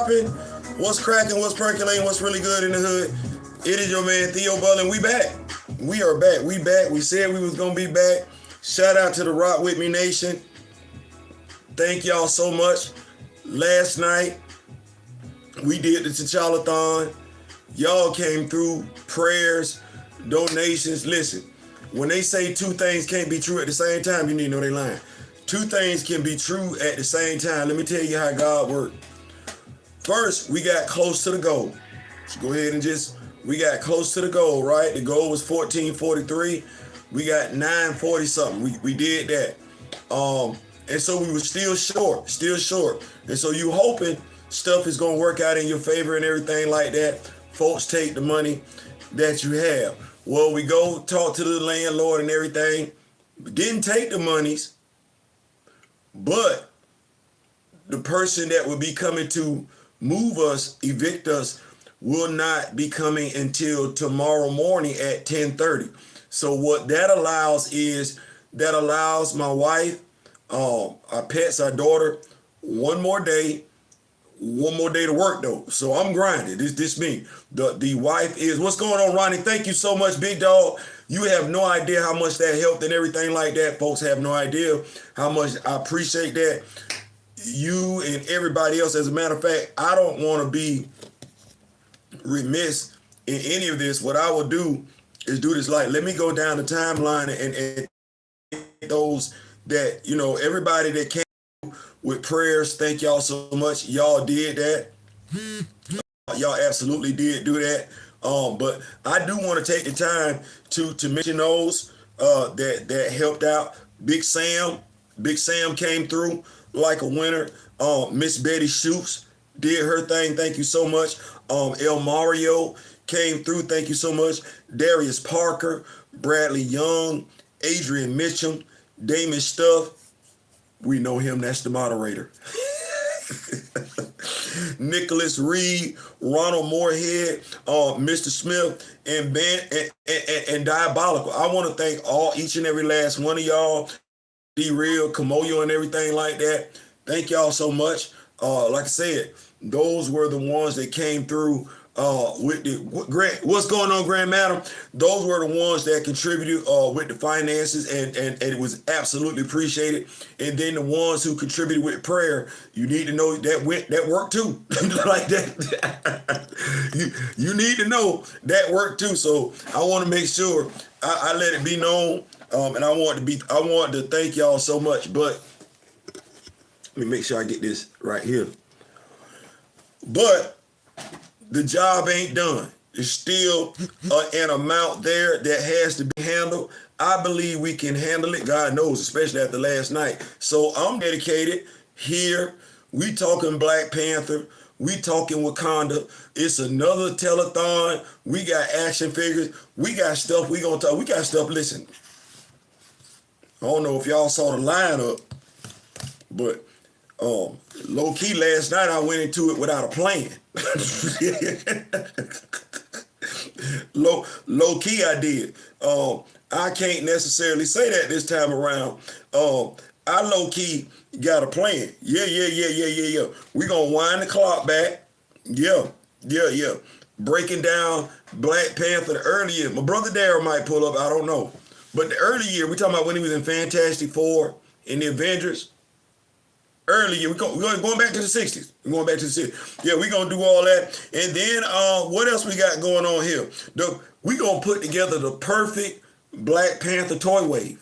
popping? What's cracking? What's percolating? What's really good in the hood? It is your man Theo Bull, and we back. We are back. We back. We said we was gonna be back. Shout out to the Rock With Me Nation. Thank y'all so much. Last night we did the T'Challa-thon. Y'all came through. Prayers, donations. Listen, when they say two things can't be true at the same time, you need to know they lying. Two things can be true at the same time. Let me tell you how God works. First, we got close to the goal. Let's go ahead and we got close to the goal, right? The goal was 1443. We got 940 something. We did that. And so we were still short. And so you hoping stuff is gonna work out in your favor and everything like that. Folks take the money that you have. Well, we go talk to the landlord and everything. We didn't take the monies, but the person that will be coming to move us, evict us, will not be coming until tomorrow morning at 10:30. So what that allows is, that allows my wife, our pets, our daughter, one more day to work though. So I'm grinding. This me. The wife is, what's going on, Ronnie? Thank you so much, big dog. You have no idea how much that helped and everything like that. Folks have no idea how much I appreciate that. You and everybody else. As a matter of fact, I don't want to be remiss in any of this. What I will do is do this, like, let me go down the timeline and those that, you know, everybody that came with prayers, thank y'all so much. Y'all did that. Y'all absolutely did do that. But I do want to take the time to mention those that helped out. Big Sam came through like a winner. Miss Betty Shoots did her thing. Thank you so much. El Mario came through. Thank you so much. Darius Parker, Bradley Young, Adrian Mitchum, Damon Stuff. We know him. That's the moderator. Nicholas Reed, Ronald Moorhead, Mr. Smith, and Ben and Diabolical. I want to thank each and every last one of y'all. D-Real, Kamoyo, and everything like that. Thank y'all so much. Like I said, those were the ones that came through with the what's going on, Grand Madam. Those were the ones that contributed with the finances, and it was absolutely appreciated. And then the ones who contributed with prayer, you need to know that worked too. Like that, you need to know that worked too. So I want to make sure I let it be known, and I want to thank y'all so much. But let me make sure I get this right here. But the job ain't done. There's still an amount there that has to be handled. I believe we can handle it. God knows, especially after last night. So I'm dedicated here. We talking Black Panther. We talking Wakanda. It's another telethon. We got action figures. We got stuff we gonna talk. We got stuff. Listen, I don't know if y'all saw the lineup, but low key last night I went into it without a plan. low key I did. I can't necessarily say that this time around. I low key got a plan. Yeah. We gonna wind the clock back. Yeah. Breaking down Black Panther the early year. My brother Daryl might pull up. I don't know. But the early year, we talking about when he was in Fantastic Four in the Avengers. Earlier, we're going back to the 60s. We're going back to the 60s. Yeah, we're going to do all that. And then what else we got going on here? We're going to put together the perfect Black Panther toy wave.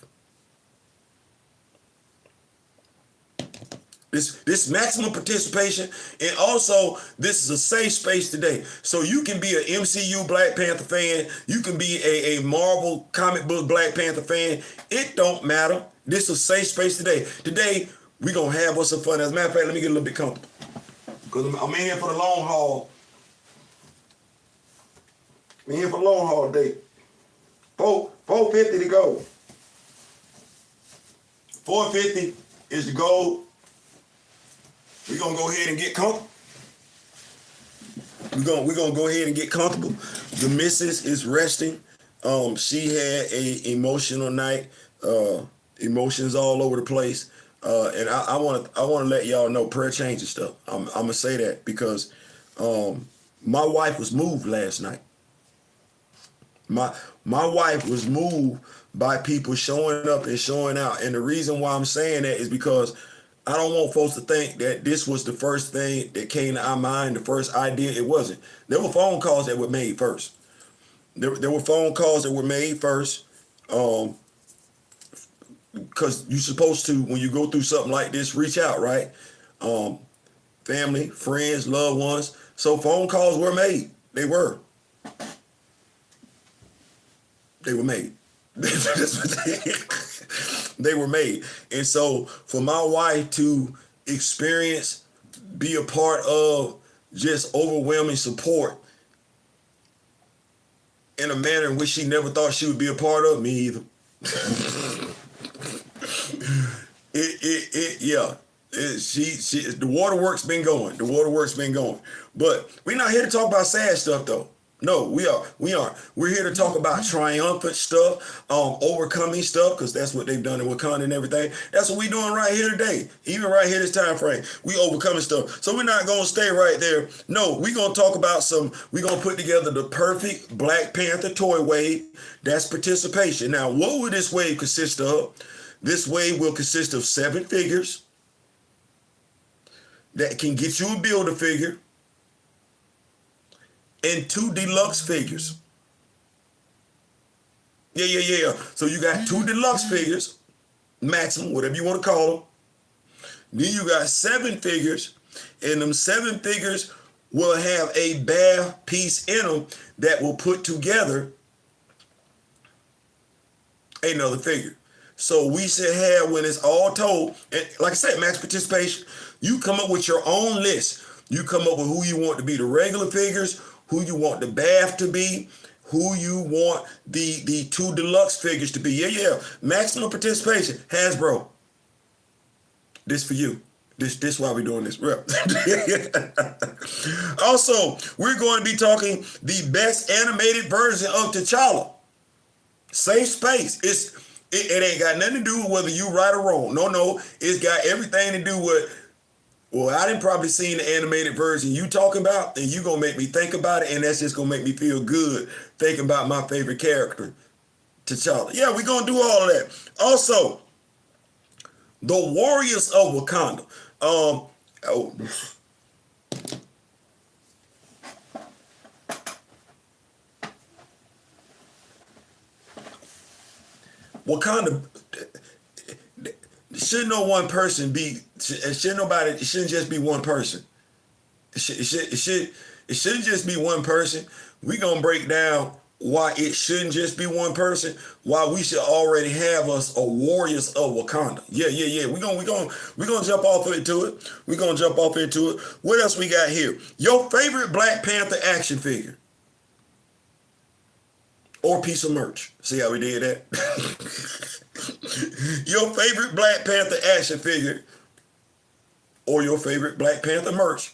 This maximum participation, and also this is a safe space today. So you can be an MCU Black Panther fan. You can be a Marvel comic book Black Panther fan. It don't matter. This is a safe space today. Today, we're going to have us some fun. As a matter of fact, let me get a little bit comfortable, because I'm in here for the long haul. I'm in here for the long haul today. 450 to go. 450 is the goal. We're going to go ahead and get comfortable. We're gonna go ahead and get comfortable. The missus is resting. She had a emotional night. Emotions all over the place. And I want to let y'all know prayer changes stuff. I'm gonna say that because my wife was moved last night. My wife was moved by people showing up and showing out. And the reason why I'm saying that is because I don't want folks to think that this was the first thing that came to our mind, the first idea. It wasn't. There were phone calls that were made first. There were phone calls that were made first. Because you're supposed to, when you go through something like this, reach out, right? Family, friends, loved ones. So phone calls were made. They were made. They were made. And so for my wife to experience, be a part of just overwhelming support in a manner in which she never thought she would be a part of, me either. The waterworks been going. The waterworks been going. But we're not here to talk about sad stuff though. No, we aren't. We're here to talk about triumphant stuff, overcoming stuff, because that's what they've done in Wakanda and everything. That's what we're doing right here today. Even right here this time frame, we overcoming stuff. So we're not gonna stay right there. No, we're gonna talk about we're gonna put together the perfect Black Panther toy wave. That's participation. Now, what will this wave consist of? This wave will consist of 7 figures that can get you a Build-A-Figure and 2 deluxe figures. Yeah. So you got 2 deluxe figures, maximum, whatever you want to call them. Then you got 7 figures, and them 7 figures will have a bath piece in them that will put together another figure. So we should have, when it's all told, and like I said, max participation, you come up with your own list. You come up with who you want to be the regular figures, who you want the bath to be, who you want the 2 deluxe figures to be. Yeah. Maximum participation. Hasbro. This for you. This why we're doing this. Also, we're going to be talking the best animated version of T'Challa. Safe space. It ain't got nothing to do with whether you right or wrong. No. It's got everything to do with, well, I didn't probably seen the animated version you talking about, and you gonna make me think about it, and that's just gonna make me feel good thinking about my favorite character, T'Challa. Yeah, we're gonna do all of that. Also, the Warriors of Wakanda. Wakanda, shouldn't no one person be, it shouldn't just be one person. It shouldn't just be one person. We're going to break down why it shouldn't just be one person, why we should already have us a Warriors of Wakanda. Yeah. We're gonna jump off into it. We're going to jump off into it. What else we got here? Your favorite Black Panther action figure. Or piece of merch. See how we did that? Your favorite Black Panther action figure or your favorite Black Panther merch.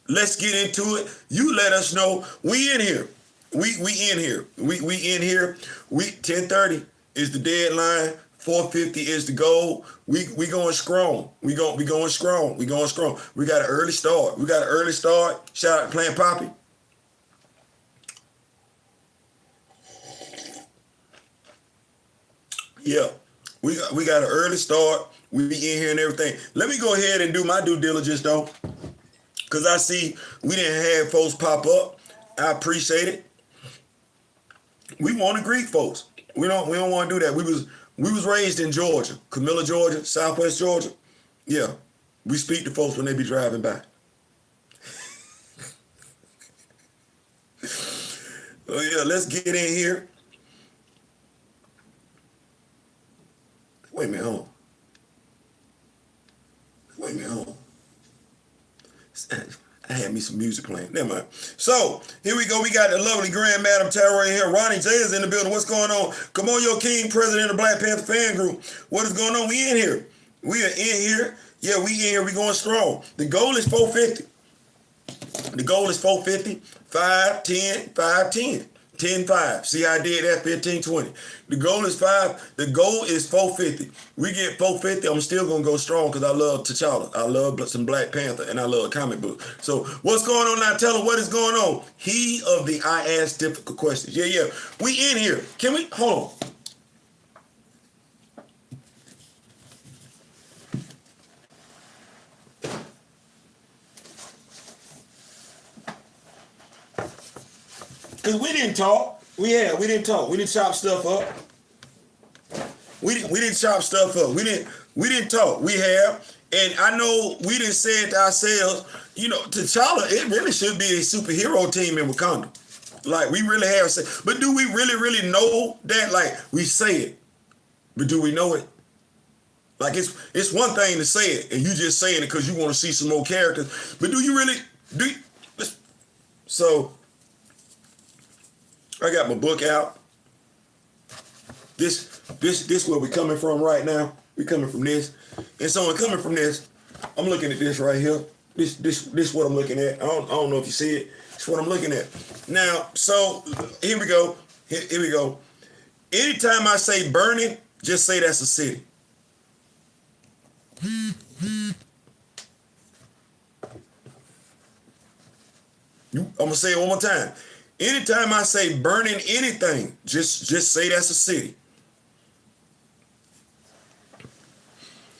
Let's get into it. You let us know. We in here. We in here. We in here. 10:30 is the deadline. 4:50 is the goal. We going strong. We going strong. We going strong. We got an early start. Shout out to Plant Poppy. Yeah, we got an early start. We be in here and everything. Let me go ahead and do my due diligence though, because I see we didn't have folks pop up. I appreciate it. We want to greet folks. We don't want to do that. We was raised in Georgia, Camilla, Georgia, Southwest Georgia. Yeah, we speak to folks when they be driving by. Oh yeah, let's get in here. Wait a minute, hold on. I had me some music playing. Never mind. So, here we go. We got the lovely Grand Madam Tarot in here. Ronnie J is in the building. What's going on? Come on, your king, president of Black Panther fan group. What is going on? We in here. We are in here. Yeah, we in here. We going strong. The goal is 450. The goal is 450, 5, 10, 5, 10. 10-5. See how I did that? 15-20. The goal is 5. The goal is 450. We get 450. I'm still gonna go strong because I love T'Challa. I love some Black Panther, and I love comic books. So what's going on now? Tell them what is going on. He of the I ask difficult questions. Yeah. We in here. Can we hold on? Because we didn't talk. We didn't talk. We didn't chop stuff up. We didn't chop stuff up. We didn't talk. We have. And I know we didn't say it to ourselves. You know, T'Challa, it really should be a superhero team in Wakanda. Like, we really have said. But do we really know that? Like, we say it. But do we know it? Like, it's one thing to say it, and you just saying it because you want to see some more characters. But do you really? So, I got my book out. This where we coming from right now. We coming from this. And so in coming from this, I'm looking at this right here. This what I'm looking at. I don't know if you see it. It's what I'm looking at. Now, so here we go. Here we go. Anytime I say burning, just say that's a city. I'm gonna say it one more time. Anytime I say burning anything, just say that's a city.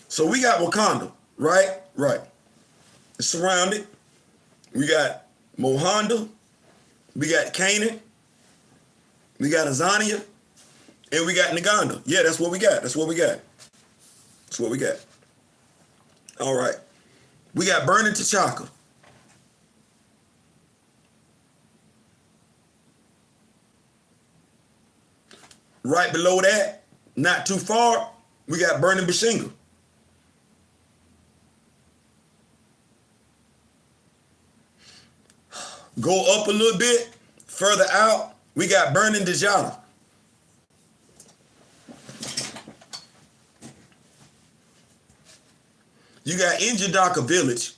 So we got Wakanda, right? Right. It's surrounded. We got Mohanda. We got Canaan. We got Azania. And we got Naganda. Yeah, that's what we got. That's what we got. That's what we got. All right. We got burning T'Chaka. Right below that, not too far, we got burning Bashinga. Go up a little bit, further out, we got burning Dejana. You got Injadaka Village.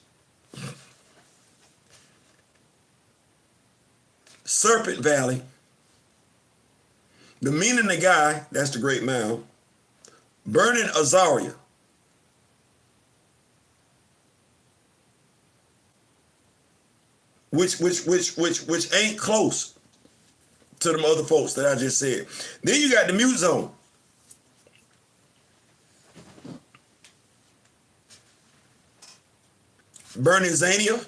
Serpent Valley. The meaning the guy, that's the Great Mound. Burning Azaria. Which ain't close to them other folks that I just said. Then you got the Mute Zone. Burning Zania.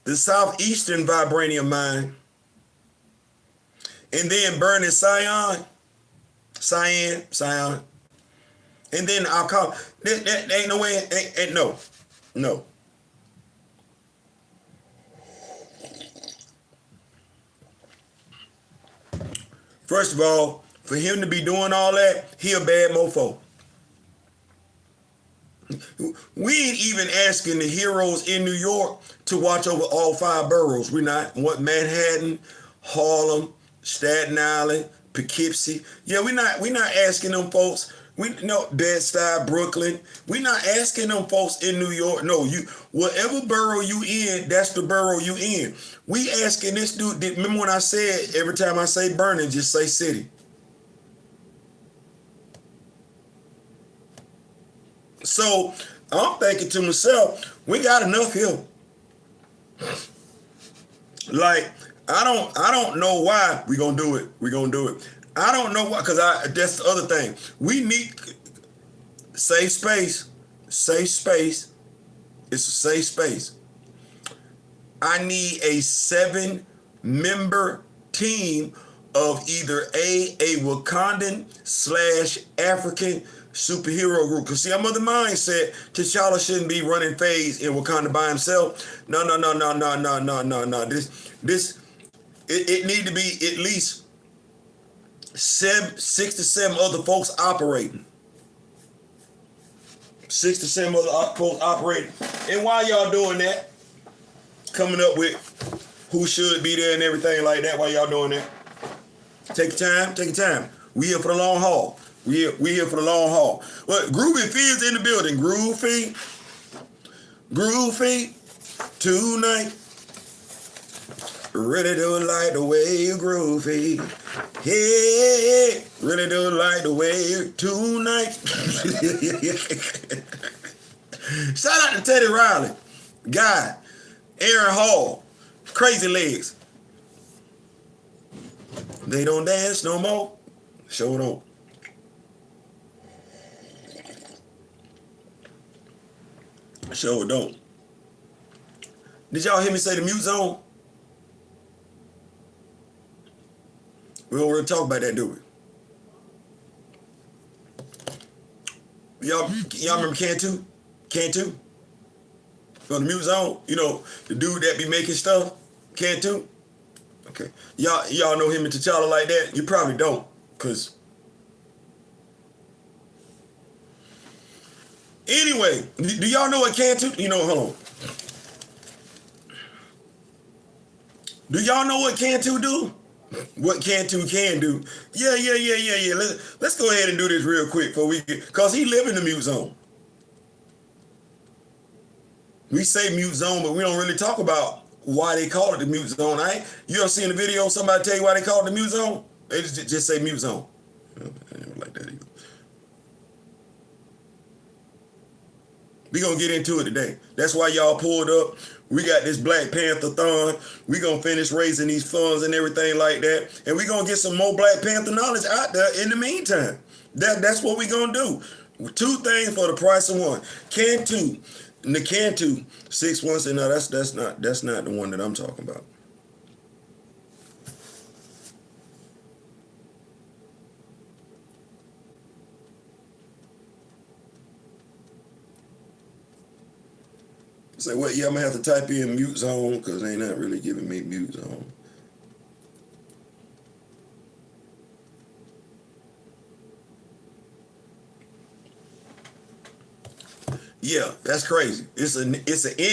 The Southeastern Vibranium Mine. And then burning Cyan. And then I'll call that ain't no way, ain't no. First of all, for him to be doing all that, he a bad mofo. We ain't even asking the heroes in New York to watch over all 5 boroughs. We're not. What, Manhattan, Harlem, Staten Island, Poughkeepsie. Yeah, we're not asking them folks. We no Bed-Stuy, Brooklyn. We're not asking them folks in New York. No, you whatever borough you in, that's the borough you in. We asking this dude. Remember when I said every time I say burning, just say city. So I'm thinking to myself, we got enough here. Like, I don't know why we gonna do it. We gonna do it. I don't know why, because that's the other thing. We need safe space. Safe space. It's a safe space. I need a 7-member team of either a Wakandan / African superhero group. Because see, I'm of the mindset T'Challa shouldn't be running phase in Wakanda by himself. No. It need to be at least 6 to 7 other folks operating. 6 to 7 other folks operating. And while y'all doing that, coming up with who should be there and everything like that, while y'all doing that, take your time. We here for the long haul. We here for the long haul. Well, Groovy Fee is in the building. Groovy tonight. Really do like the way you groovy. Hey, really do like the way you tonight. Shout out to Teddy Riley, Guy, Aaron Hall, Crazy Legs. They don't dance no more. Sure don't. Sure don't. Did y'all hear me say the mute zone? We don't really talk about that, do we? Y'all remember Cantu? Cantu? From the mute zone? You know, the dude that be making stuff? Cantu? Okay. Y'all know him and T'Challa like that? You probably don't, cause anyway, do y'all know what Cantu? You know, hold on. Do y'all know what Cantu do? What Cantu can do? Yeah. Let's go ahead and do this real quick before we get, cause he live in the mute zone. We say mute zone, but we don't really talk about why they call it the mute zone. You ever seen the video? Somebody tell you why they call it the mute zone? They just say mute zone. I never like that either. We gonna get into it today. That's why y'all pulled up. We got this Black Panther thon. We gonna finish raising these funds and everything like that. And we gonna get some more Black Panther knowledge out there in the meantime. That's what we gonna do. 2 things for the price of 1. Cantu. And the Cantu 6-1 said, no, that's not the one that I'm talking about. Say, well, yeah, I'm gonna have to type in mute zone because they not really giving me mute zone. Yeah, that's crazy. It's an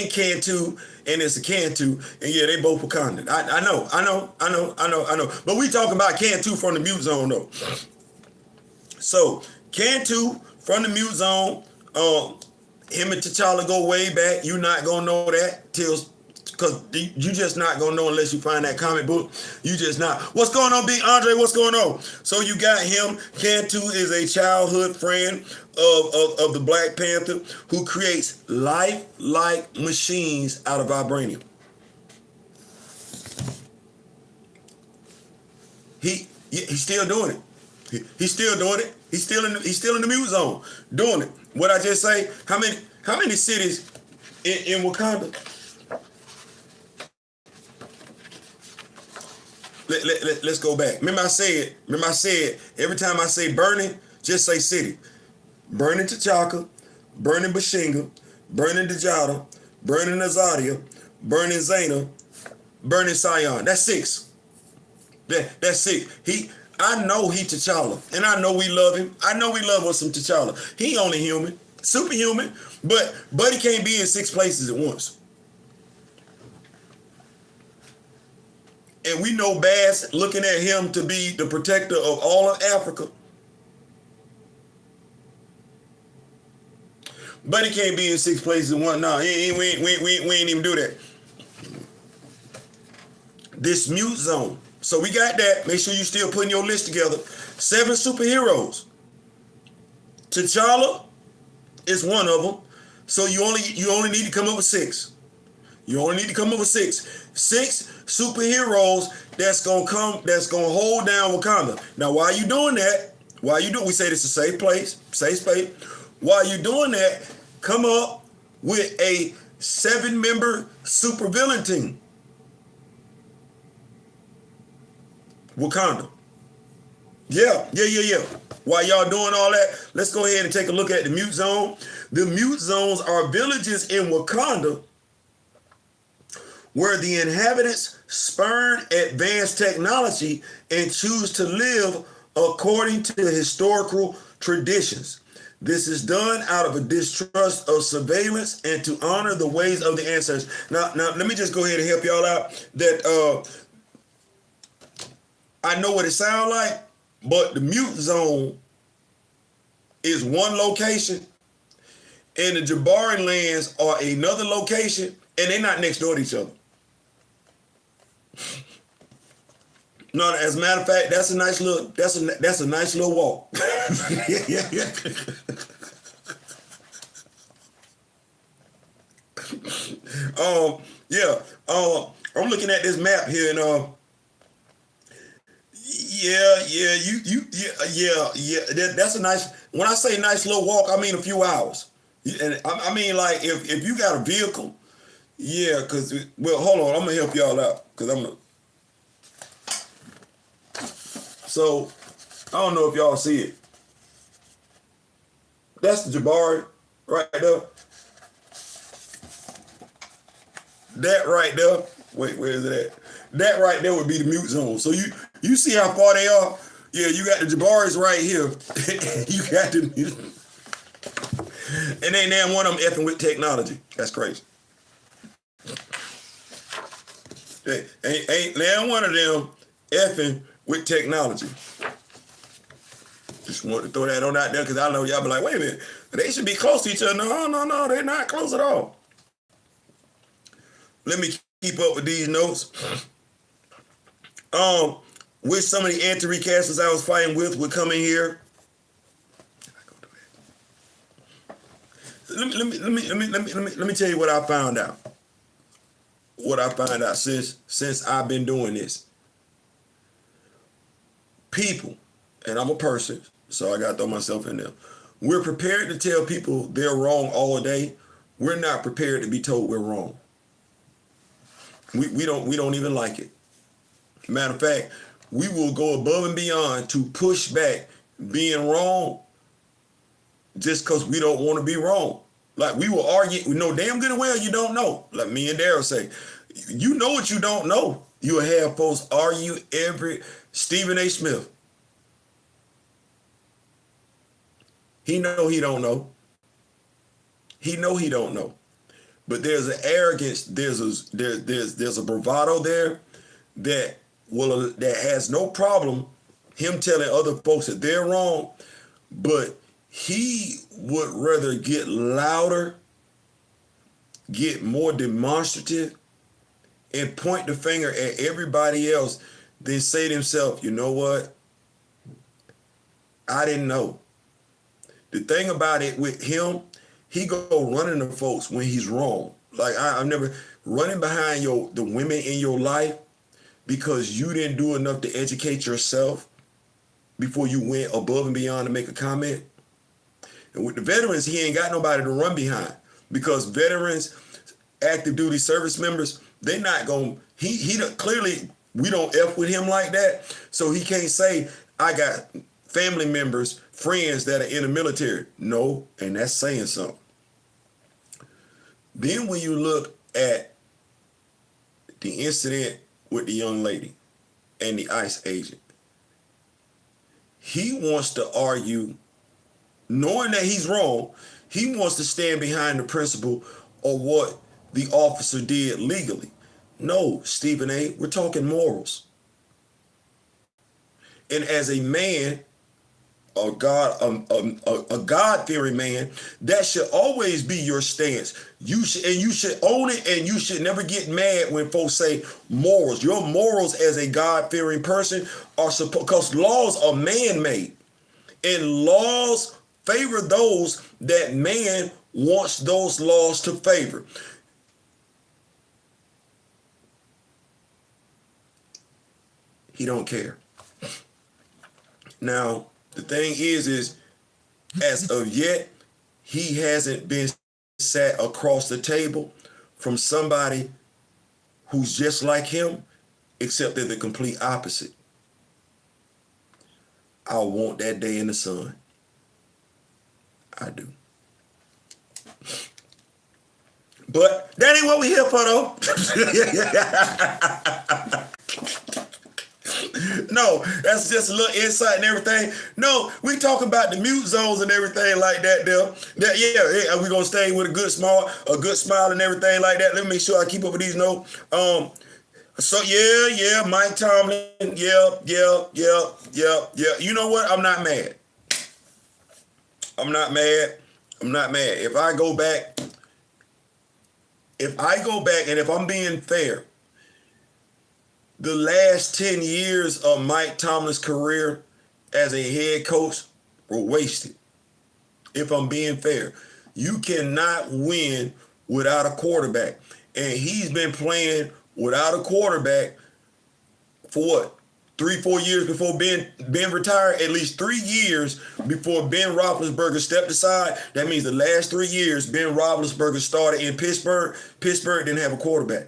Cantu and it's a Cantu, and yeah, they both Wakanda. I know. But we talking about Cantu from the mute zone though. So Cantu from the mute zone, him and T'Challa go way back. You're not gonna know that because you just not gonna know unless you find that comic book. You just not. What's going on, Big Andre? What's going on? So you got him. Cantu is a childhood friend of the Black Panther who creates life-like machines out of vibranium. He's still doing it. He's still doing it. He's still in the mute zone doing it. What I just say? How many cities in Wakanda? Let's go back. Remember I said every time I say burning, just say city. Burning T'Chaka, burning Bashinga, burning Dejada, burning Azadia, burning Zaina, burning Sion. That's 6. That's 6. I know he T'Challa, and I know we love him. I know we love us some T'Challa. He only human, superhuman, but he can't be in 6 places at once. And we know Bass looking at him to be the protector of all of Africa. But he can't be in 6 places at once. No, we ain't even do that. This mute zone. So we got that. Make sure you still putting your list together. 7 superheroes. T'Challa is one of them. So you only need to come up with 6. You only need to come up with 6. 6 superheroes that's gonna hold down Wakanda. Now, while you doing that, we say this is a safe place, safe space. While you doing that, come up with a 7-member supervillain team. Wakanda. Yeah. While y'all doing all that, let's go ahead and take a look at the mute zone. The mute zones are villages in Wakanda where the inhabitants spurn advanced technology and choose to live according to historical traditions. This is done out of a distrust of surveillance and to honor the ways of the ancestors. Now, let me just go ahead and help y'all out. That I know what it sounds like, but the mute zone is one location, and the Jabari lands are another location, and they're not next door to each other. No, as a matter of fact, that's a nice little walk. Yeah. I'm looking at this map here, and that's a nice. When I say nice little walk, I mean a few hours. And I mean, like, if you got a vehicle, yeah, because, well, hold on, I'm gonna help y'all out, because so I don't know if y'all see it. That's the Jabari right there. That right there. Wait, where is it at? That right there would be the mute zone. So you see how far they are? Yeah, you got the Jabaris right here. You got the mute. And ain't damn one of them effing with technology. That's crazy. Ain't damn one of them effing with technology. Just want to throw that on out there, because I know y'all be like, wait a minute, they should be close to each other. No, they're not close at all. Let me keep up with these notes. With some of the anti-recasters I was fighting with would come in here. Let me tell you what I found out. What I found out since I've been doing this. People, and I'm a person, so I gotta throw myself in there. We're prepared to tell people they're wrong all day. We're not prepared to be told we're wrong. We don't even like it. Matter of fact, we will go above and beyond to push back being wrong just because we don't want to be wrong. Like, we will argue, we know damn good and well you don't know. Like me and Daryl say, you know what you don't know. You'll have folks argue every Stephen A. Smith. He know he don't know. He know he don't know. But there's an arrogance, there's a bravado there that has no problem him telling other folks that they're wrong, but he would rather get louder, get more demonstrative, and point the finger at everybody else than say to himself, you know what? I didn't know. The thing about it with him, he go running to folks when he's wrong. Like, I've never running behind the women in your life because you didn't do enough to educate yourself before you went above and beyond to make a comment. And with the veterans, he ain't got nobody to run behind, because veterans, active duty service members, they not going, clearly we don't F with him like that. So he can't say, I got family members, friends that are in the military. No, and that's saying something. Then when you look at the incident with the young lady and the ICE agent, he wants to argue, knowing that he's wrong, he wants to stand behind the principle of what the officer did legally. No, Stephen A., we're talking morals. And as a man, a God-fearing man, that should always be your stance. You should own it, and you should never get mad when folks say morals. Your morals as a God-fearing person are supposed, because laws are man-made, and laws favor those that man wants those laws to favor. He don't care. Now, the thing is as of yet, he hasn't been sat across the table from somebody who's just like him, except they're the complete opposite. I want that day in the sun. I do. But that ain't what we here for, though. No, that's just a little insight and everything. No, we talk about the mute zones and everything like that there. Yeah, we're gonna stay with a good smile and everything like that. Let me make sure I keep up with these notes. So yeah, Mike Tomlin, yeah. You know what? I'm not mad. If I go back, and if I'm being fair, The last 10 years of Mike Tomlin's career as a head coach were wasted. If I'm being fair, you cannot win without a quarterback. And he's been playing without a quarterback for what? 3-4 years before Ben retired, at least 3 years before Ben Roethlisberger stepped aside. That means the last 3 years Ben Roethlisberger started in Pittsburgh. Pittsburgh didn't have a quarterback.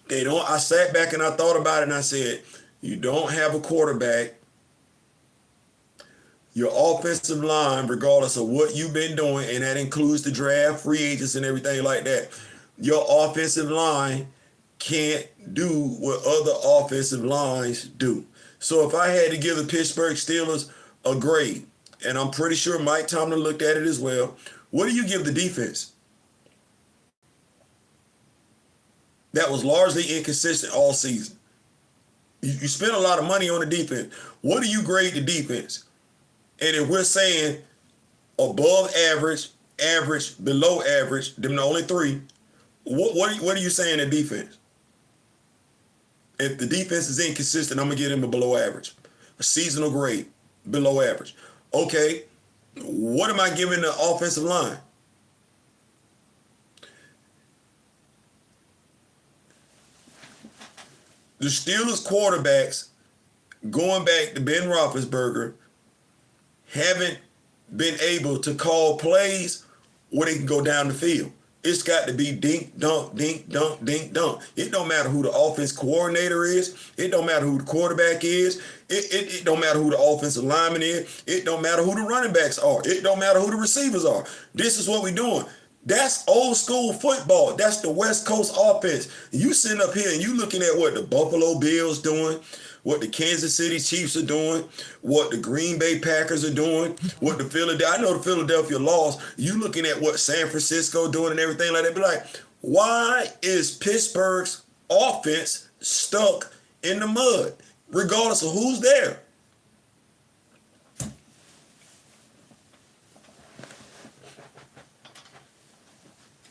I sat back and I thought about it and I said, you don't have a quarterback. Your offensive line, regardless of what you've been doing, and that includes the draft, free agents, and everything like that, your offensive line can't do what other offensive lines do. So if I had to give the Pittsburgh Steelers a grade, and I'm pretty sure Mike Tomlin looked at it as well, what do you give the defense? That was largely inconsistent all season. You spent a lot of money on the defense. What do you grade the defense? And if we're saying above average, average, below average, them the only three, what are you saying in defense? If the defense is inconsistent, I'm going to give them a below average. A seasonal grade, below average. Okay, what am I giving the offensive line? The Steelers quarterbacks, going back to Ben Roethlisberger, haven't been able to call plays where they can go down the field. It's got to be dink, dunk, dink, dunk, dink, dunk. It don't matter who the offense coordinator is. It don't matter who the quarterback is. It don't matter who the offensive lineman is. It don't matter who the running backs are. It don't matter who the receivers are. This is what we're doing. That's old school football. That's the West Coast offense. You sitting up here and you looking at what the Buffalo Bills doing, what the Kansas City Chiefs are doing, what the Green Bay Packers are doing, what the Philadelphia, I know the Philadelphia lost. You looking at what San Francisco doing and everything like that. Be like, why is Pittsburgh's offense stuck in the mud, regardless of who's there?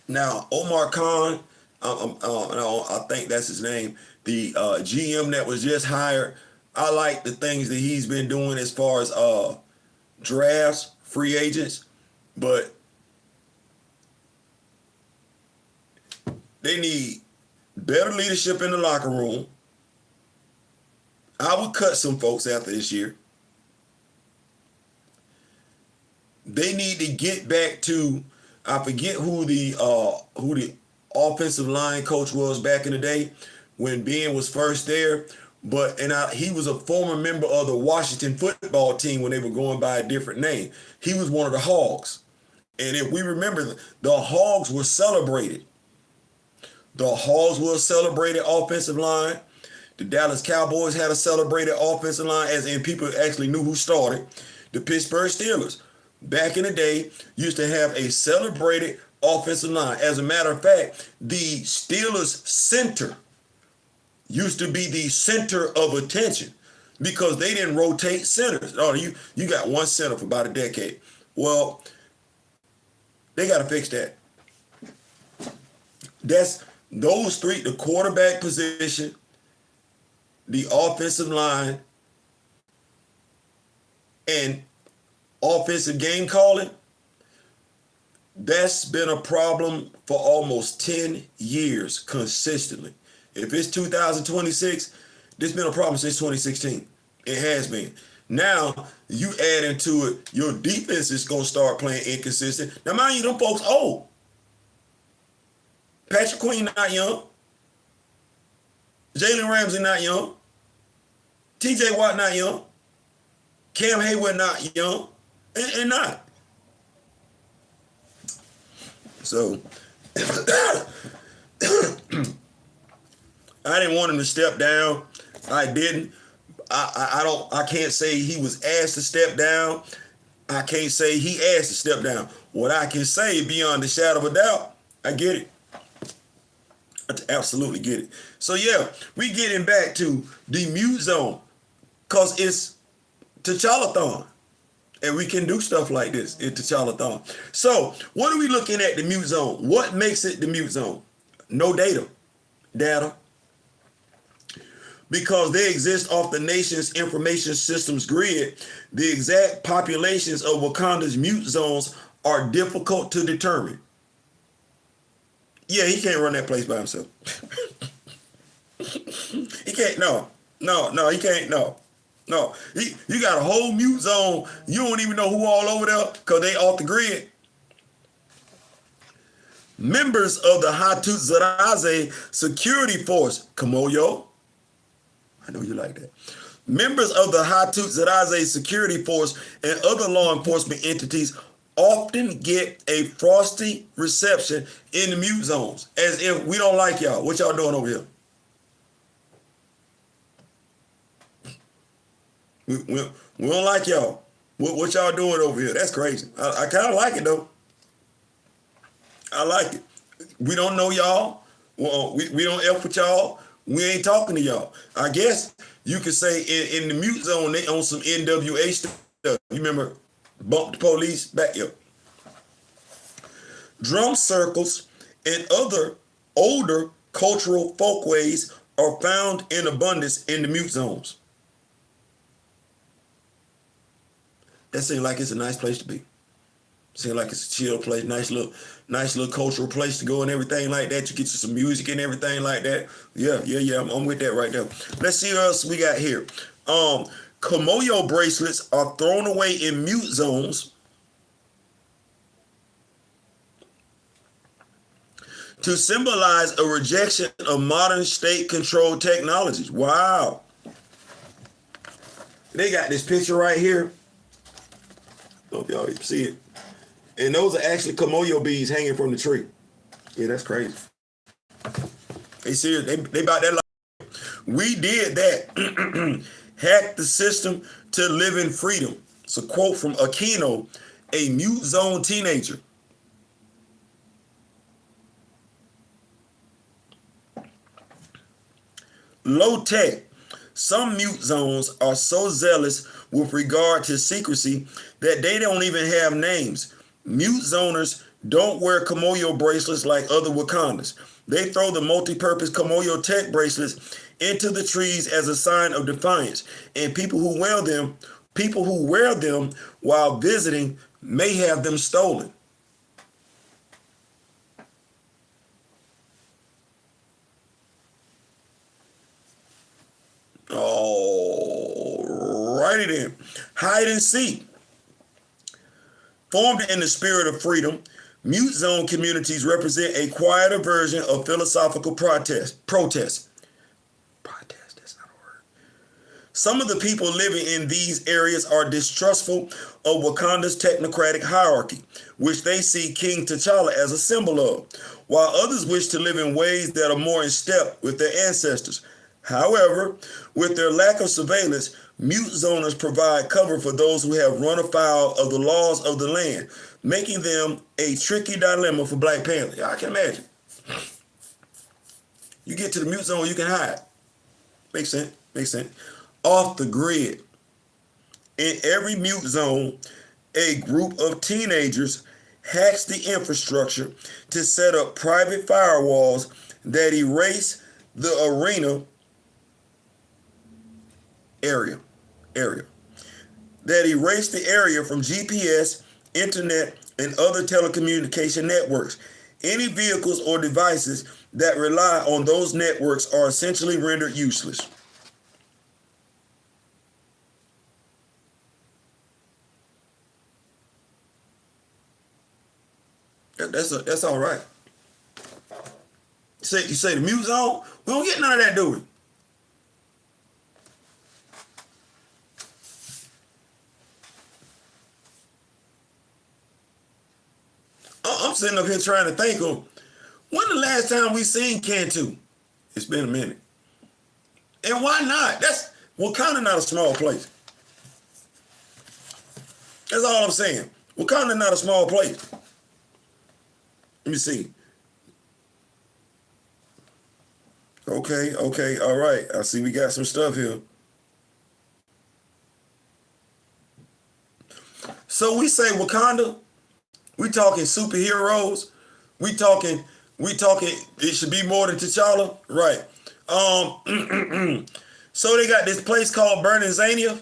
Now, Omar Khan, I think that's his name, the GM that was just hired, I like the things that he's been doing as far as drafts, free agents, but they need better leadership in the locker room. I would cut some folks after this year. They need to get back to, I forget who the offensive line coach was back in the day when Ben was first there, but he was a former member of the Washington football team when they were going by a different name. He was one of the Hogs. And if we remember, the Hogs were celebrated. The Hogs were a celebrated offensive line. The Dallas Cowboys had a celebrated offensive line, as in people actually knew who started. The Pittsburgh Steelers, back in the day, used to have a celebrated offensive line. As a matter of fact, the Steelers center used to be the center of attention because they didn't rotate centers. Oh, you got one center for about a decade. Well, they got to fix that. That's those three: the quarterback position, the offensive line, and offensive game calling. That's been a problem for almost 10 years consistently. If it's 2026, this has been a problem since 2016. It has been. Now, you add into it, your defense is going to start playing inconsistent. Now, mind you, them folks old. Patrick Queen not young. Jalen Ramsey not young. TJ Watt not young. Cam Hayward not young. And not. So, I didn't want him to step down. I didn't. I can't say he was asked to step down. I can't say he asked to step down. What I can say beyond the shadow of a doubt, I get it. I absolutely get it. So yeah, we getting back to the mute zone because it's T'Challa-thon. And we can do stuff like this in T'Challa-thon. So what are we looking at the mute zone? What makes it the mute zone? No data. Because they exist off the nation's information systems grid, the exact populations of Wakanda's mute zones are difficult to determine. Yeah, he can't run that place by himself. He can't, no, he can't, no. You got a whole mute zone, you don't even know who all over there because they off the grid. Members of the Hattusaraze security force, Kamoyo, I know you like that. Members of the Hattusaraze security force and other law enforcement entities often get a frosty reception in the mute zones, as if we don't like y'all. What y'all doing over here? We don't like y'all. What y'all doing over here? That's crazy. I kind of like it though. I like it. We don't know y'all. Well, we don't F with y'all. We ain't talking to y'all. I guess you could say in the mute zone, they on some NWA stuff. You remember Bump the Police back here. Drum circles and other older cultural folkways are found in abundance in the mute zones. That seems like it's a nice place to be. Seems like it's a chill place, nice little cultural place to go and everything like that. You get you some music and everything like that. Yeah. I'm with that right there. Let's see what else we got here. Kamoyo bracelets are thrown away in mute zones to symbolize a rejection of modern state-controlled technologies. Wow. They got this picture right here. I don't know if y'all can see it. And those are actually Kamoyo beads hanging from the tree. Yeah, that's crazy. They serious. They about that life. We did that. Hacked the system to live in freedom. It's a quote from Aquino, a mute zone teenager. Low tech. Some mute zones are so zealous with regard to secrecy that they don't even have names. Mute zoners don't wear Kamoyo bracelets like other Wakandas. They throw the multi-purpose Kamoyo tech bracelets into the trees as a sign of defiance. And people who wear them while visiting may have them stolen. Alrighty then. Hide and seek. Formed in the spirit of freedom, mute zone communities represent a quieter version of philosophical protest, that's not a word. Some of the people living in these areas are distrustful of Wakanda's technocratic hierarchy, which they see King T'Challa as a symbol of, while others wish to live in ways that are more in step with their ancestors. However, with their lack of surveillance, mute zoners provide cover for those who have run afoul of the laws of the land, making them a tricky dilemma for Black Panther. Yeah, I can imagine. You get to the mute zone, you can hide. Makes sense. Off the grid. In every mute zone, a group of teenagers hacks the infrastructure to set up private firewalls that erase the arena area that erase the area from GPS, internet, and other telecommunication networks. Any vehicles or devices that rely on those networks are essentially rendered useless. That's all right. You say the mute zone? We don't get none of that, do we? I'm sitting up here trying to think of when the last time we seen Cantu. It's been a minute. And why not? That's Wakanda, not a small place. That's all I'm saying. Wakanda, not a small place. Let me see. Okay, all right. I see we got some stuff here. So we say Wakanda, we talking superheroes, we talking We talking, it should be more than T'Challa? Right. So they got this place called Zania.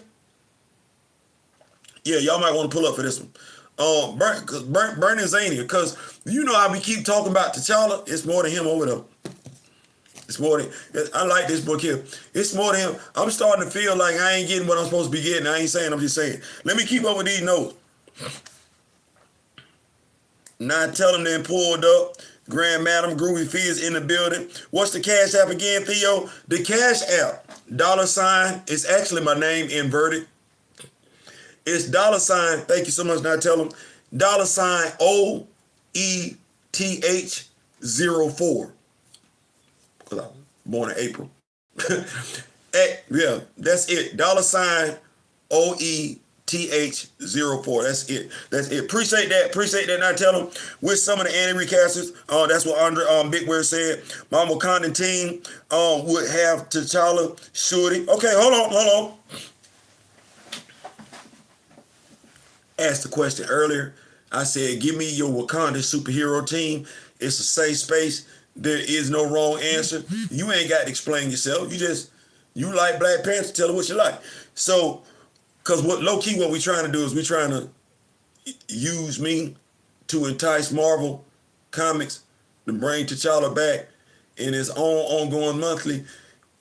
Yeah, y'all might want to pull up for this one. Zania, because you know how we keep talking about T'Challa. It's more than him over there. It's more than, I like this book here. It's more than him. I'm starting to feel like I ain't getting what I'm supposed to be getting. I ain't saying, I'm just saying. Let me keep up with these notes. Now tell them they pulled up. Grand Madam Groovy Fee is in the building. What's the Cash App again, Theo? The Cash App, $ is actually my name inverted. It's $, thank you so much, now tell them, $OETH04. Because I was born in April. Yeah, that's it. $OETH04. That's it. That's it. Appreciate that. Appreciate that. Now tell them with some of the anti-recasters. That's what Andre Big Word said. My Wakandan team would have T'Challa, Shorty. Okay, hold on. Asked the question earlier. I said, give me your Wakanda superhero team. It's a safe space. There is no wrong answer. You ain't got to explain yourself. You like Black Panther, tell her what you like. So, because low-key what we trying to do is we trying to use me to entice Marvel Comics to bring T'Challa back in his own ongoing monthly,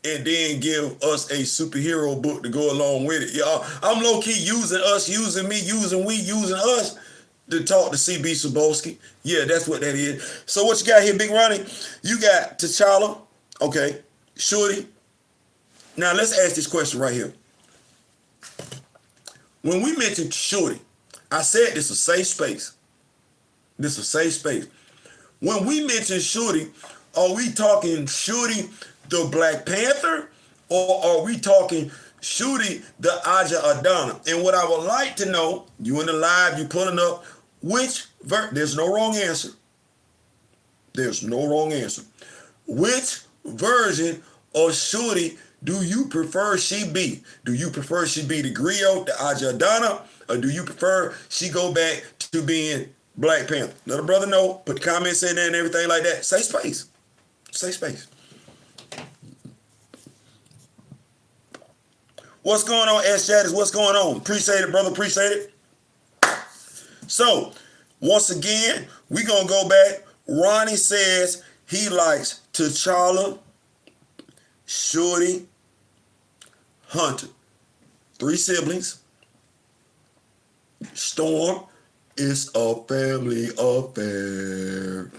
and then give us a superhero book to go along with it. Y'all, I'm low-key using us, using me, using we, using us to talk to CB Sobolski. Yeah, that's what that is. So what you got here, Big Ronnie? You got T'Challa, okay, Shorty. Now let's ask this question right here. When we mentioned Shorty, I said this is a safe space. This is a safe space. When we mention Shorty, are we talking Shorty the Black Panther, or are we talking Shorty the Aja Adana? And what I would like to know, you in the live, you pulling up, there's no wrong answer. There's no wrong answer. Which version of Shorty do you prefer she be? Do you prefer she be the griot, the Aja Adana, or do you prefer she go back to being Black Panther? Let a brother know, put the comments in there and everything like that. Safe space. Safe space. What's going on, S-Chatters? What's going on? Appreciate it, brother. Appreciate it. So, once again, we're going to go back. Ronnie says he likes T'Challa, Shorty, Hunter. 3 siblings. Storm. It's a family affair.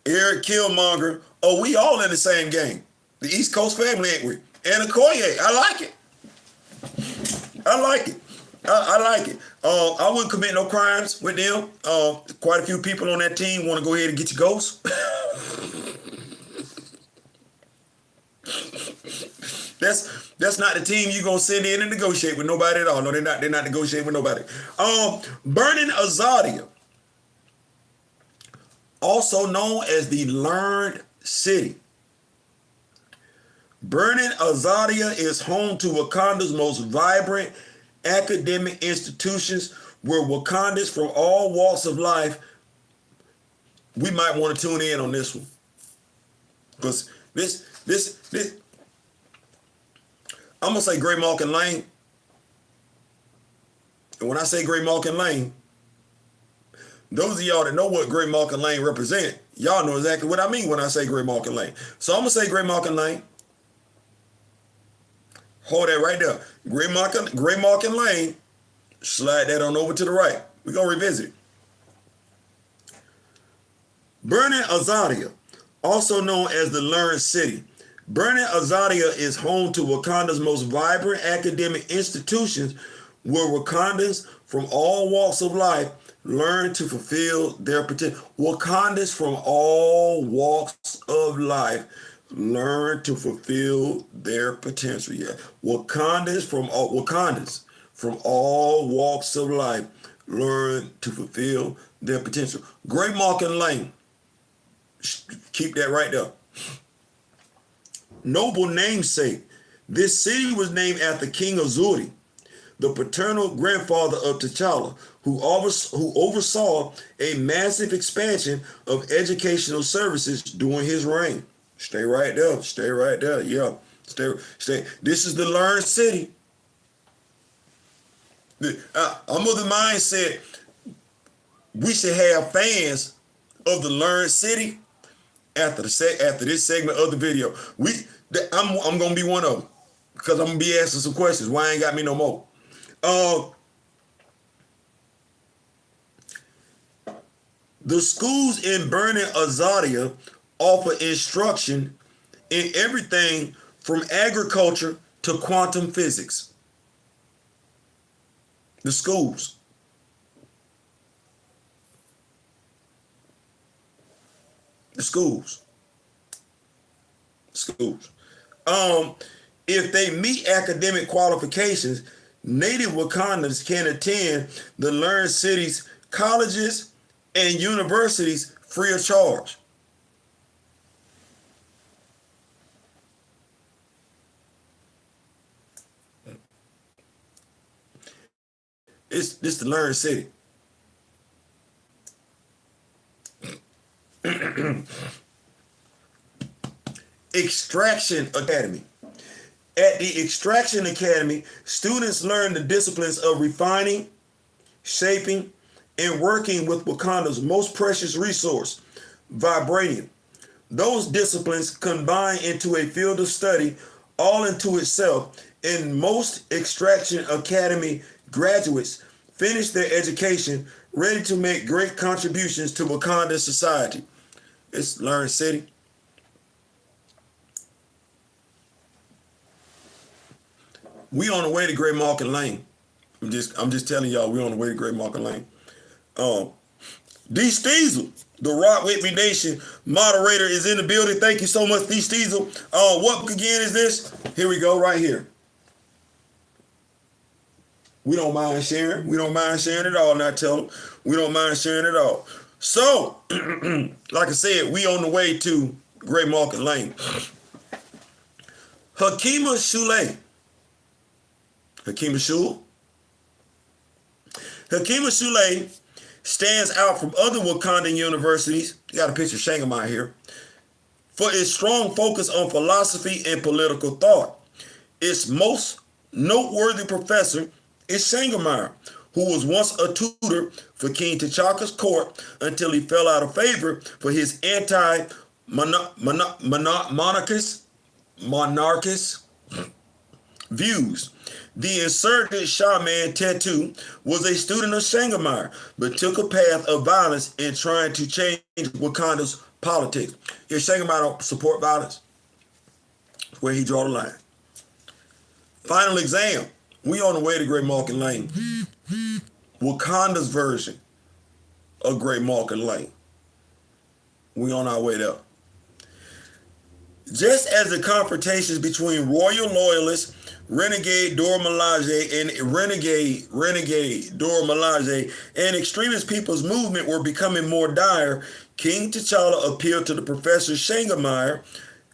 Eric Killmonger. Oh, we all in the same game. The East Coast family, ain't we? And Okoye. I like it. I like it. I like it. I wouldn't commit no crimes with them. Quite a few people on that team want to go ahead and get your ghosts. That's not the team you're gonna send in and negotiate with nobody at all. No, they're not negotiating with nobody. Burning Azadia, also known as the Learned City. Burning Azadia is home to Wakanda's most vibrant academic institutions, where Wakandans from all walks of life, we might want to tune in on this one. Because this, I'm going to say Great Malkin Lane. And when I say Great Malkin Lane, those of y'all that know what Great Malkin Lane represent, y'all know exactly what I mean when I say Great Malkin Lane. So I'm going to say Great Malkin Lane. Hold that right there. Great Malkin Lane. Slide that on over to the right. We're going to revisit it. Burning Azadia, also known as the Learned City. Burning Azadia is home to Wakanda's most vibrant academic institutions, where Wakandans from all walks of life learn to fulfill their potential. Wakandans from all walks of life learn to fulfill their potential. Yeah, Wakandans from all walks of life learn to fulfill their potential. Great Malkin Lane. Keep that right there. Noble namesake. This city was named after King Azuri, the paternal grandfather of T'Challa, who oversaw a massive expansion of educational services during his reign. Stay right there. Stay right there. Yeah. Stay. This is the learned city. I'm of the mindset we should have fans of the learned city after this segment of the video. I'm gonna be one of them because I'm gonna be asking some questions. Why ain't got me no more? The schools in Burning Azadia offer instruction in everything from agriculture to quantum physics. The schools. The schools. If they meet academic qualifications, Native Wakandans can attend the learned city's colleges and universities free of charge. This the learned city. Extraction Academy. At the Extraction Academy, students learn the disciplines of refining, shaping, and working with Wakanda's most precious resource, vibranium. Those disciplines combine into a field of study all into itself, and most Extraction Academy graduates finish their education ready to make great contributions to Wakanda society. It's learned city. We on the way to Great Market Lane. I'm just telling y'all, we on the way to Great Market Lane. D. Steezel, the Rock With Me Nation moderator, is in the building. Thank you so much, D. Steezel. What book again is this? Here we go, right here. We don't mind sharing. We don't mind sharing at all. Now tell them we don't mind sharing at all. So, like I said, we on the way to Great Market Lane. Hakima Shule. Hakima Shule stands out from other Wakandan universities. You got a picture of Shangamai here. For its strong focus on philosophy and political thought. Its most noteworthy professor is Shangamai, who was once a tutor for King T'Chaka's court until he fell out of favor for his monarchist views. The insurgent Shaman Tetu was a student of Shangamai, but took a path of violence in trying to change Wakanda's politics. Here, Shangamai don't support violence. Where he draw the line. Final exam. We on the way to Great Market Lane. Wakanda's version of Great Market Lane. We on our way there. Just as the confrontations between royal loyalists, renegade Dora Milaje and extremist people's movement were becoming more dire, King T'Challa appealed to the professor Shangamai.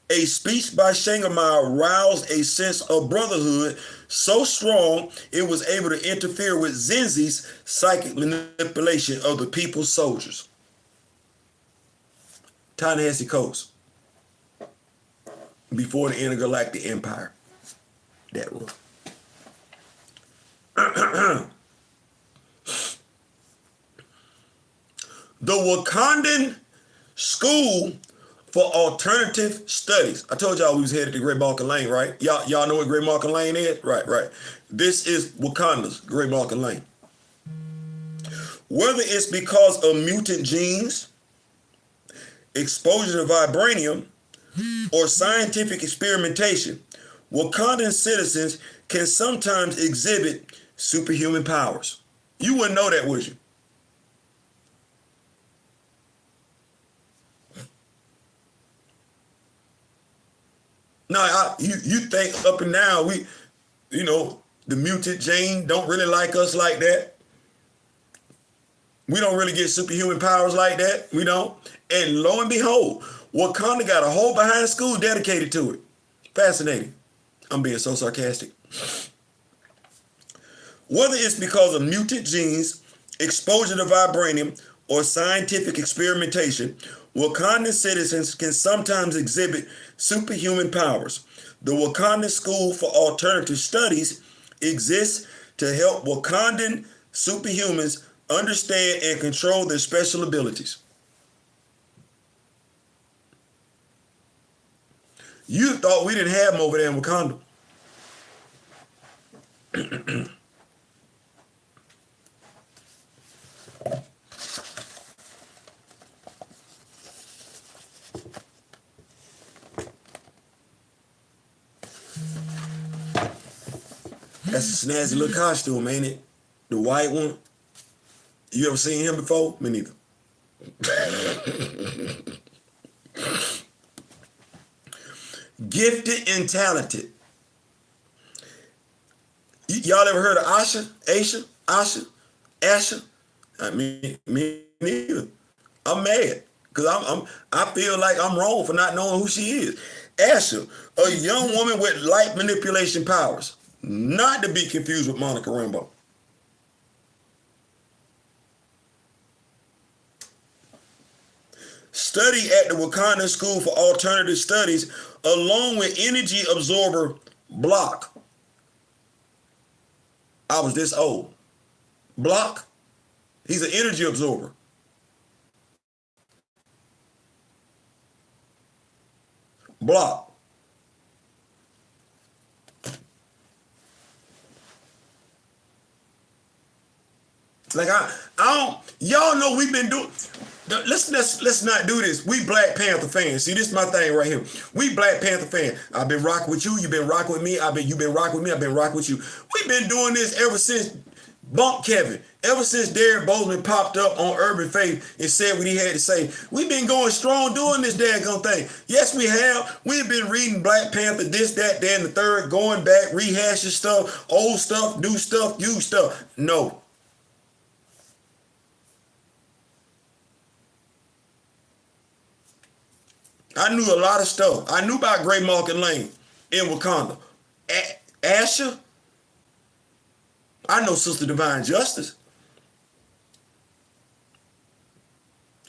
A speech by Shangamai roused a sense of brotherhood so strong it was able to interfere with Zenzi's psychic manipulation of the people's soldiers. Ta-Nehisi Coates. Before the intergalactic empire. That was. The Wakandan School for Alternative Studies. I told y'all we was headed to Great Market Lane, right? Y'all know what Great Market Lane is? Right. This is Wakanda's Great Market Lane. Whether it's because of mutant genes, exposure to vibranium, or scientific experimentation, Wakandan citizens can sometimes exhibit superhuman powers. You wouldn't know that, would you? No, you think up and down, the mutant gene don't really like us like that. We don't really get superhuman powers like that. We don't. And lo and behold, Wakanda got a whole behind school dedicated to it. Fascinating. I'm being so sarcastic. Whether it's because of mutant genes, exposure to vibranium, or scientific experimentation, Wakandan citizens can sometimes exhibit superhuman powers. The Wakandan School for Alternative Studies exists to help Wakandan superhumans understand and control their special abilities. You thought we didn't have them over there in Wakanda. That's a snazzy little costume, ain't it? The white one. You ever seen him before? Me neither. Gifted and talented. Y'all ever heard of Asha? Me neither. I'm mad because I feel like I'm wrong for not knowing who she is. Asha, a young woman with light manipulation powers, not to be confused with Monica Rambeau. Study at the Wakanda School for Alternative Studies along with energy absorber Block. I was this old. Block, he's an energy absorber. Block. Like I don't. Y'all know we've been doing. Let's not do this. We Black Panther fans. See, this is my thing right here. We Black Panther fans. I've been rocking with you. You've been rocking with me. You've been rocking with me. I've been rocking with you. We've been doing this ever since Bump Kevin. Ever since Derek Bozeman popped up on Urban Faith and said what he had to say. We've been going strong doing this daggone thing. Yes, we have. We've been reading Black Panther, this, that, and the third, going back, rehashing stuff, old stuff, new stuff, used stuff. No. I knew a lot of stuff. I knew about Great Market Lane in Wakanda. Asher, I know Sister Divine Justice.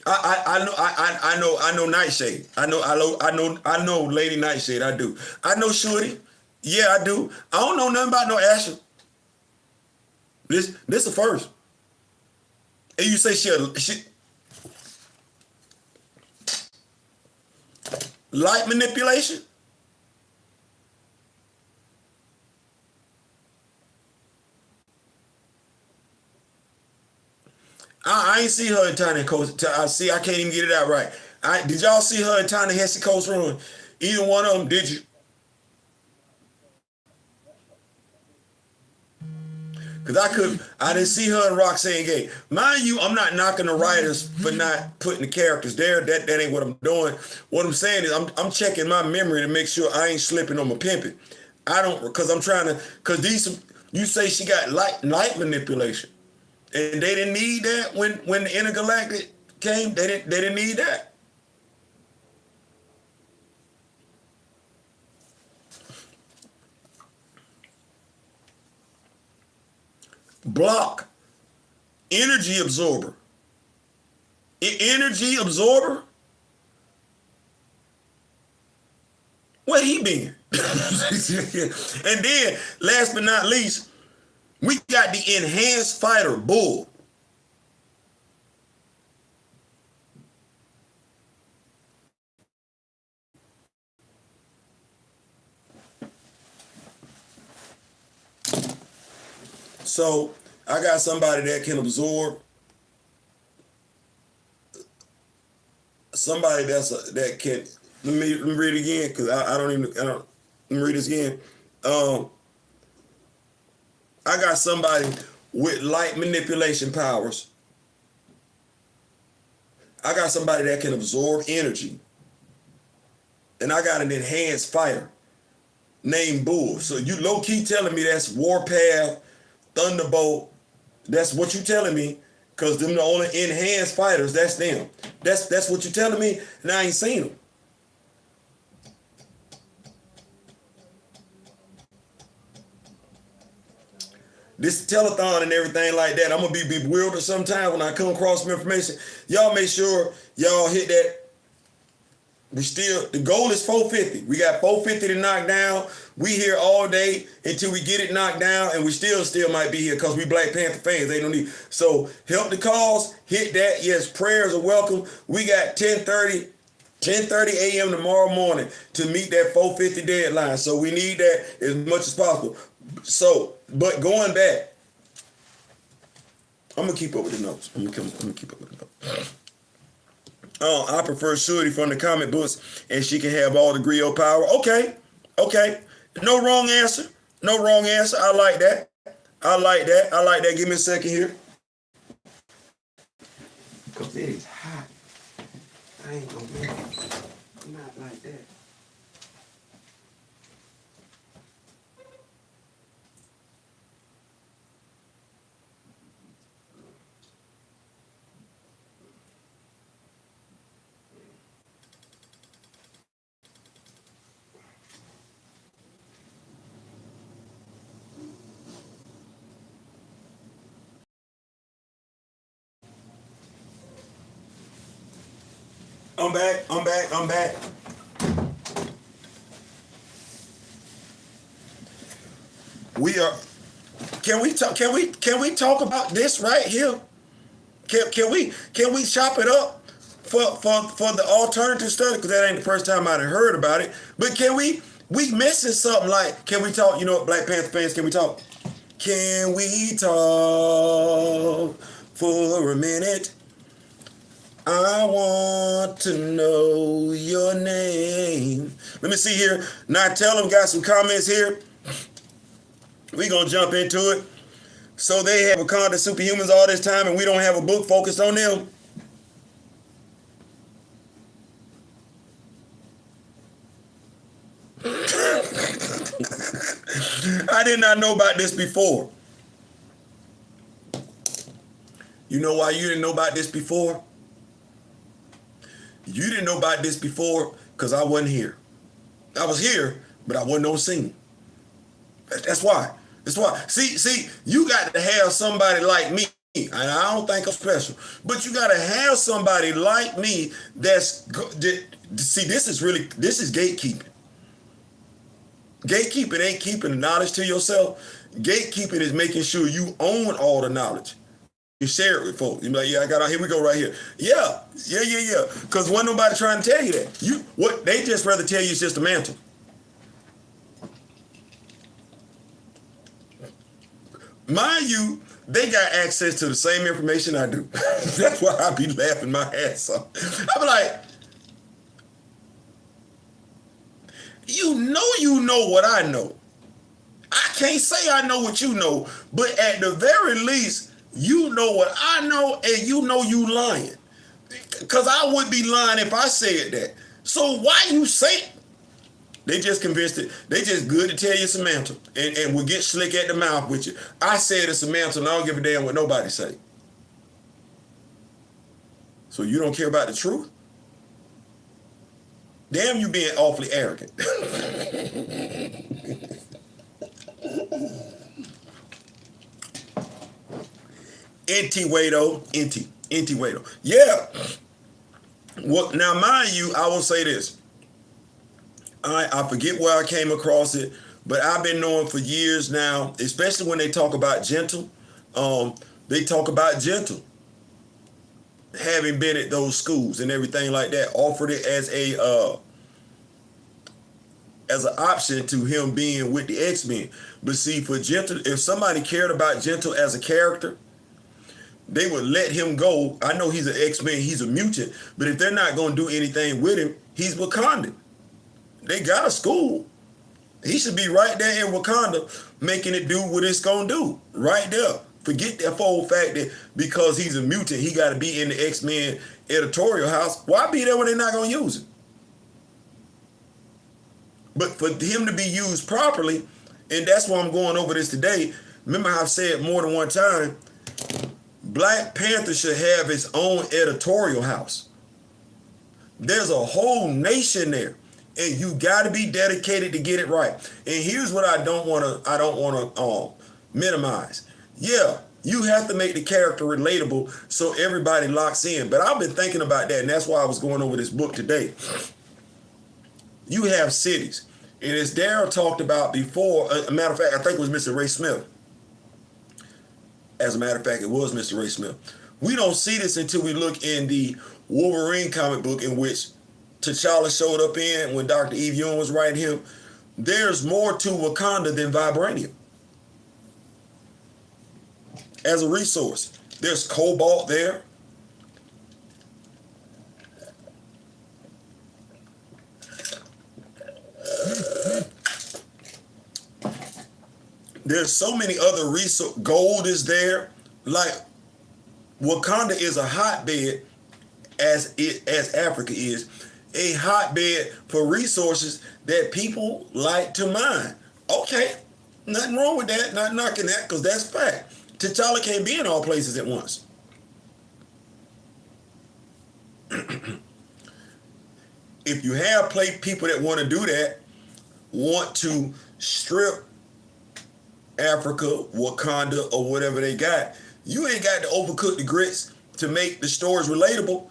I know Nightshade. I know Lady Nightshade. I do. I know Shorty. Yeah, I do. I don't know nothing about no Asher. This the first. And you say she light manipulation? I ain't see her in Tiny Coast. I can't even get it out right. Did y'all see her in Tiny Hesse Coast Run? Either one of them, did you? Because I didn't see her in Roxanne Gay. Mind you, I'm not knocking the writers for not putting the characters there. That ain't what I'm doing. What I'm saying is I'm checking my memory to make sure I ain't slipping on my pimping. I don't, because I'm trying to, because you say she got light manipulation. And they didn't need that when the Intergalactic came. They didn't need that. Block, energy absorber. Energy absorber? Where he been? And then, last but not least, we got the enhanced fighter Bull. So I got somebody that can absorb. Somebody that can. Let me read it again because let me read this again. I got somebody with light manipulation powers. I got somebody that can absorb energy. And I got an enhanced fighter named Bull. So you low-key telling me that's Warpath, Thunderbolt. That's what you telling me, because them the only enhanced fighters, that's them. That's what you telling me, and I ain't seen them. this telethon and everything like that, I'm gonna be bewildered sometimes when I come across some information. Y'all make sure y'all hit that. The goal is 450. We got 450 to knock down. We here all day until we get it knocked down, and we still might be here because we Black Panther fans. They don't need. So help the cause, hit that. Yes, prayers are welcome. We got 10:30 a.m. tomorrow morning to meet that 450 deadline. So we need that as much as possible. So, but going back, I'm gonna keep up with the notes. I'm gonna keep up with the notes. I prefer Shorty from the comic books, and she can have all the griot power. Okay. No wrong answer. I like that. Give me a second here. Because it is hot. I ain't gonna make it. Not like that. I'm back. We are. Can we talk about this right here? Can we chop it up for the alternative study? Because that ain't the first time I done heard about it. But can we missing something like? Can we talk? You know, Black Panther fans, can we talk? Can we talk for a minute? I want to know your name. Let me see here. Now tell them, got some comments here. We gonna jump into it. So they have Wakanda superhumans all this time and we don't have a book focused on them. I did not know about this before. You know why you didn't know about this before? You didn't know about this before because I wasn't here. I was here, but I wasn't on scene. That's why. See, you got to have somebody like me, and I don't think I'm special, but you got to have somebody like me see, this is gatekeeping. Gatekeeping ain't keeping the knowledge to yourself. Gatekeeping is making sure you own all the knowledge. You share it with folks. You be like, yeah, here we go right here. Yeah. Because wasn't nobody trying to tell you that. They just rather tell you it's just a mantle. Mind you, they got access to the same information I do. That's why I be laughing my ass off. I be like, you know what I know. I can't say I know what you know, but at the very least, you know what I know, and you know you lying. Because I would be lying if I said that. So why you say it? They just convinced it. They just good to tell you Samantha and will get slick at the mouth with you. I said it's Samantha and I don't give a damn what nobody say. So you don't care about the truth? Damn, you being awfully arrogant. Inti Waito. Yeah. Well, now mind you, I will say this. I forget where I came across it, but I've been knowing for years now, especially when they talk about gentle, they talk about gentle. Having been at those schools and everything like that, offered it as an option to him being with the X-Men. But see, for Gentle, if somebody cared about Gentle as a character, they would let him go. I know he's an X-Men, he's a mutant, but if they're not going to do anything with him, he's Wakandan. They got a school. He should be right there in Wakanda making it do what it's going to do. Right there. Forget that whole fact that because he's a mutant, he got to be in the X-Men editorial house. Why be there when they're not going to use him? But for him to be used properly, and that's why I'm going over this today. Remember how I've said more than one time, Black Panther should have its own editorial house. There's a whole nation there, and you got to be dedicated to get it right. And here's what I don't want to minimize. Yeah, you have to make the character relatable so everybody locks in. But I've been thinking about that, and that's why I was going over this book today. You have cities, and as Daryl talked about before, a matter of fact, I think it was Mr. Ray Smith. As a matter of fact, it was Mr. Ray Smith. We don't see this until we look in the Wolverine comic book in which T'Challa showed up in when Dr. Eve Young was writing him. There's more to Wakanda than vibranium as a resource. There's cobalt there. There's so many other resources. Gold is there. Like, Wakanda is a hotbed, as Africa is, a hotbed for resources that people like to mine. Okay, nothing wrong with that, not knocking that, because that's fact. T'Challa can't be in all places at once. If you have people that want to do that, want to strip Africa, Wakanda, or whatever they got, you ain't got to overcook the grits to make the stories relatable.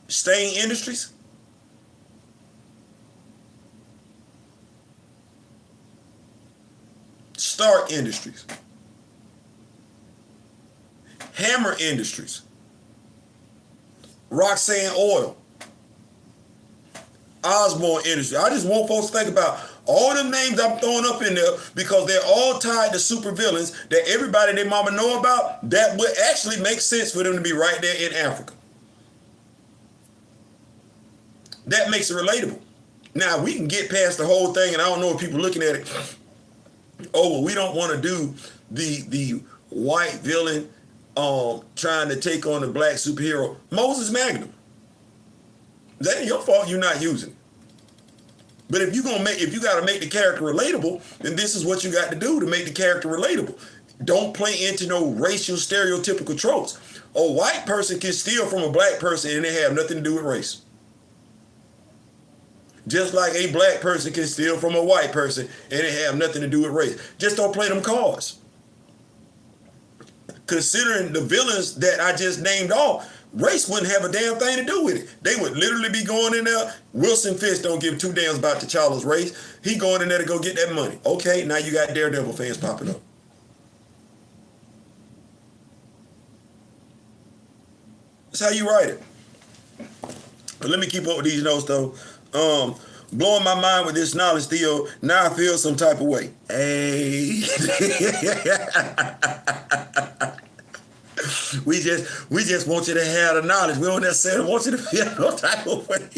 Stain Industries. Stark Industries. Hammer Industries. Roxanne Oil. Osborne Industries. I just want folks to think about all them names I'm throwing up in there because they're all tied to supervillains that everybody and their mama know about. That would actually make sense for them to be right there in Africa. That makes it relatable. Now, we can get past the whole thing, and I don't know if people looking at it, oh, well, we don't want to do the white villain trying to take on the black superhero. Moses Magnum. That ain't your fault you're not using it. But if you got to make the character relatable, then this is what you got to do to make the character relatable. Don't play into no racial stereotypical tropes. A white person can steal from a black person and they have nothing to do with race. Just like a black person can steal from a white person and it have nothing to do with race. Just don't play them cards. Considering the villains that I just named off, race wouldn't have a damn thing to do with it. They would literally be going in there. Wilson Fisk don't give two damns about T'Challa's race. He going in there to go get that money. Okay, now you got Daredevil fans popping up. That's how you write it. But let me keep up with these notes though. Blowing my mind with this knowledge, Theo. Now I feel some type of way. Hey. We just want you to have the knowledge. We don't necessarily want you to feel no type of way.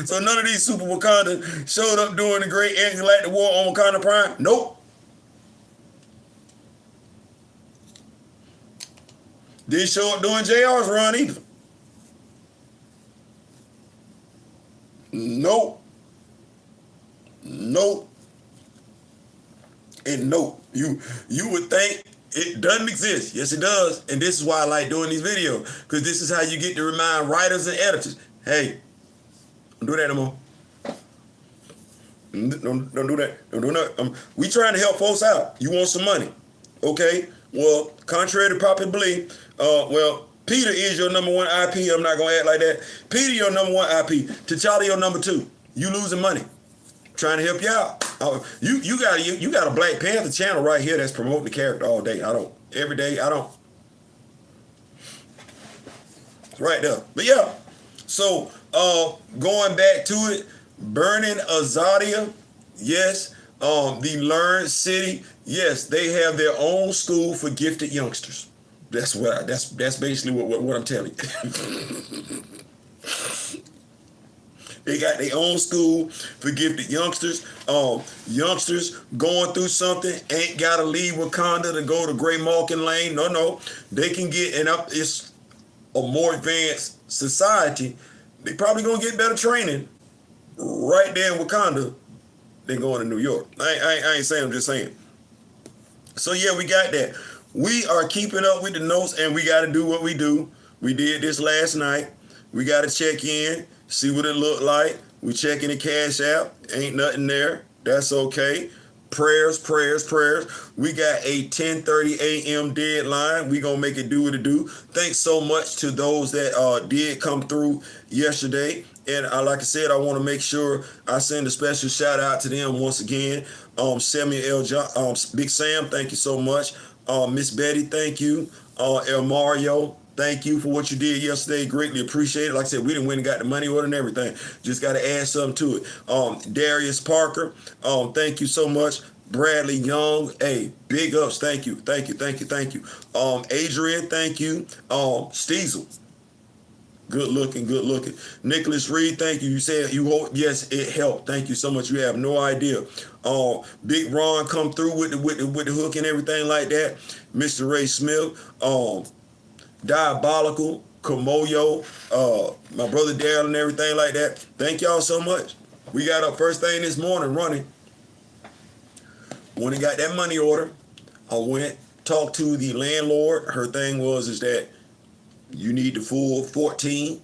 So none of these Super Wakanda showed up during the Great Intergalactic War on Wakanda Prime? Nope. Didn't show up during JR's run either. Nope. Nope. And nope. You would think it doesn't exist. Yes, it does. And this is why I like doing these videos, because this is how you get to remind writers and editors, hey, don't do that no more. Don't do that. Don't do that. We trying to help folks out. You want some money. Okay? Well, contrary to popular belief, Peter is your number one IP. I'm not going to act like that. Peter, your number one IP. T'Challa, your number two. You losing money. Trying to help you out. You got a Black Panther channel right here that's promoting the character all day. Every day, I don't. It's right there. But yeah. So going back to it, Burning Azadia, yes. The Learned City, yes, they have their own school for gifted youngsters. That's basically what I'm telling you. They got their own school for gifted youngsters. Youngsters going through something ain't gotta leave Wakanda to go to Grey Malkin Lane. No, they can get, and it's a more advanced society. They probably gonna get better training right there in Wakanda than going to New York. I ain't saying, I'm just saying. So yeah, we got that. We are keeping up with the notes, and we got to do what we do. We did this last night. We got to check in, see what it looked like. We checking the Cash App. Ain't nothing there. That's okay. Prayers. We got a 10:30 a.m. deadline. We gonna make it do what it do. Thanks so much to those that did come through yesterday. And like I said, I want to make sure I send a special shout out to them once again. Samuel L. John, Big Sam, thank you so much. Miss Betty, thank you. El Mario, thank you for what you did yesterday. Greatly appreciate it. Like I said, we didn't win and got the money order and everything. Just got to add something to it. Darius Parker, thank you so much. Bradley Young, hey, big ups. Thank you. Adrian, thank you. Steezel, good looking. Nicholas Reed, thank you. You said you hope, yes, it helped. Thank you so much. You have no idea. Big Ron come through with the hook and everything like that. Mr. Ray Smith, Diabolical, Kamoyo, my brother Daryl and everything like that. Thank y'all so much. We got up first thing this morning running. When he got that money order, I went, talked to the landlord. Her thing is that you need the full 14.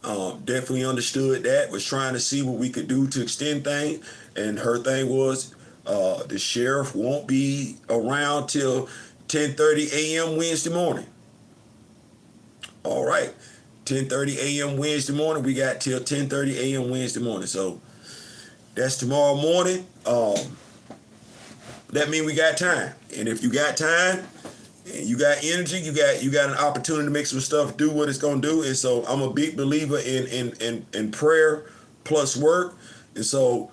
Definitely understood that. Was trying to see what we could do to extend things. And her thing was the sheriff won't be around till 10:30 a.m. Wednesday morning. All right. 10:30 a.m. Wednesday morning. We got till 10:30 a.m. Wednesday morning. So that's tomorrow morning. That means we got time. And if you got time, and you got energy, you got an opportunity to make some stuff do what it's gonna do. And so I'm a big believer in prayer plus work. And so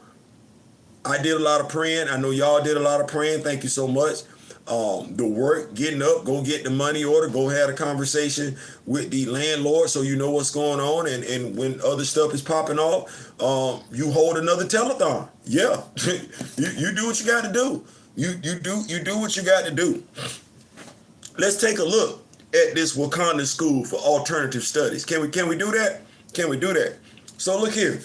I did a lot of praying. I know y'all did a lot of praying. Thank you so much. The work, getting up, go get the money order, go have a conversation with the landlord so you know what's going on. And when other stuff is popping off, you hold another telethon. Yeah, you do what you got to do. You do what you got to do. Let's take a look at this Wakanda School for Alternative Studies. Can we do that? Can we do that? So look here.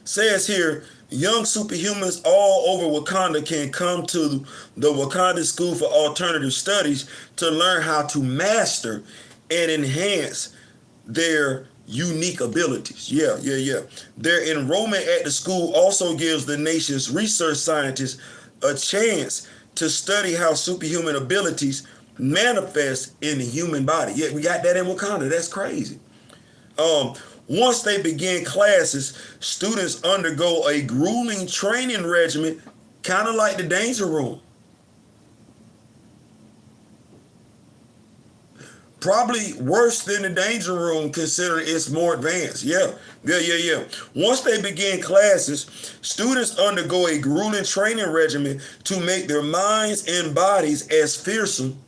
Says here, young superhumans all over Wakanda can come to the Wakanda School for Alternative Studies to learn how to master and enhance their unique abilities. Yeah. Their enrollment at the school also gives the nation's research scientists a chance to study how superhuman abilities manifest in the human body. Yeah, we got that in Wakanda. That's crazy. Once they begin classes, students undergo a grueling training regimen, kind of like the Danger Room. Probably worse than the Danger Room, considering it's more advanced. Yeah. Once they begin classes, students undergo a grueling training regimen to make their minds and bodies as fearsome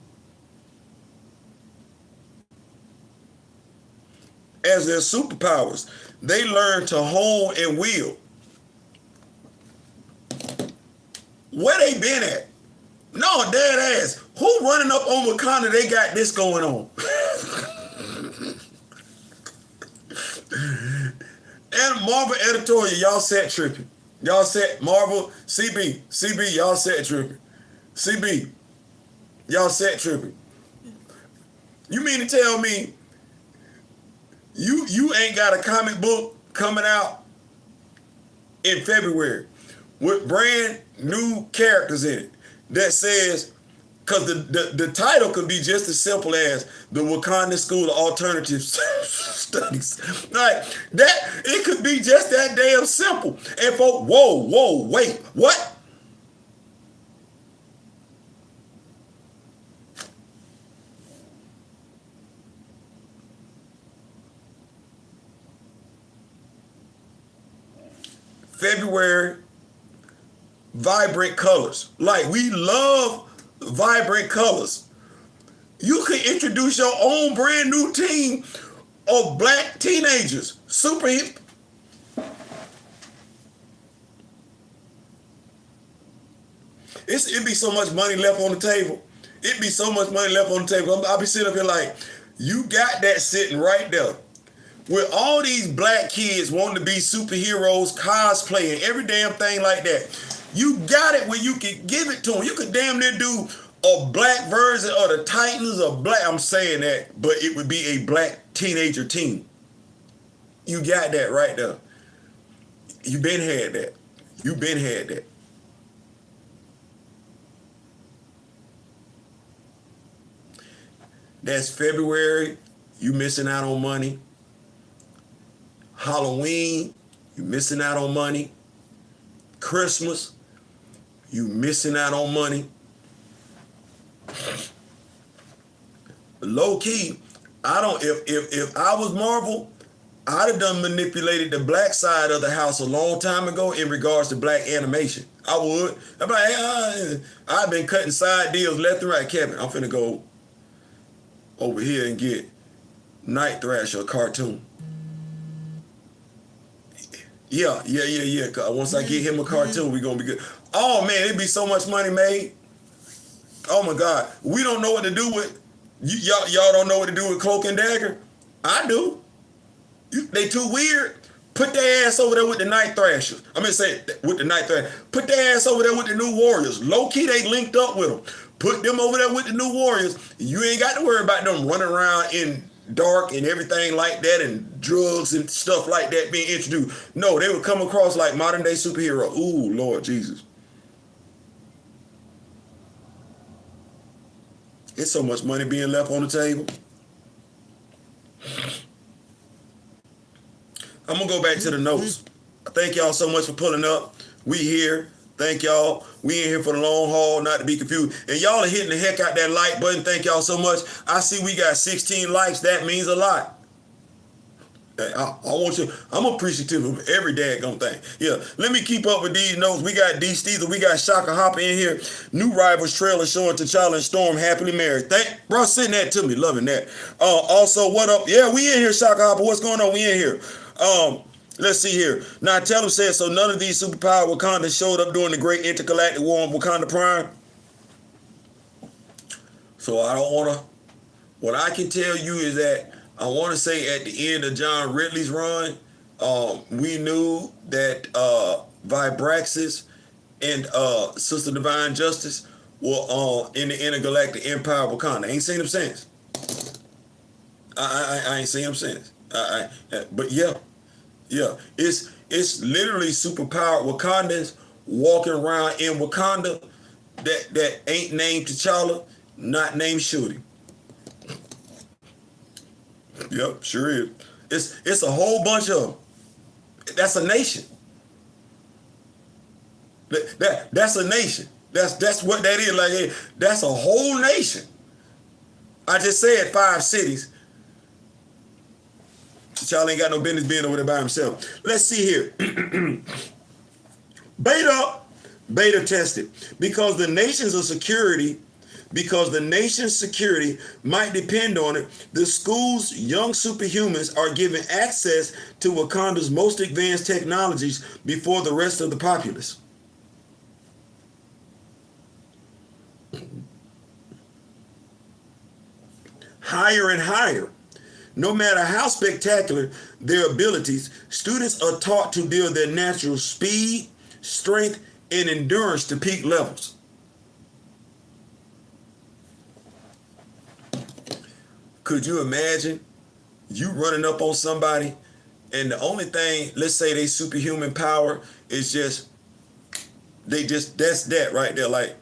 as their superpowers. They learn to hone and wield. Where they been at? No, dead ass. Who running up on Wakanda? They got this going on. And Marvel editorial, y'all set tripping. Y'all set Marvel, CB, y'all set tripping. CB, y'all set tripping. You mean to tell me you ain't got a comic book coming out in February with brand new characters in it that says, because the title could be just as simple as the Wakanda School of Alternative Studies. Like that, it could be just that damn simple. And folks, whoa, wait, what? February, vibrant colors. Like, we love vibrant colors. You can introduce your own brand new team of black teenagers. Super hip. It'd be so much money left on the table. It'd be so much money left on the table. I'll be sitting up here like, you got that sitting right there. With all these black kids wanting to be superheroes, cosplaying, every damn thing like that. You got it where you can give it to them. You could damn near do a black version of the Titans, or black, I'm saying that, but it would be a black teenager team. You got that right there. You been had that. That's February, you missing out on money. Halloween, you missing out on money. Christmas, you missing out on money. Low key, I don't. If I was Marvel, I'd have done manipulated the black side of the house a long time ago in regards to black animation. I would. I'm like, hey, I've been cutting side deals left and right. Kevin, I'm finna go over here and get Night Thrasher, a cartoon. Yeah. Once I get him a cartoon, we gonna be good. Oh man, it'd be so much money made. Oh my God, we don't know what to do with y'all. Don't know what to do with Cloak and Dagger. I do. They too weird. Put their ass over there with the Night Thrashers. I'm gonna say with the Night Thrashers. Put their ass over there with the New Warriors. Low key, they linked up with them. Put them over there with the New Warriors. You ain't got to worry about them running around in dark and everything like that and drugs and stuff like that being introduced. No, they would come across like modern day superhero. Ooh, Lord Jesus. It's so much money being left on the table. I'm going to go back to the notes. Thank y'all so much for pulling up. We here. Thank y'all. We in here for the long haul, not to be confused. And y'all are hitting the heck out that like button. Thank y'all so much. I see we got 16 likes. That means a lot. I want you. I'm appreciative of every daggone thing. Yeah, let me keep up with these notes. We got D. Steezer. We got Shaka Hopper in here. New Rivals trailer showing T'Challa and Storm happily married. Bro, send that to me. Loving that. Also, what up? Yeah, we in here, Shaka Hopper. What's going on? We in here. Let's see here. Now, tell them said, so none of these superpowered Wakanda showed up during the Great Intergalactic War on Wakanda Prime. So I don't want to. What I can tell you is that I want to say at the end of John Ridley's run, we knew that Vibraxis and Sister Divine Justice were in the Intergalactic Empire of Wakanda. I ain't seen them since. I ain't seen them since. But yeah, it's literally superpowered Wakandans walking around in Wakanda that ain't named T'Challa, not named Shuri. Yep, sure is. It's a whole bunch of them. That's a nation. That's a nation. That's what that is. Like, that's a whole nation. I just said 5 cities. Y'all ain't got no business being over there by himself. Let's see here. Beta tested. Because the nation's security might depend on it, the school's young superhumans are given access to Wakanda's most advanced technologies before the rest of the populace. Higher and higher. No matter how spectacular their abilities, students are taught to build their natural speed, strength, and endurance to peak levels. Could you imagine you running up on somebody and the only thing, let's say they superhuman power is that's that right there. Like,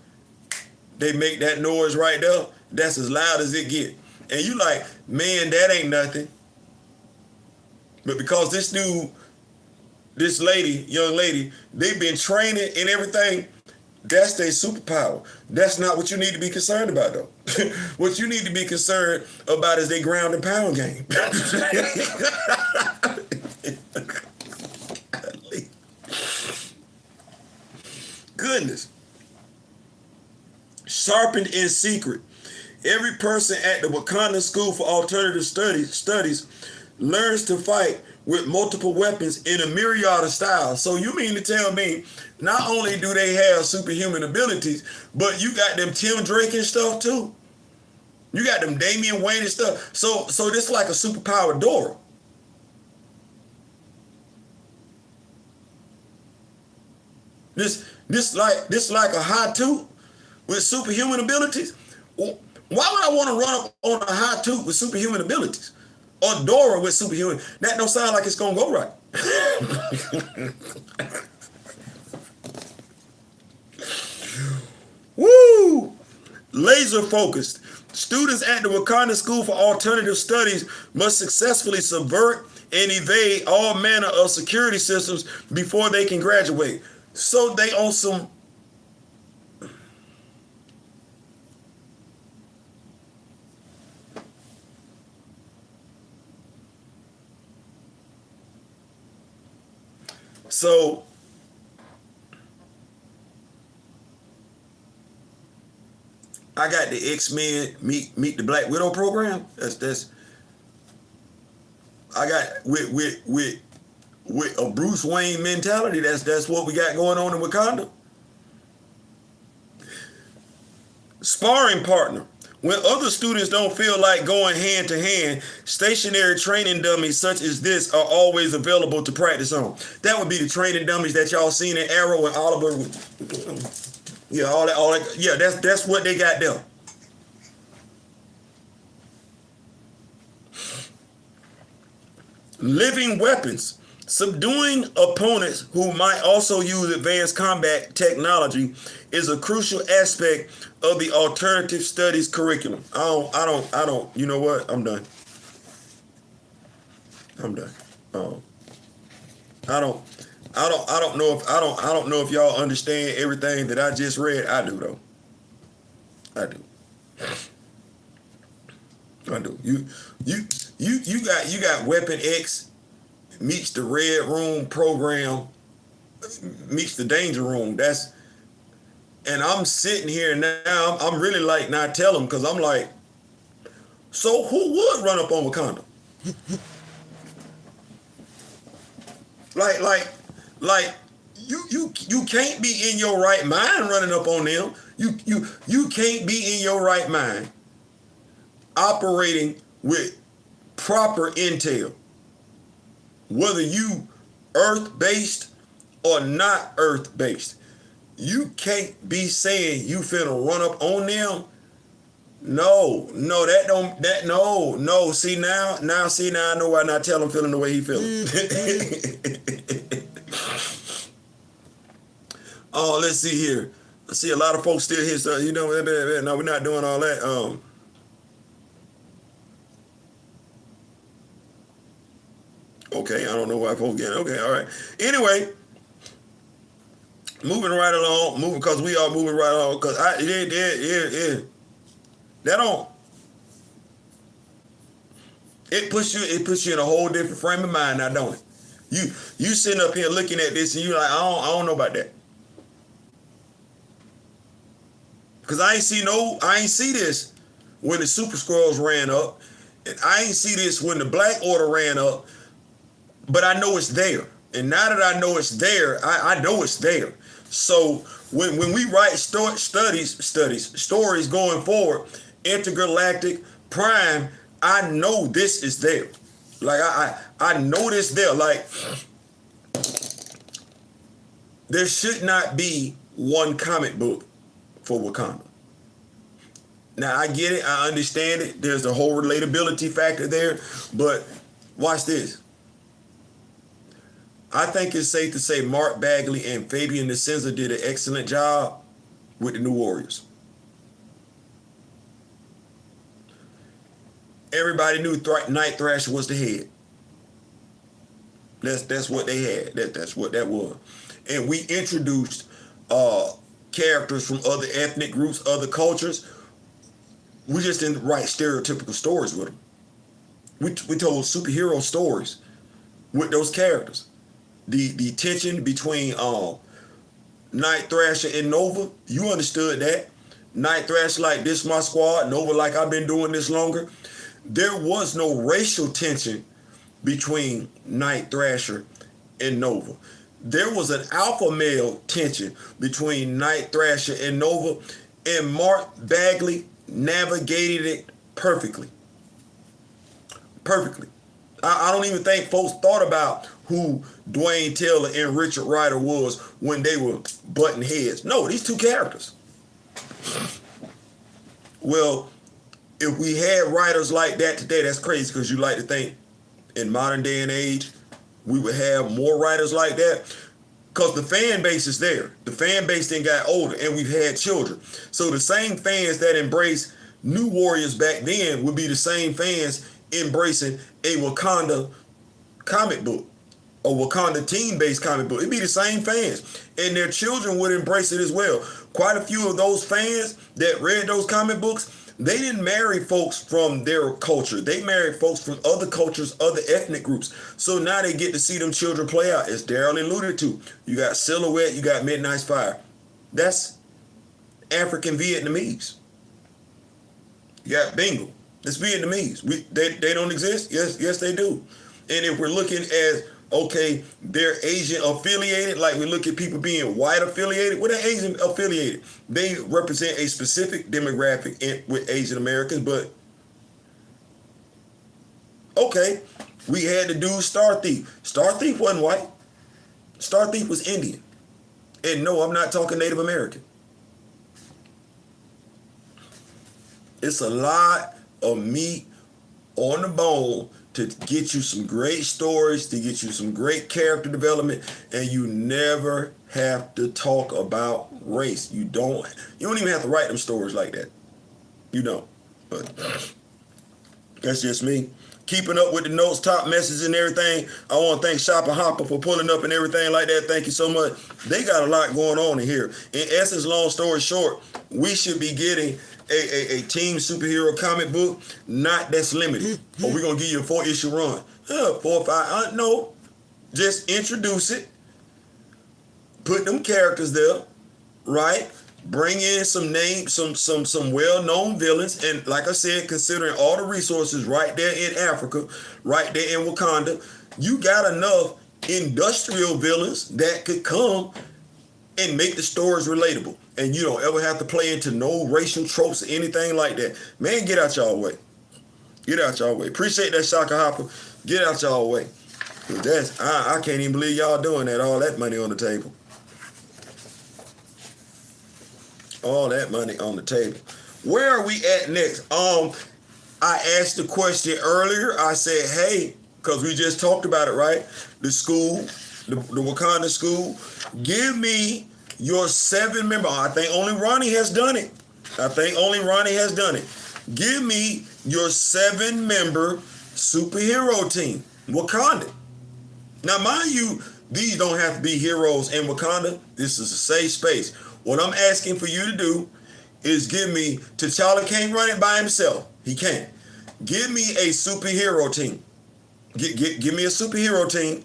they make that noise right there. That's as loud as it get. And you like, man, that ain't nothing. But because young lady, they've been training and everything, that's their superpower. That's not what you need to be concerned about, though. What you need to be concerned about is their ground and pound game. Goodness. Sharpened in secret. Every person at the Wakanda School for Alternative Studies learns to fight with multiple weapons in a myriad of styles. So you mean to tell me, not only do they have superhuman abilities, but you got them Tim Drake and stuff too? You got them Damian Wayne and stuff. So this like a superpowered Dora. This like a high toot with superhuman abilities. Why would I want to run up on a high toot with superhuman abilities? Or Dora with superhuman? That don't sound like it's going to go right. Woo! Laser focused. Students at the Wakanda School for Alternative Studies must successfully subvert and evade all manner of security systems before they can graduate. So they on some... So I got the X-Men meet the Black Widow program. That's I got with a Bruce Wayne mentality. That's what we got going on in Wakanda. Sparring partner. When other students don't feel like going hand to hand, stationary training dummies such as this are always available to practice on. That would be the training dummies that y'all seen in Arrow and Oliver. Yeah, all that. Yeah, that's what they got there. Living weapons. Subduing opponents who might also use advanced combat technology is a crucial aspect of the alternative studies curriculum. I don't, you know what? I'm done. I don't know if y'all understand everything that I just read. I do though. I do. You got Weapon X meets the Red Room program, meets the Danger Room. And I'm sitting here now, I'm really like not telling them, because I'm like, so who would run up on Wakanda? like you can't be in your right mind running up on them. You can't be in your right mind operating with proper intel. Whether you earth-based or not earth-based, you can't be saying you finna run up on them. No, see now I know why not tell him feeling the way he feeling. Oh, let's see here. I see a lot of folks still here, so you know, no, we're not doing all that. Okay, I don't know why folks get it. Okay, all right. Anyway, moving right along, because we are moving right along, because that don't, it puts you in a whole different frame of mind now, don't it? You sitting up here looking at this and you like, I don't know about that. Because I ain't see this when the Super Skrulls ran up, and I ain't see this when the Black Order ran up. But I know it's there. And now that I know it's there, I know it's there. So when we write stories going forward, intergalactic, prime, I know this is there. Like I know this there. Like there should not be one comic book for Wakanda. Now I get it, I understand it. There's a whole relatability factor there, but watch this. I think it's safe to say Mark Bagley and Fabian Nicieza did an excellent job with the New Warriors. Everybody knew Night Thrasher was the head. That's what they had. That's what that was. And we introduced characters from other ethnic groups, other cultures. We just didn't write stereotypical stories with them. We told superhero stories with those characters. The tension between Night Thrasher and Nova, you understood that. Night Thrasher like, this my squad, Nova like, I've been doing this longer. There was no racial tension between Night Thrasher and Nova. There was an alpha male tension between Night Thrasher and Nova, and Mark Bagley navigated it perfectly. Perfectly. I don't even think folks thought about who Dwayne Taylor and Richard Rider was when they were butting heads. No, these two characters. Well, if we had writers like that today, that's crazy, because you like to think in modern day and age, we would have more writers like that, because the fan base is there. The fan base then got older, and we've had children. So the same fans that embrace new warriors back then would be the same fans embracing a Wakanda comic book, a Wakanda team-based comic book. It'd be the same fans, and their children would embrace it as well. Quite a few of those fans that read those comic books, they didn't marry folks from their culture. They married folks from other cultures, other ethnic groups. So now they get to see them children play out. As Daryl alluded to, you got Silhouette, you got Midnight's Fire. That's African Vietnamese. You got Bingo. That's Vietnamese. They don't exist? Yes, they do. And if we're looking at, okay, they're Asian affiliated, like we look at people being white affiliated, well, they're Asian affiliated. They represent a specific demographic with Asian Americans, but okay, we had the dude Star Thief. Star Thief wasn't white. Star Thief was Indian. And no, I'm not talking Native American. It's a lot of meat on the bone to get you some great stories, to get you some great character development, and you never have to talk about race. You don't even have to write them stories like that. You don't. But that's just me. Keeping up with the notes, top messages and everything. I want to thank Shopper Hopper for pulling up and everything like that. Thank you so much. They got a lot going on in here. In essence, long story short, we should be getting a team superhero comic book, not that's limited. Or we're going to give you a 4-issue run. 4 or 5. No. Just introduce it. Put them characters there. Right? Bring in some names, some well-known villains. And like I said, considering all the resources right there in Africa, right there in Wakanda, you got enough industrial villains that could come and make the stories relatable. And you don't ever have to play into no racial tropes or anything like that. Man, get out y'all way. Get out y'all way. Appreciate that, Shaka Hopper. Get out y'all way. That's I can't even believe y'all doing that. All that money on the table. All that money on the table. Where are we at next? I asked the question earlier. I said, hey, because we just talked about it, right? The school, the Wakanda school. Give me your 7-member. I think only Ronnie has done it. Give me your 7-member superhero team, Wakanda. Now, mind you, these don't have to be heroes in Wakanda. This is a safe space. What I'm asking for you to do is give me, T'Challa can't run it by himself. He can't. Give me a superhero team. Give me a superhero team.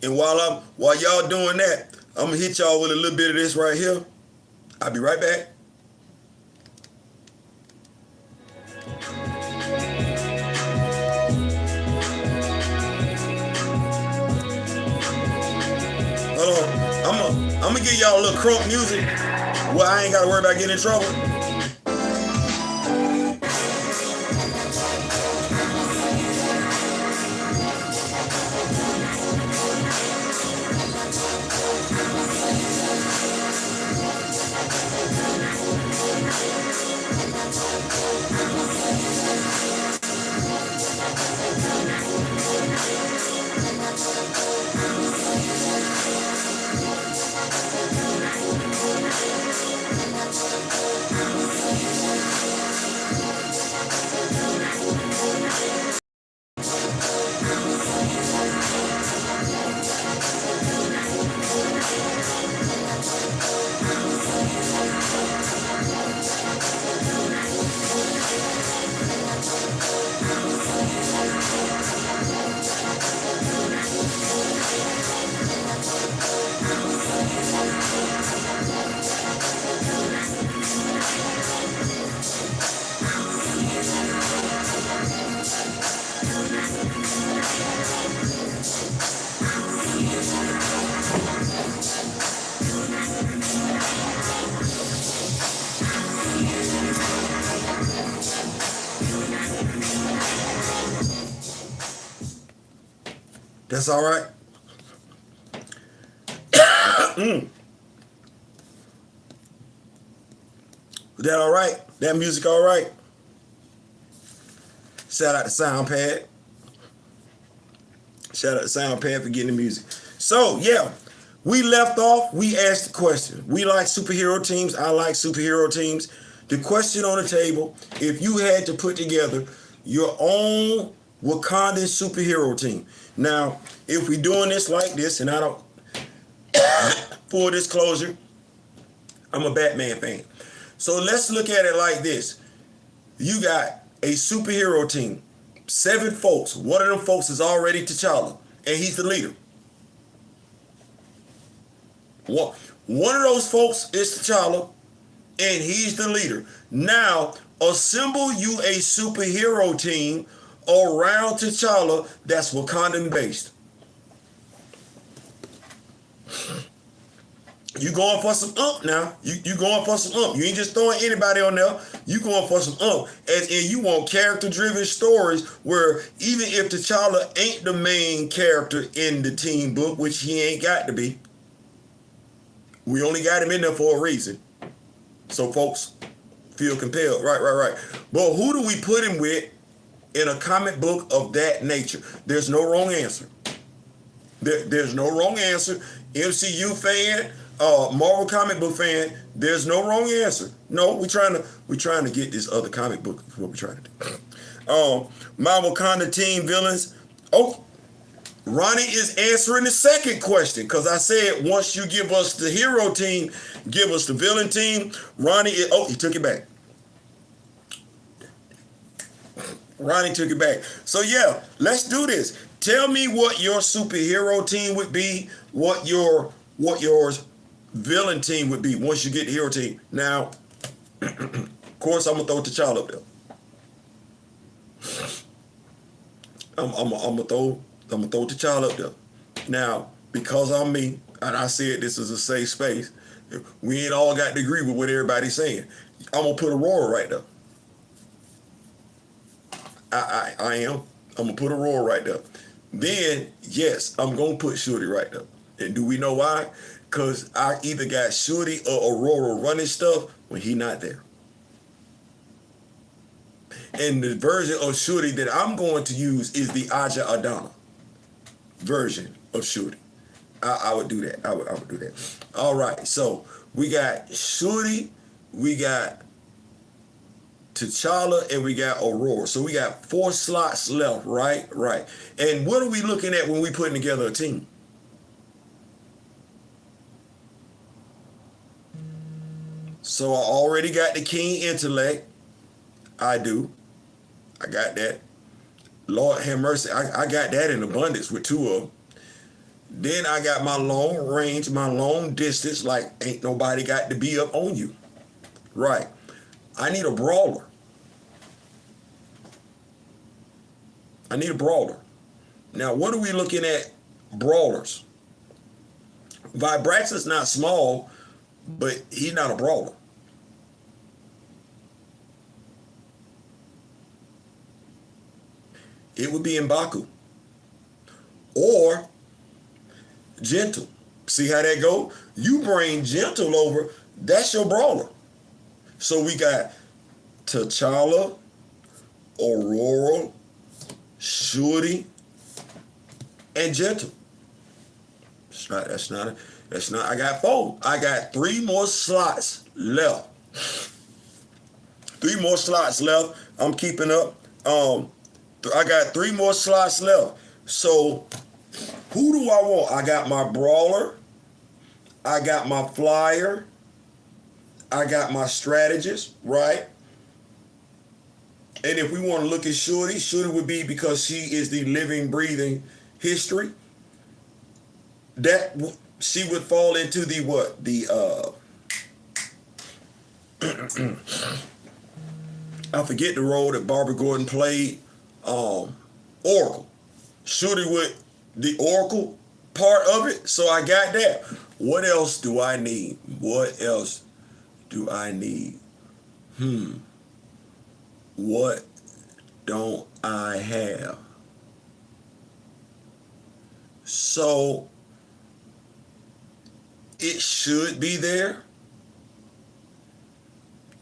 And while y'all doing that, I'm gonna hit y'all with a little bit of this right here. I'll be right back. Hold on. I'm gonna give y'all a little crunk music where I ain't gotta worry about getting in trouble. That's all right. Is that all right? That music all right? Shout out to SoundPad. Shout out to SoundPad for getting the music. So, yeah, We left off, we asked the question. We like superhero teams. I like superhero teams. The question on the table, if you had to put together your own Wakandan superhero team. Now, if we're doing this like this, and I don't, full disclosure, I'm a Batman fan. So let's look at it like this. You got a superhero team, 7 folks. One of them folks is already T'Challa, and he's the leader. One of those folks is T'Challa, and he's the leader. Now, assemble you a superhero team around T'Challa that's Wakandan based. You going for some now. You going for some You ain't just throwing anybody on there. You going for some and you want character-driven stories where even if T'Challa ain't the main character in the team book, which he ain't got to be, we only got him in there for a reason. So folks feel compelled. Right. But who do we put him with in a comic book of that nature? There's no wrong answer. There's no wrong answer. MCU fan, Marvel comic book fan, there's no wrong answer. No, we're trying to get this other comic book. Is what we're trying to do. My Wakanda team villains. Oh, Ronnie is answering the second question, because I said once you give us the hero team, give us the villain team. Ronnie is, he took it back. Ronnie took it back. So yeah, let's do this. Tell me what your superhero team would be, what your villain team would be once you get the hero team. Now, of course, I'm gonna throw T'Challa up there. I'm gonna throw T'Challa up there. Now, because I'm me, and I said this is a safe space, we ain't all got to agree with what everybody's saying. I'm gonna put Aurora right there. I am. I'm gonna put Aurora right there. Then, yes, I'm gonna put Shorty right there. And do we know why? Because I either got Shorty or Aurora running stuff when he not there. And the version of Shorty that I'm going to use is the Aja Adana version of Shorty. I would do that. I would do that. All right, so we got Shorty, we got T'Challa, and we got Aurora. So we got 4 slots left, right? Right. And what are we looking at when we putting together a team? So I already got the keen intellect. I do. I got that. Lord have mercy. I got that in abundance with 2 of them. Then I got my long range, my long distance, like ain't nobody got to be up on you. Right. I need a brawler. Now, what are we looking at brawlers? Vibrax is not small, but he's not a brawler. It would be M'Baku. Or Gentle. See how that go? You bring Gentle over, that's your brawler. So we got T'Challa, Aurora, Shorty, and Gentle. That's not. I got 4. I got 3 more slots left. 3 more slots left. I'm keeping up. I got 3 more slots left. So who do I want? I got my brawler. I got my flyer. I got my strategist, right? And if we want to look at Shorty, Shorty would be because she is the living, breathing history. That she would fall into the what? I forget the role that Barbara Gordon played. Oracle. Shorty with the Oracle part of it. So I got that. What else do I need? What don't I have? So it should be there.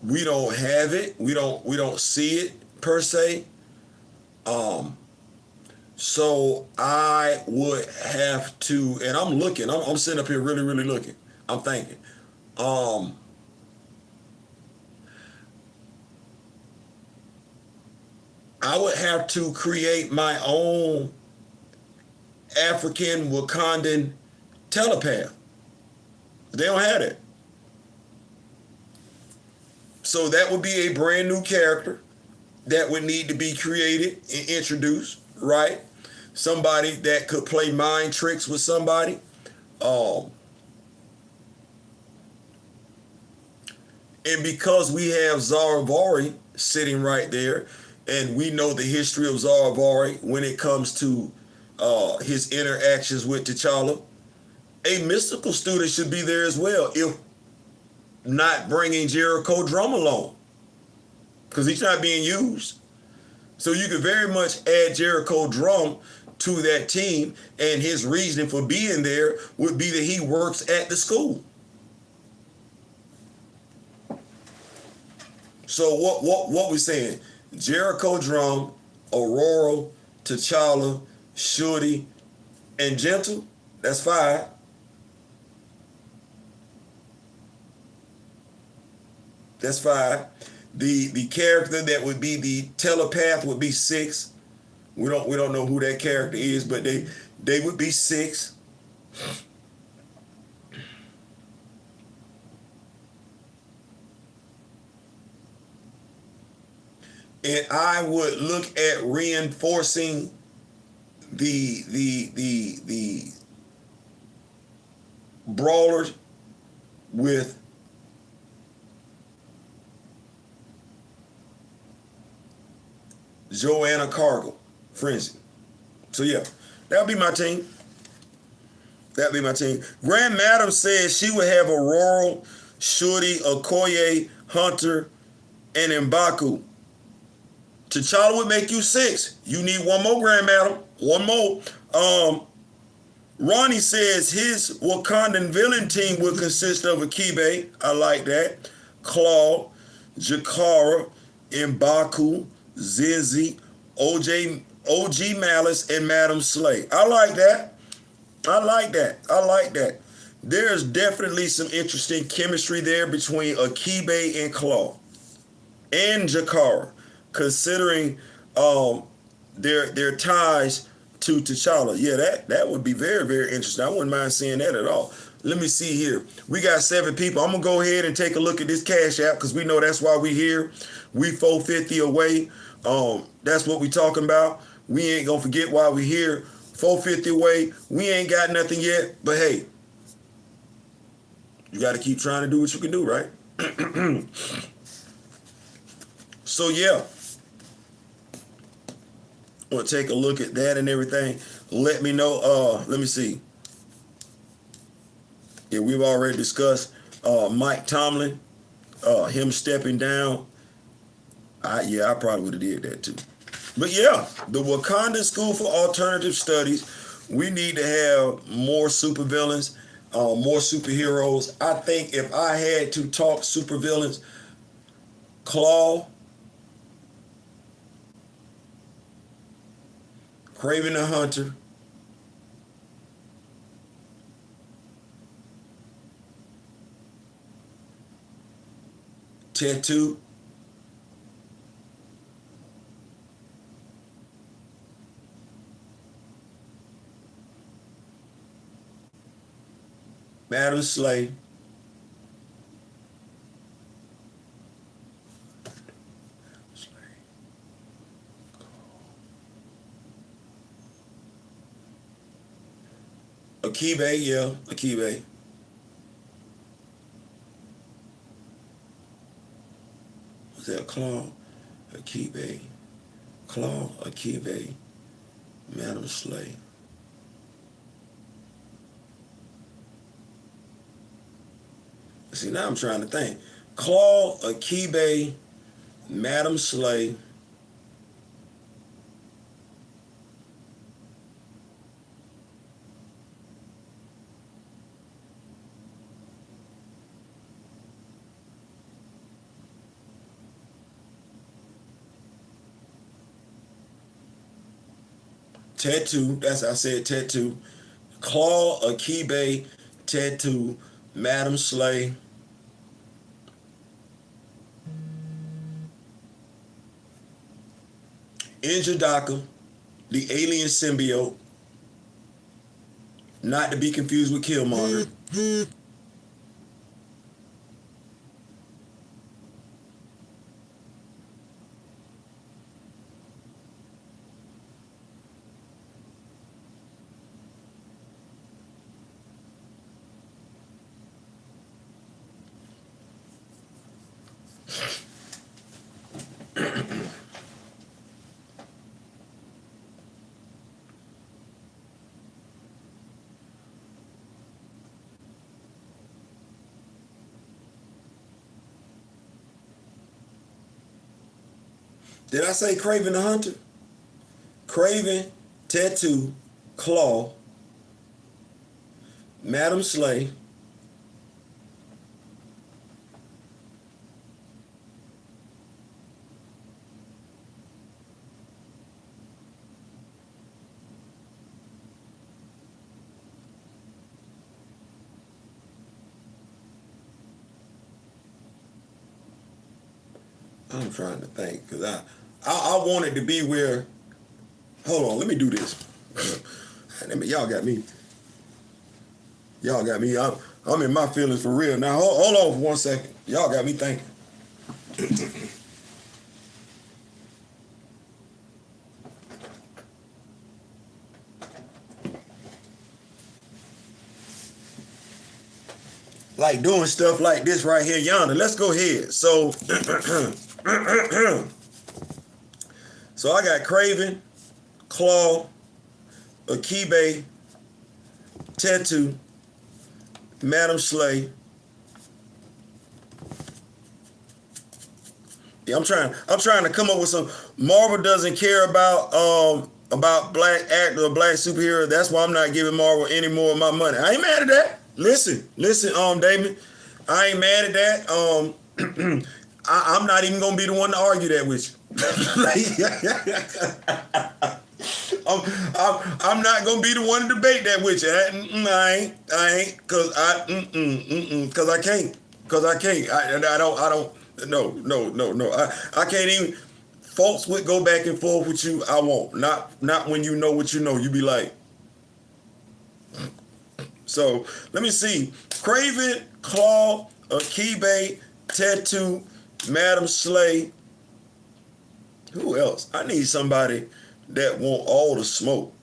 We don't have it. We don't see it per se. So I would have to, and I'm looking, I'm sitting up here really, really looking. I'm thinking. Um, I would have to create my own African Wakandan telepath. They don't have it. So that would be a brand new character that would need to be created and introduced, right? Somebody that could play mind tricks with somebody. Um, and because we have Zaravari sitting right there, and we know the history of Zaravari when it comes to his interactions with T'Challa, a mystical student should be there as well, if not bringing Jericho Drum along, because he's not being used. So you could very much add Jericho Drum to that team, and his reasoning for being there would be that he works at the school. So what we saying? Jericho Drum, Aurora, T'Challa, Shorty, and Gentle. That's 5. That's 5. The character that would be the telepath would be 6. We don't know who that character is, but they would be 6. And I would look at reinforcing the brawlers with Joanna Cargill, Frenzy. So yeah, that'll be my team. That'd be my team. Grand Madam says she would have Aurora, Shorty, Okoye, Hunter, and M'Baku. T'Challa would make you 6. You need one more, Grand Madam. One more. Ronnie says his Wakandan villain team would consist of Akibe. I like that. Claw, Jakara, M'Baku, Zizzy, OG Malice, and Madam Slay. I like that. I like that. I like that. There's definitely some interesting chemistry there between Akibe and Claw and Jakara, considering their ties to T'Challa. Yeah, that would be very, very interesting. I wouldn't mind seeing that at all. Let me see here. We got 7 people. I'm gonna go ahead and take a look at this Cash App, because we know that's why we here. We 450 away. That's what we talking about. We ain't gonna forget why we here. 450 away. We ain't got nothing yet, but hey, you got to keep trying to do what you can do, right? So yeah, we'll take a look at that and everything. Let me know. Let me see. Yeah, we've already discussed Mike Tomlin, him stepping down. I probably would have did that too. But yeah, the Wakanda School for Alternative Studies, we need to have more supervillains, more superheroes. I think if I had to talk supervillains, Claw, Kraven the Hunter, Tattoo, Madam Slay, Akibe, yeah, Akibe. Was that Claw? Akibe. Claw, Akibe, Madam Slay. See, now I'm trying to think. Claw, Akibe, Madam Slay. Tattoo. That's I said tattoo. Claw Akibe tattoo. Madam Slay. Injadaka, the alien symbiote. Not to be confused with Killmonger. Did I say Craven the Hunter? Craven, Tattoo, Claw, Madam Slay, I'm trying to think because I want it to be where. Hold on, let me do this. Y'all got me. Y'all got me. I'm in my feelings for real. Now hold on for 1 second. Y'all got me thinking. Like doing stuff like this right here yonder. Let's go ahead. So so I got Craven, Claw, Akibe, Tattoo, Madam Slay. Yeah, I'm trying to come up with some. Marvel doesn't care about black actor or black superhero. That's why I'm not giving Marvel any more of my money. I ain't mad at that. Listen, Damon. I ain't mad at that. I'm not even gonna be the one to argue that with you. I'm not gonna be the one to debate that with you. I ain't, cause I can't. I don't. No. I can't even. Folks would go back and forth with you. I won't. Not when you know what you know. You be like. So let me see. Craven, Claw, Akibe, Tattoo, Madam Slay. Who else? I need somebody that want all the smoke.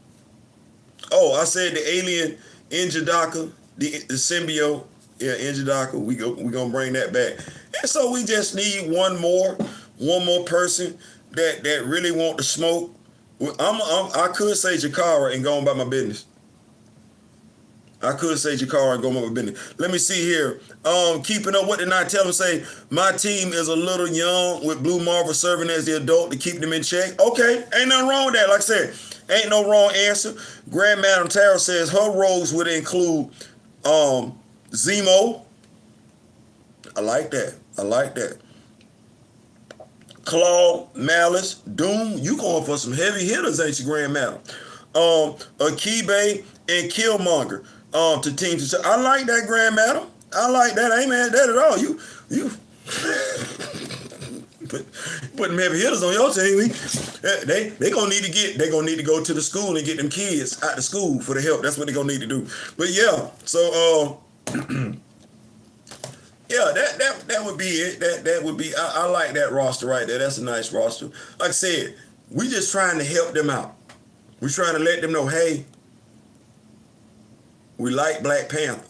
Oh, I said the alien Injadaka, the symbiote. Yeah, Injadaka. We gonna bring that back. And so we just need one more person that really want the smoke. I could say Jakara and go on by my business. I could say Jakara and go on by my business. Let me see here. Keeping up, what did I tell him? Say, my team is a little young with Blue Marvel serving as the adult to keep them in check. Okay, ain't nothing wrong with that. Like I said, ain't no wrong answer. Grand Madam Tara says her roles would include Zemo. I like that. Claw, Malice, Doom. You going for some heavy hitters, ain't you, Grand Madam? Akibe and Killmonger. To teams. I like that, Grand Madam. I like that. I ain't mad at that at all. You putting heavy hitters on your team. They gonna need to go to the school and get them kids out of school for the help. That's what they gonna need to do. But yeah, so yeah, that would be it. That would be. I like that roster right there. That's a nice roster. Like I said, we just trying to help them out. We're trying to let them know, hey, we like Black Panther.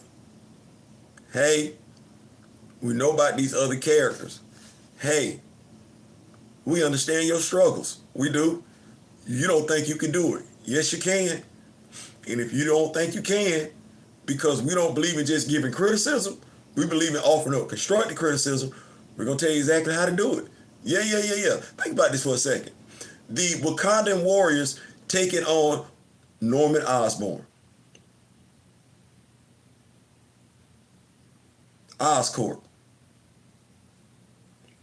Hey, we know about these other characters. Hey, we understand your struggles. We do. You don't think you can do it. Yes, you can. And if you don't think you can, because we don't believe in just giving criticism, we believe in offering up constructive criticism, we're going to tell you exactly how to do it. Yeah. Think about this for a second. The Wakandan warriors taking on Norman Osborn. Oscorp.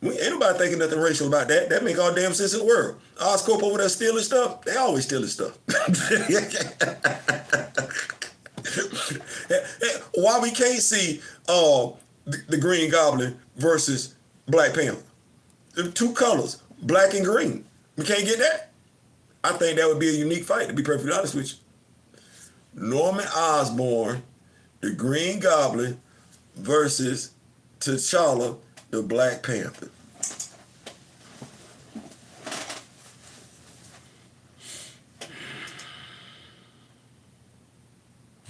Ain't nobody thinking nothing racial about that. That make all damn sense in the world. Oscorp over there stealing stuff. They always stealing stuff. Why we can't see the Green Goblin versus Black Panther? The two colors, black and green. We can't get that? I think that would be a unique fight, to be perfectly honest with you. Norman Osborn, the Green Goblin, versus T'Challa, the Black Panther.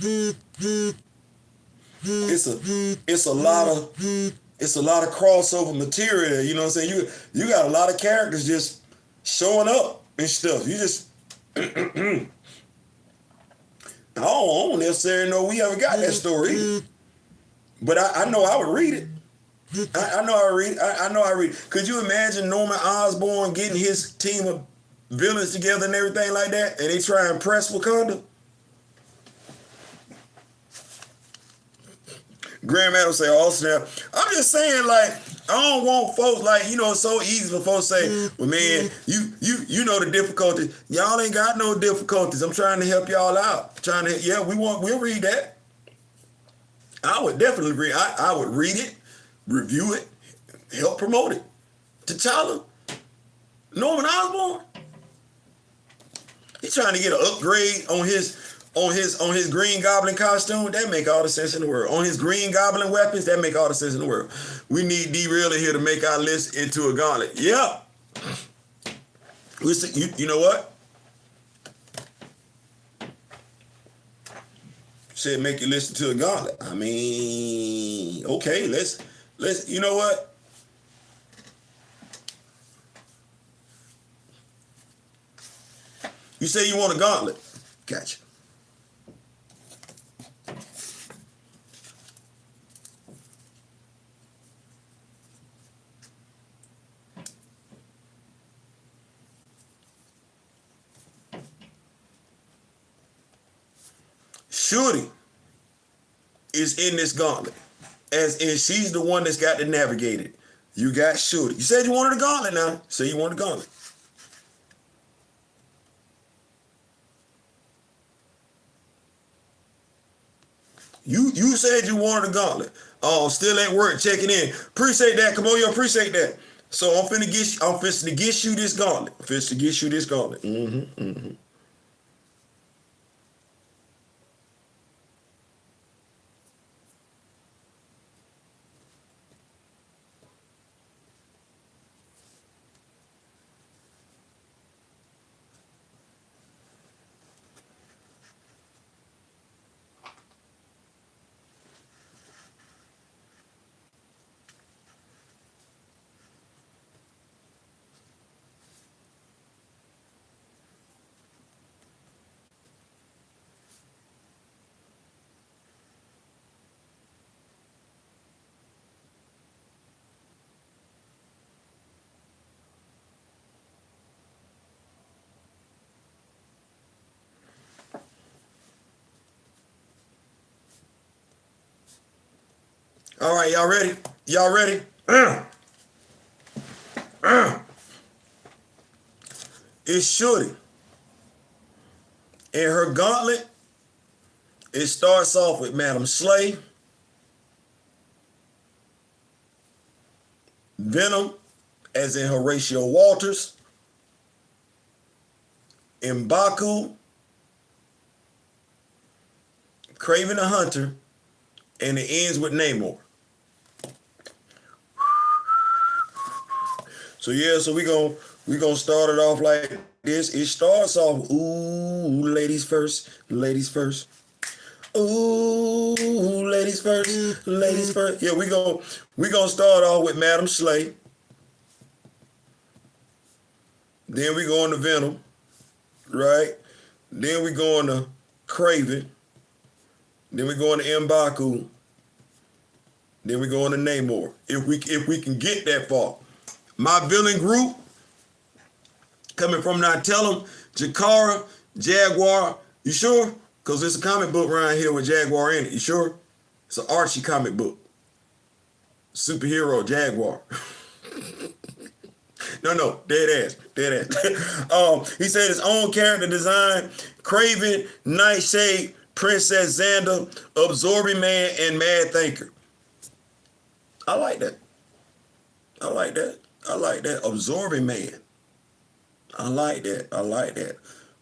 It's a lot of crossover material. You know what I'm saying? You got a lot of characters just showing up and stuff. You just I don't necessarily know we ever got that story, but I know I would read it. I know I read. I know I read. Could you imagine Norman Osborn getting his team of villains together and everything like that, and they try and impress Wakanda? Graham Adams say, "Oh snap!" I'm just saying, like, I don't want folks like, you know, it's so easy for folks to say, "Well, man, you know the difficulties. Y'all ain't got no difficulties. I'm trying to help y'all out. We'll read that. I would definitely read. I would read it, review it, help promote it. T'Challa, Norman Osborn, he's trying to get an upgrade on his Green Goblin costume. That make all the sense in the world. On his Green Goblin weapons, that make all the sense in the world. We need D-Real in here to make our list into a gauntlet. Yeah. Listen, you know what? Said make you listen to a gauntlet. I mean, okay, let's you know what? You say you want a gauntlet. Gotcha. Shorty is in this gauntlet, as in she's the one that's got to navigate it. You got Shorty. You said you wanted a gauntlet now. Say you want a gauntlet. You said you wanted a gauntlet. Oh, still at work checking in. Appreciate that. Come on, you appreciate that. So I'm finna get you this gauntlet. Mm-hmm. All right, y'all ready? Y'all ready? It's Shorty. In her gauntlet, it starts off with Madam Slay, Venom, as in Horatio Walters, M'Baku, Kraven the Hunter, and it ends with Namor. So yeah, so we gonna start it off like this. It starts off, ooh, ladies first, ladies first. Ooh, ladies first, ladies first. Yeah, we gonna start off with Madam Slay. Then we go into Venom, right? Then we go into Kraven. Then we go into M'Baku. Then we go into Namor. If we can get that far. My villain group, coming from now, tell them, Jakara, Jaguar. You sure? Because there's a comic book around here with Jaguar in it. You sure? It's an Archie comic book. Superhero Jaguar. No, dead ass, dead ass. He said his own character design: Craven, Nightshade, Princess Xander, Absorbing Man, and Mad Thinker. I like that. I like that. I like that. Absorbing Man. I like that. I like that.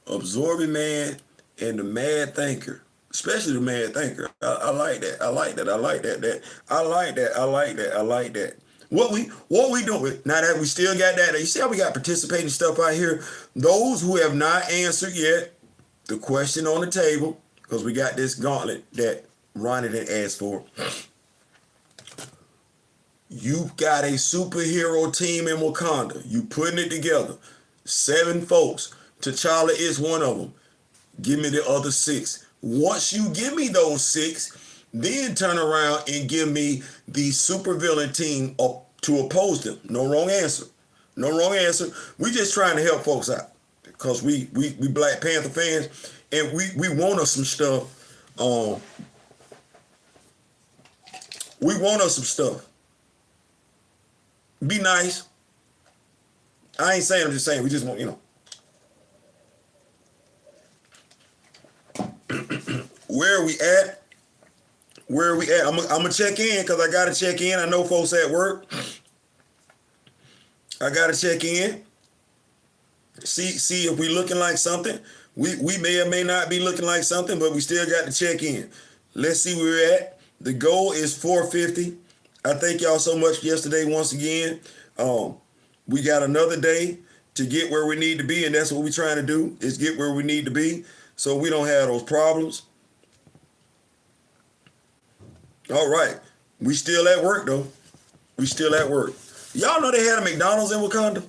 Absorbing Man and the Mad Thinker. Especially the Mad Thinker. I like that. I like that. I like that. I like that. I like that. I like that. What we doing now that we still got that? You see how we got participating stuff out here? Those who have not answered yet the question on the table, because we got this gauntlet that Ronnie did asked for. You got a superhero team in Wakanda. You putting it together. 7 folks. T'Challa is one of them. Give me the other 6. Once you give me those 6, then turn around and give me the supervillain team to oppose them. No wrong answer. No wrong answer. We just trying to help folks out because we Black Panther fans, and we want us some stuff. We want us some stuff. Be nice. I ain't saying, I'm just saying, we just want, where are we at? Where are we at? I'm gonna check in because I gotta check in. I know folks at work. I gotta check in. See if we looking like something. We may or may not be looking like something, but we still got to check in. Let's see where we're at. The goal is 450. I thank y'all so much yesterday once again. We got another day to get where we need to be, and that's what we're trying to do, is get where we need to be so we don't have those problems. All right. We still at work, though. We still at work. Y'all know they had a McDonald's in Wakanda?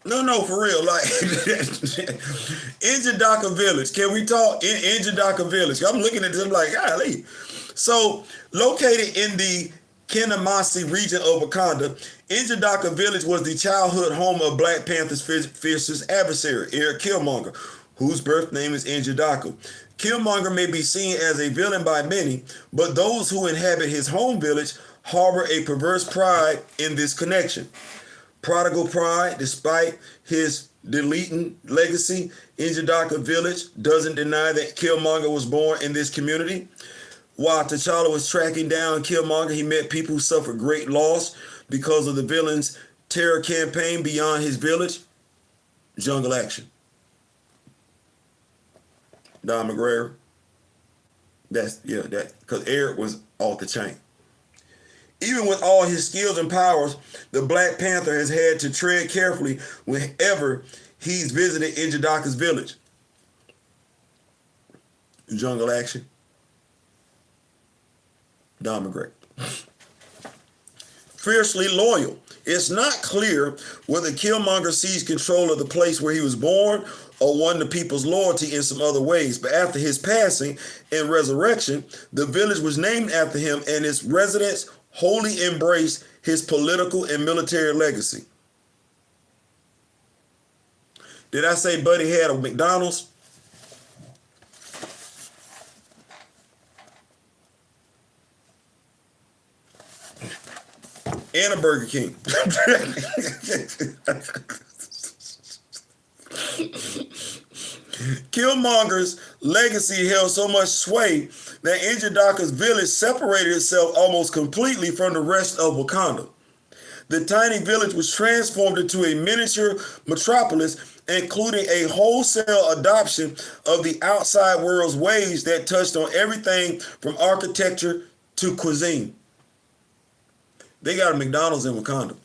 No, for real. Like, in Jadaka Village. Can we talk? In Jadaka Village. I'm looking at this, I'm like, golly. So, located in the Kinamasi region of Wakanda, Njidaka Village was the childhood home of Black Panther's fiercest adversary, Eric Killmonger, whose birth name is Njidaka. Killmonger may be seen as a villain by many, but those who inhabit his home village harbor a perverse pride in this connection. Prodigal pride, despite his deleting legacy, Njidaka Village doesn't deny that Killmonger was born in this community. While T'Challa was tracking down Killmonger, he met people who suffered great loss because of the villain's terror campaign beyond his village. Jungle action. Don McGregor. Because Eric was off the chain. Even with all his skills and powers, the Black Panther has had to tread carefully whenever he's visited Njidaka's village. Jungle action. Don McGregor. Fiercely loyal. It's not clear whether Killmonger seized control of the place where he was born or won the people's loyalty in some other ways. But after his passing and resurrection, the village was named after him, and its residents wholly embraced his political and military legacy. Did I say Buddy had a McDonald's? And a Burger King. Killmonger's legacy held so much sway that Njidaka's village separated itself almost completely from the rest of Wakanda. The tiny village was transformed into a miniature metropolis, including a wholesale adoption of the outside world's ways that touched on everything from architecture to cuisine. They got a McDonald's in Wakanda.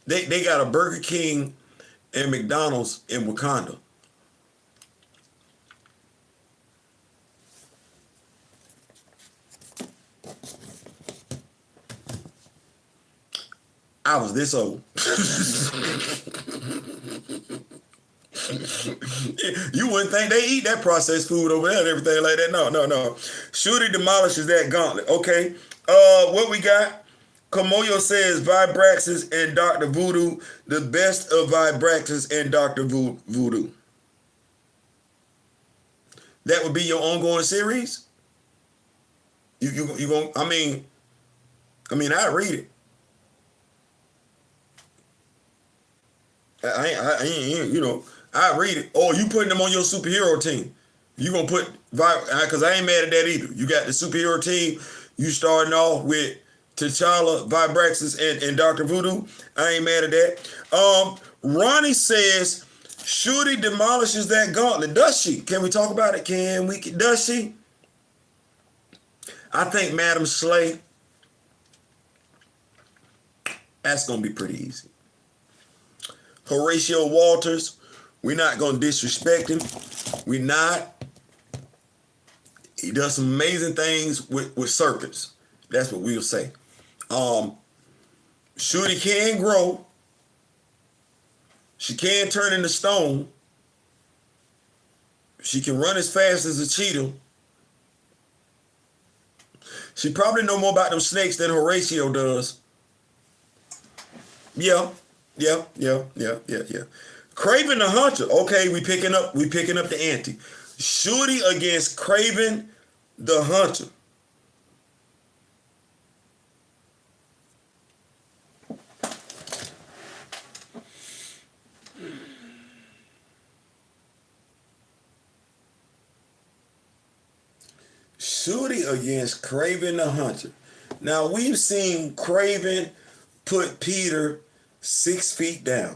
They got a Burger King and McDonald's in Wakanda. I was this old. You wouldn't think they eat that processed food over there and everything like that. No, no, no. Shooty demolishes that gauntlet. Okay. What we got? Kamoyo says Vibraxis and Dr. Voodoo, the best of Vibraxis and Dr. Voodoo. That would be your ongoing series? You going I mean I read it. I ain't, you know, I read it. Or you putting them on your superhero team. You gonna put, because I ain't mad at that either. You got the superhero team. You starting off with T'Challa, Vibraxis, and Dr. Voodoo. I ain't mad at that. Ronnie says, Shooty demolishes that gauntlet. Does she? Can we talk about it? Does she? I think Madam Slay, that's gonna be pretty easy. Horatio Walters, we're not gonna disrespect him. We're not. He does some amazing things with serpents. That's what we'll say. Shooty can grow. She can turn into stone. She can run as fast as a cheetah. She probably know more about them snakes than Horatio does. Yeah. Craven the Hunter. Okay, we picking up the ante. Shooty against Craven the Hunter. Shooty against Craven the Hunter. Now, we've seen Craven put Peter 6 feet down.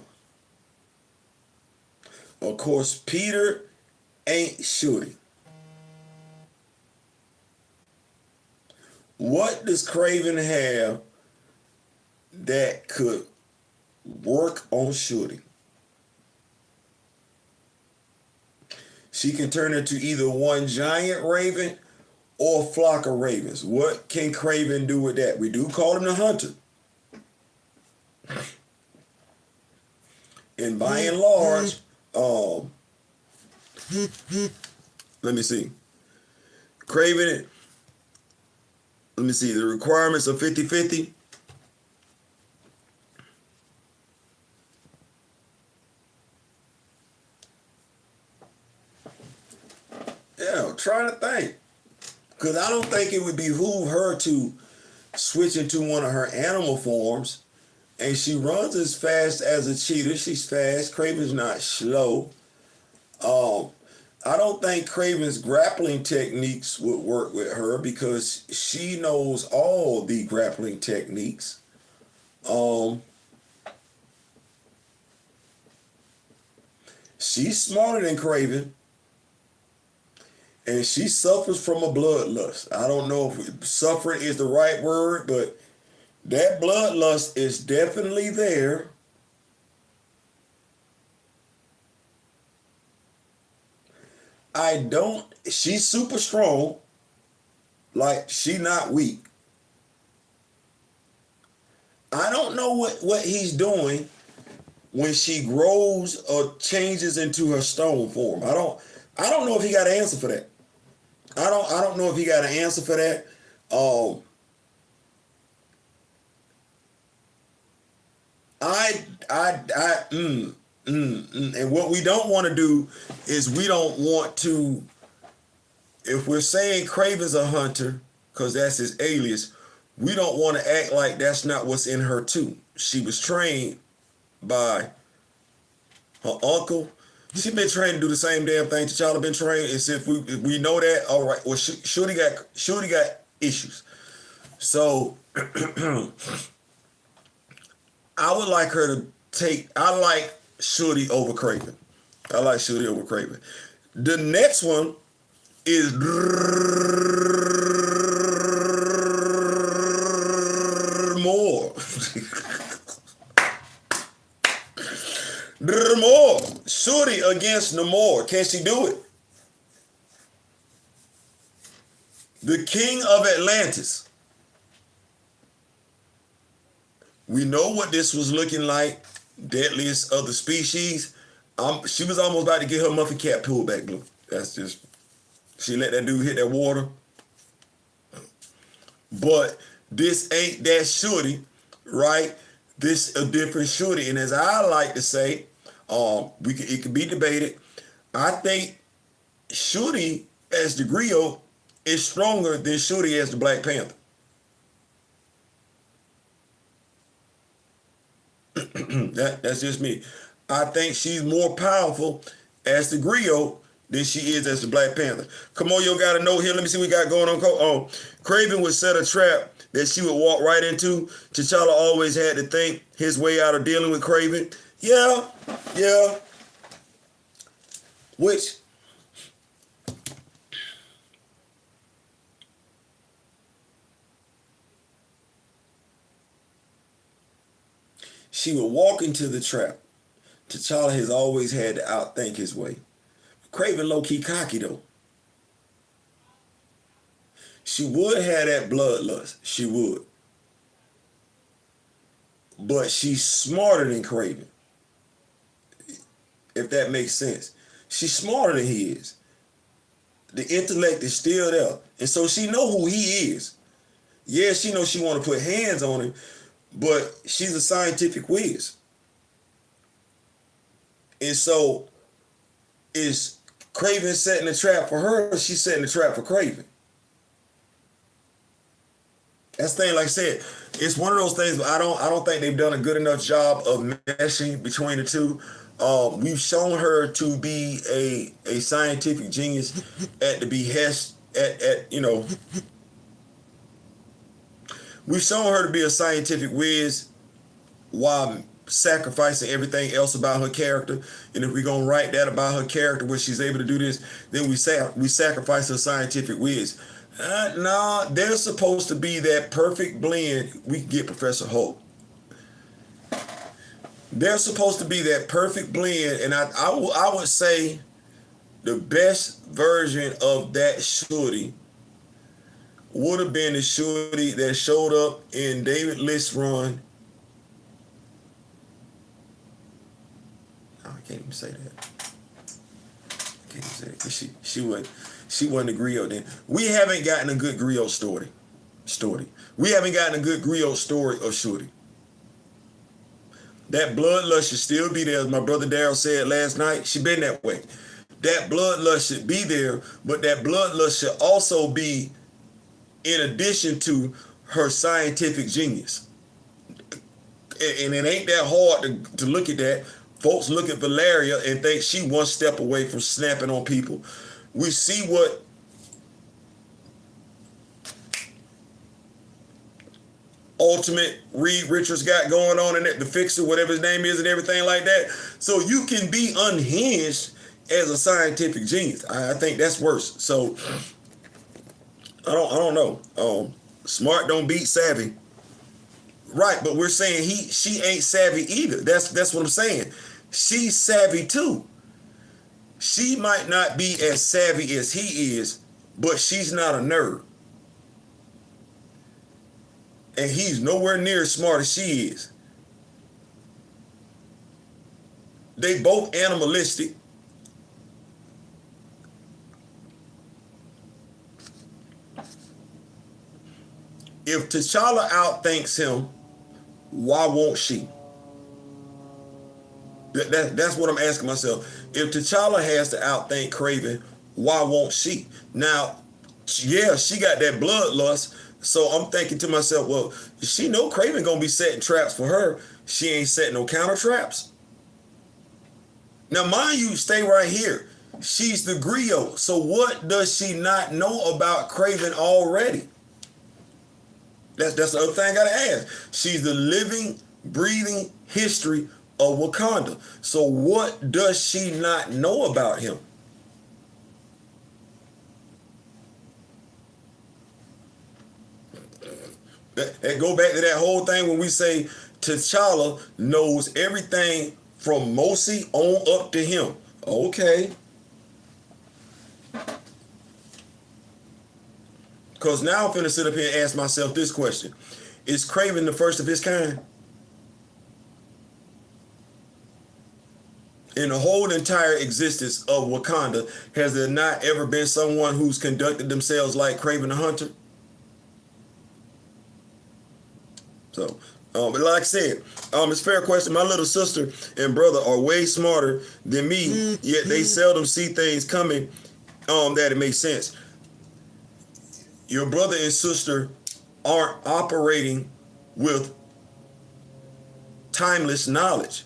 Of course, Peter ain't Shooty. What does Craven have that could work on Shooty? She can turn into either one giant raven or a flock of ravens. What can Craven do with that? We do call him the Hunter. And by and large, let me see. Craven, let me see, the requirements are 50-50. Yeah, trying to think. Because I don't think it would behoove her to switch into one of her animal forms. And she runs as fast as a cheetah. She's fast. Craven's not slow. I don't think Craven's grappling techniques would work with her because she knows all the grappling techniques. She's smarter than Craven. And she suffers from a bloodlust. I don't know if suffering is the right word, but that bloodlust is definitely there. She's super strong. Like, she not weak. I don't know what he's doing when she grows or changes into her stone form. I don't know if he got an answer for that. I don't know if he got an answer for that. And what we don't want to do is we don't want to, if we're saying Craven's a hunter, because that's his alias, we don't want to act like that's not what's in her too. She was trained by her uncle. She been trained to do the same damn thing T'Challa been trained. As if we know that, all right. Well, Shooty got issues. So I would like her to I like Shooty over Craven. I like Shooty over Craven. The next one is more. Namor. Shooty against Namor. Can she do it? The king of Atlantis. We know what this was looking like. Deadliest of the species. She was almost about to get her muffin cap pulled back, Blue. That's just, she let that dude hit that water. But this ain't that shorty, right? This a different shorty. And as I like to say, it could be debated. I think shorty as the griot is stronger than shorty as the Black Panther. That's just me. I think she's more powerful as the griot than she is as the Black Panther. Come on, you got a note here. Let me see what we got going on. Oh, Kraven would set a trap that she would walk right into. T'Challa always had to think his way out of dealing with Kraven. Yeah. Which, she would walk into the trap. T'Challa has always had to outthink his way. Kraven low-key cocky though. She would have that bloodlust. She would. But she's smarter than Kraven. If that makes sense. She's smarter than he is. The intellect is still there. And so she know who he is. Yeah, she knows she want to put hands on him, but she's a scientific whiz. And so is Kraven setting a trap for her, or she's setting a trap for Kraven? That's the thing, like I said, it's one of those things where I don't think they've done a good enough job of meshing between the two. We've shown her to be a scientific genius at the behest, we've shown her to be a scientific whiz while sacrificing everything else about her character. And if we're going to write that about her character where she's able to do this, then we sacrifice her scientific whiz. No, there's supposed to be that perfect blend. We can get Professor Hulk. There's supposed to be that perfect blend, and I would say the best version of that shorty would have been the shorty that showed up in David List's run. Oh, I can't even say that. I can't even say that. She wasn't a griot then. We haven't gotten a good griot story. We haven't gotten a good griot story of shorty. That bloodlust should still be there, as my brother Daryl said last night. She been that way. That bloodlust should be there, but that bloodlust should also be in addition to her scientific genius. And it ain't that hard to look at that. Folks look at Valeria and think she one step away from snapping on people. We see what Ultimate Reed Richards got going on in it, the Fixer, whatever his name is, and everything like that. So you can be unhinged as a scientific genius. I think that's worse. So I don't know. Smart don't beat savvy. Right, but we're saying she ain't savvy either. That's what I'm saying. She's savvy too. She might not be as savvy as he is, but she's not a nerd. And he's nowhere near as smart as she is. They both animalistic. If T'Challa outthinks him, why won't she? That's what I'm asking myself. If T'Challa has to outthink Kraven, why won't she? Now, yeah, she got that bloodlust. So I'm thinking to myself, well, she know Kraven gonna be setting traps for her. She ain't setting no counter traps. Now, mind you, stay right here. She's the griot. So what does she not know about Kraven already? That's the other thing I gotta ask. She's the living, breathing history of Wakanda. So what does she not know about him? That go back to that whole thing when we say T'Challa knows everything from Mosi on up to him. Okay. Because now I'm finna sit up here and ask myself this question. Is Kraven the first of his kind? In the whole entire existence of Wakanda, has there not ever been someone who's conducted themselves like Kraven the Hunter? So, but like I said, it's a fair question. My little sister and brother are way smarter than me, yet they seldom see things coming that it makes sense. Your brother and sister aren't operating with timeless knowledge.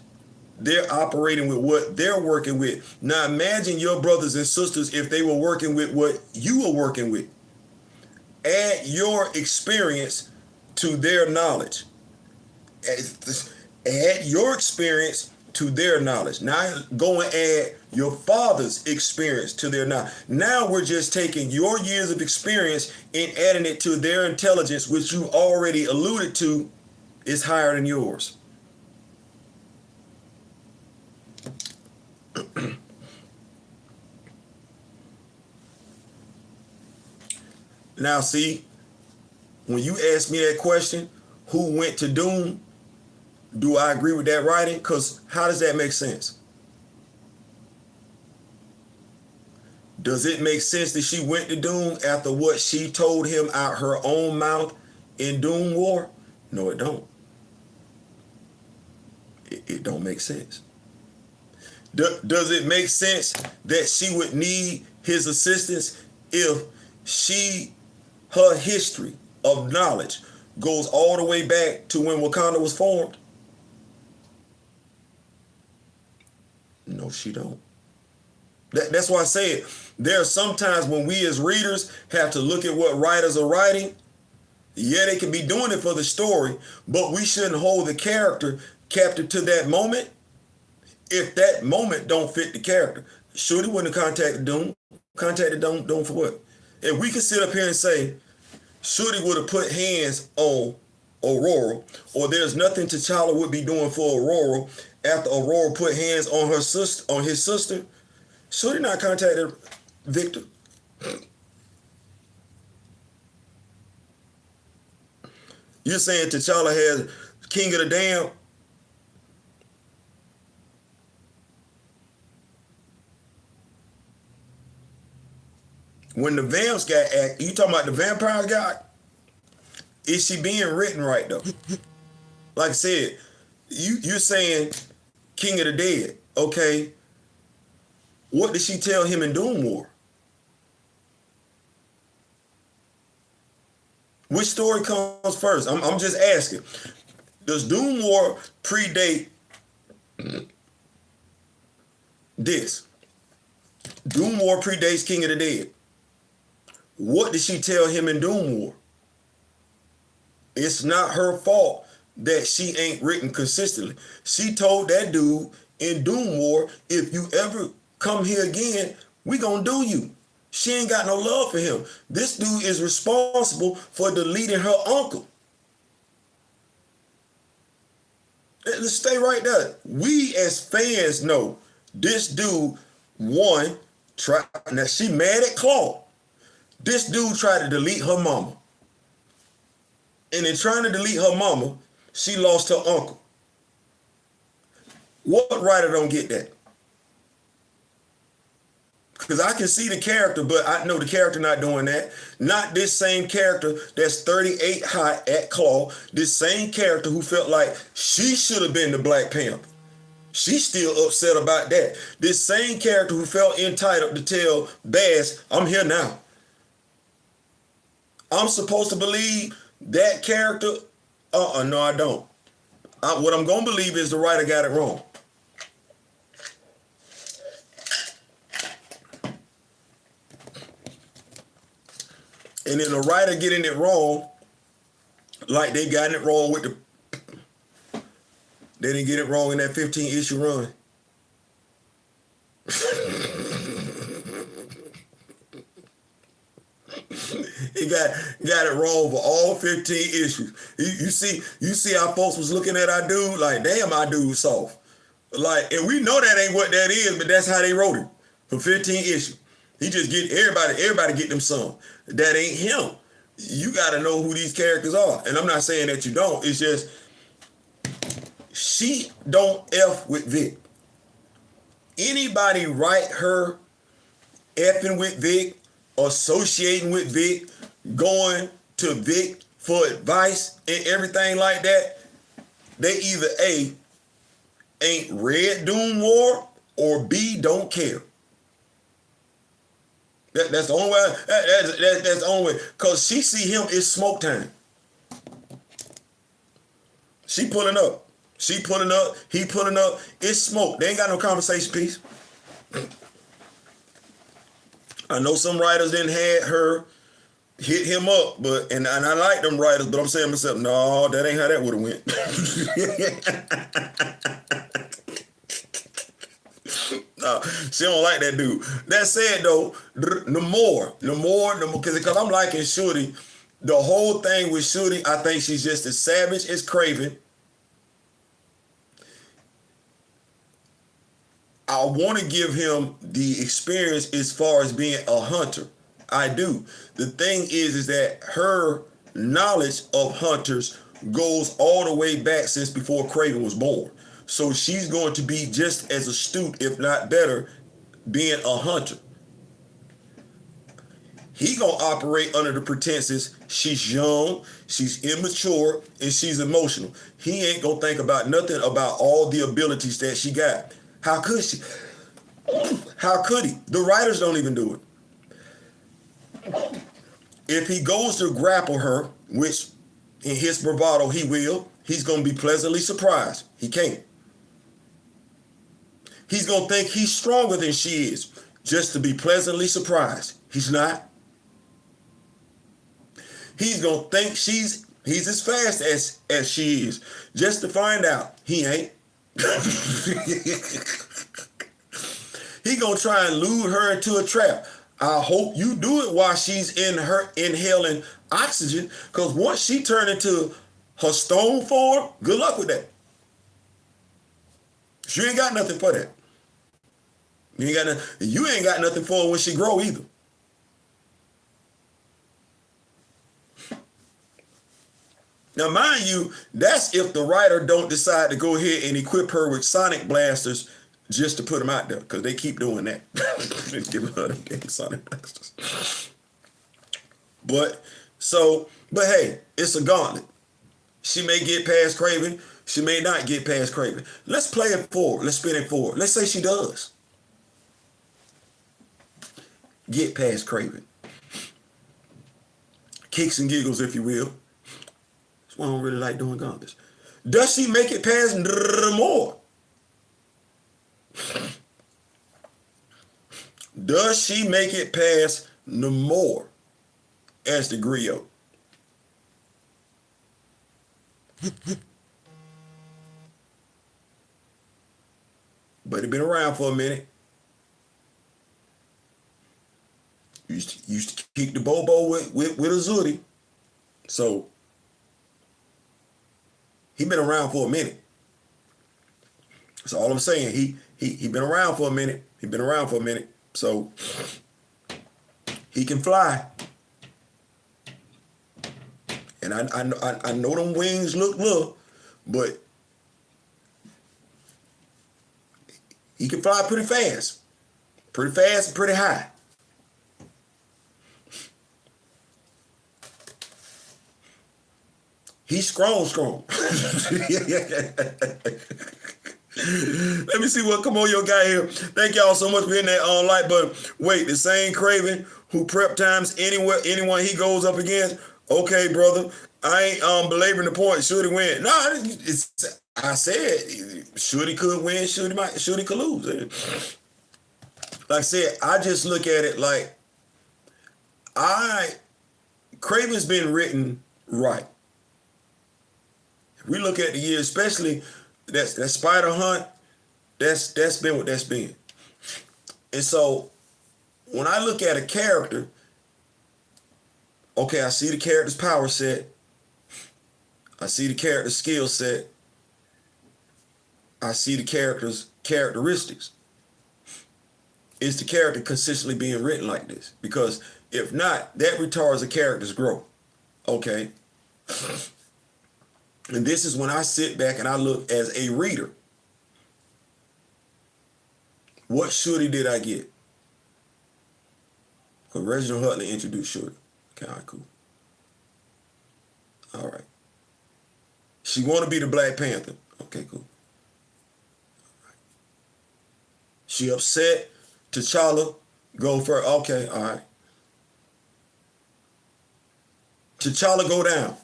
They're operating with what they're working with. Now imagine your brothers and sisters if they were working with what you were working with. Add your experience to their knowledge. Add your experience to their knowledge. Now go and add your father's experience to their knowledge. Now we're just taking your years of experience and adding it to their intelligence, which you already alluded to is higher than yours. Now see, when you ask me that question, who went to Doom? Do I agree with that writing? Because how does that make sense? Does it make sense that she went to Doom after what she told him out her own mouth in Doom War? No, it don't. It don't make sense. Does it make sense that she would need his assistance if her history of knowledge goes all the way back to when Wakanda was formed? No, she don't. That's why I said there are some times when we as readers have to look at what writers are writing. Yeah, they can be doing it for the story, but we shouldn't hold the character captive to that moment if that moment don't fit the character. Shorty wouldn't have contacted Doom. Contacted Doom for what? If we could sit up here and say, Shorty would have put hands on Aurora, or there's nothing T'Challa would be doing for Aurora after Aurora put hands on her sister, on his sister, Shorty not contacted Victor. You're saying T'Challa has King of the Damned? When the vamps got you talking about the vampires got? Is she being written right though? Like I said, you're saying King of the Dead, okay? What did she tell him in Doom War? Which story comes first? I'm just asking. Does Doom War predate this? Doom War predates King of the Dead. What did she tell him in Doom War? It's not her fault that she ain't written consistently. She told that dude in Doom War, if you ever come here again, we gonna do you. She ain't got no love for him. This dude is responsible for deleting her uncle. Let's stay right there. We as fans know this dude, now she mad at Claw. This dude tried to delete her mama. And in trying to delete her mama, she lost her uncle. What writer don't get that? Because I can see the character, but I know the character not doing that. Not this same character that's 38 hot at Claw. This same character who felt like she should have been the Black Panther. She's still upset about that. This same character who felt entitled to tell Bass, I'm here now. I'm supposed to believe that character? No, I don't. What I'm going to believe is the writer got it wrong. And then the writer getting it wrong, like they gotten it wrong with they didn't get it wrong in that 15-issue run. He got it wrong for all 15 issues. You see how folks was looking at our dude like, damn, our dude's soft. Like, and we know that ain't what that is, but that's how they wrote it for 15 issues. He just get everybody get them some. That ain't him. You got to know who these characters are. And I'm not saying that you don't. It's just she don't F with Vic. Anybody write her effing with Vic, associating with Vic, going to Vic for advice and everything like that, they either A, ain't read Doom War, or B, don't care. That's the only way. That's the only way. Because she see him, it's smoke time. She pulling up. She pulling up. He pulling up. It's smoke. They ain't got no conversation piece. I know some writers didn't had her hit him up, but and I like them writers, but I'm saying to myself, no, that ain't how that would have went. No, she don't like that dude. That said though, the more, because I'm liking Shorty. The whole thing with Shorty, I think she's just as savage as Craven. I want to give him the experience as far as being a hunter. I do. The thing is that her knowledge of hunters goes all the way back since before Craven was born. So she's going to be just as astute, if not better, being a hunter. He gonna operate under the pretenses she's young, she's immature, and she's emotional. He ain't gonna think about nothing about all the abilities that she got. How could she? How could he? The writers don't even do it. If he goes to grapple her, which in his bravado he will, he's gonna be pleasantly surprised. He can't. He's gonna think he's stronger than she is, just to be pleasantly surprised. He's not. He's gonna think he's as fast as she is, just to find out he ain't. He gonna try and lure her into a trap. I hope you do it while she's in her inhaling oxygen, because once she turn into her stone form, good luck with that. She ain't got nothing for that. You ain't got nothing for her when she grow either. Now, mind you, that's if the writer don't decide to go ahead and equip her with sonic blasters just to put them out there, because they keep doing that. Giving her them damn sonic blasters. But hey, it's a gauntlet. She may get past Craven. She may not get past Craven. Let's play it forward. Let's spin it forward. Let's say she does get past Craven. Kicks and giggles, if you will. That's why I don't really like doing gauntlets. Does she make it past more? Does she make it past more as the griot? But it been around for a minute. Used to keep the Bobo with a Zooty. So he been around for a minute. That's all I'm saying. He been around for a minute. He been around for a minute. So he can fly. And I know them wings look little, but he can fly pretty fast. Pretty fast and pretty high. He's strong. Let me see what come on your guy here. Thank y'all so much for hitting that like button. Wait, the same Craven who prep times anyone he goes up against. Okay, brother. I ain't belaboring the point. Should he win? No, I said should he could win, should he could lose. Like I said, I just look at it like Craven's been written right. If we look at the year, especially that Spider Hunt, that's been what that's been. And so when I look at a character, okay, I see the character's power set. I see the character's skill set. I see the character's characteristics. Is the character consistently being written like this? Because if not, that retards a character's growth. Okay. And this is when I sit back and I look as a reader. What Shorty did I get? Because Reginald Hutley introduced Shorty. Okay, all right, cool. All right. She want to be the Black Panther. Okay, cool. Right. She upset. T'Challa go for, okay, all right. T'Challa go down.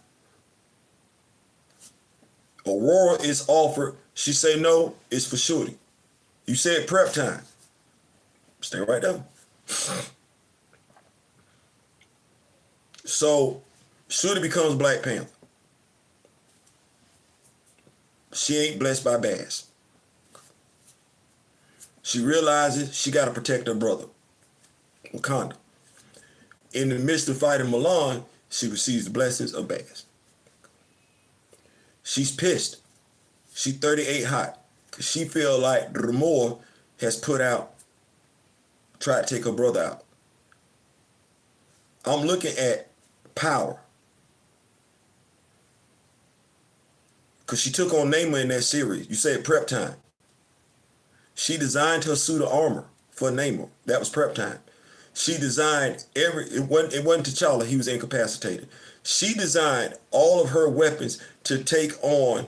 Aurora is offered. She say no, it's for Shorty. You said prep time. Stay right there. So Shorty becomes Black Panther. She ain't blessed by Bass. She realizes she got to protect her brother, Wakanda. In the midst of fighting Milan, she receives the blessings of Bass. She's pissed. She 38 hot because she feel like Ramor has tried to take her brother out. I'm looking at power. Because she took on Namor in that series. You said prep time. She designed her suit of armor for Namor. That was prep time. She designed it wasn't T'Challa, he was incapacitated. She designed all of her weapons to take on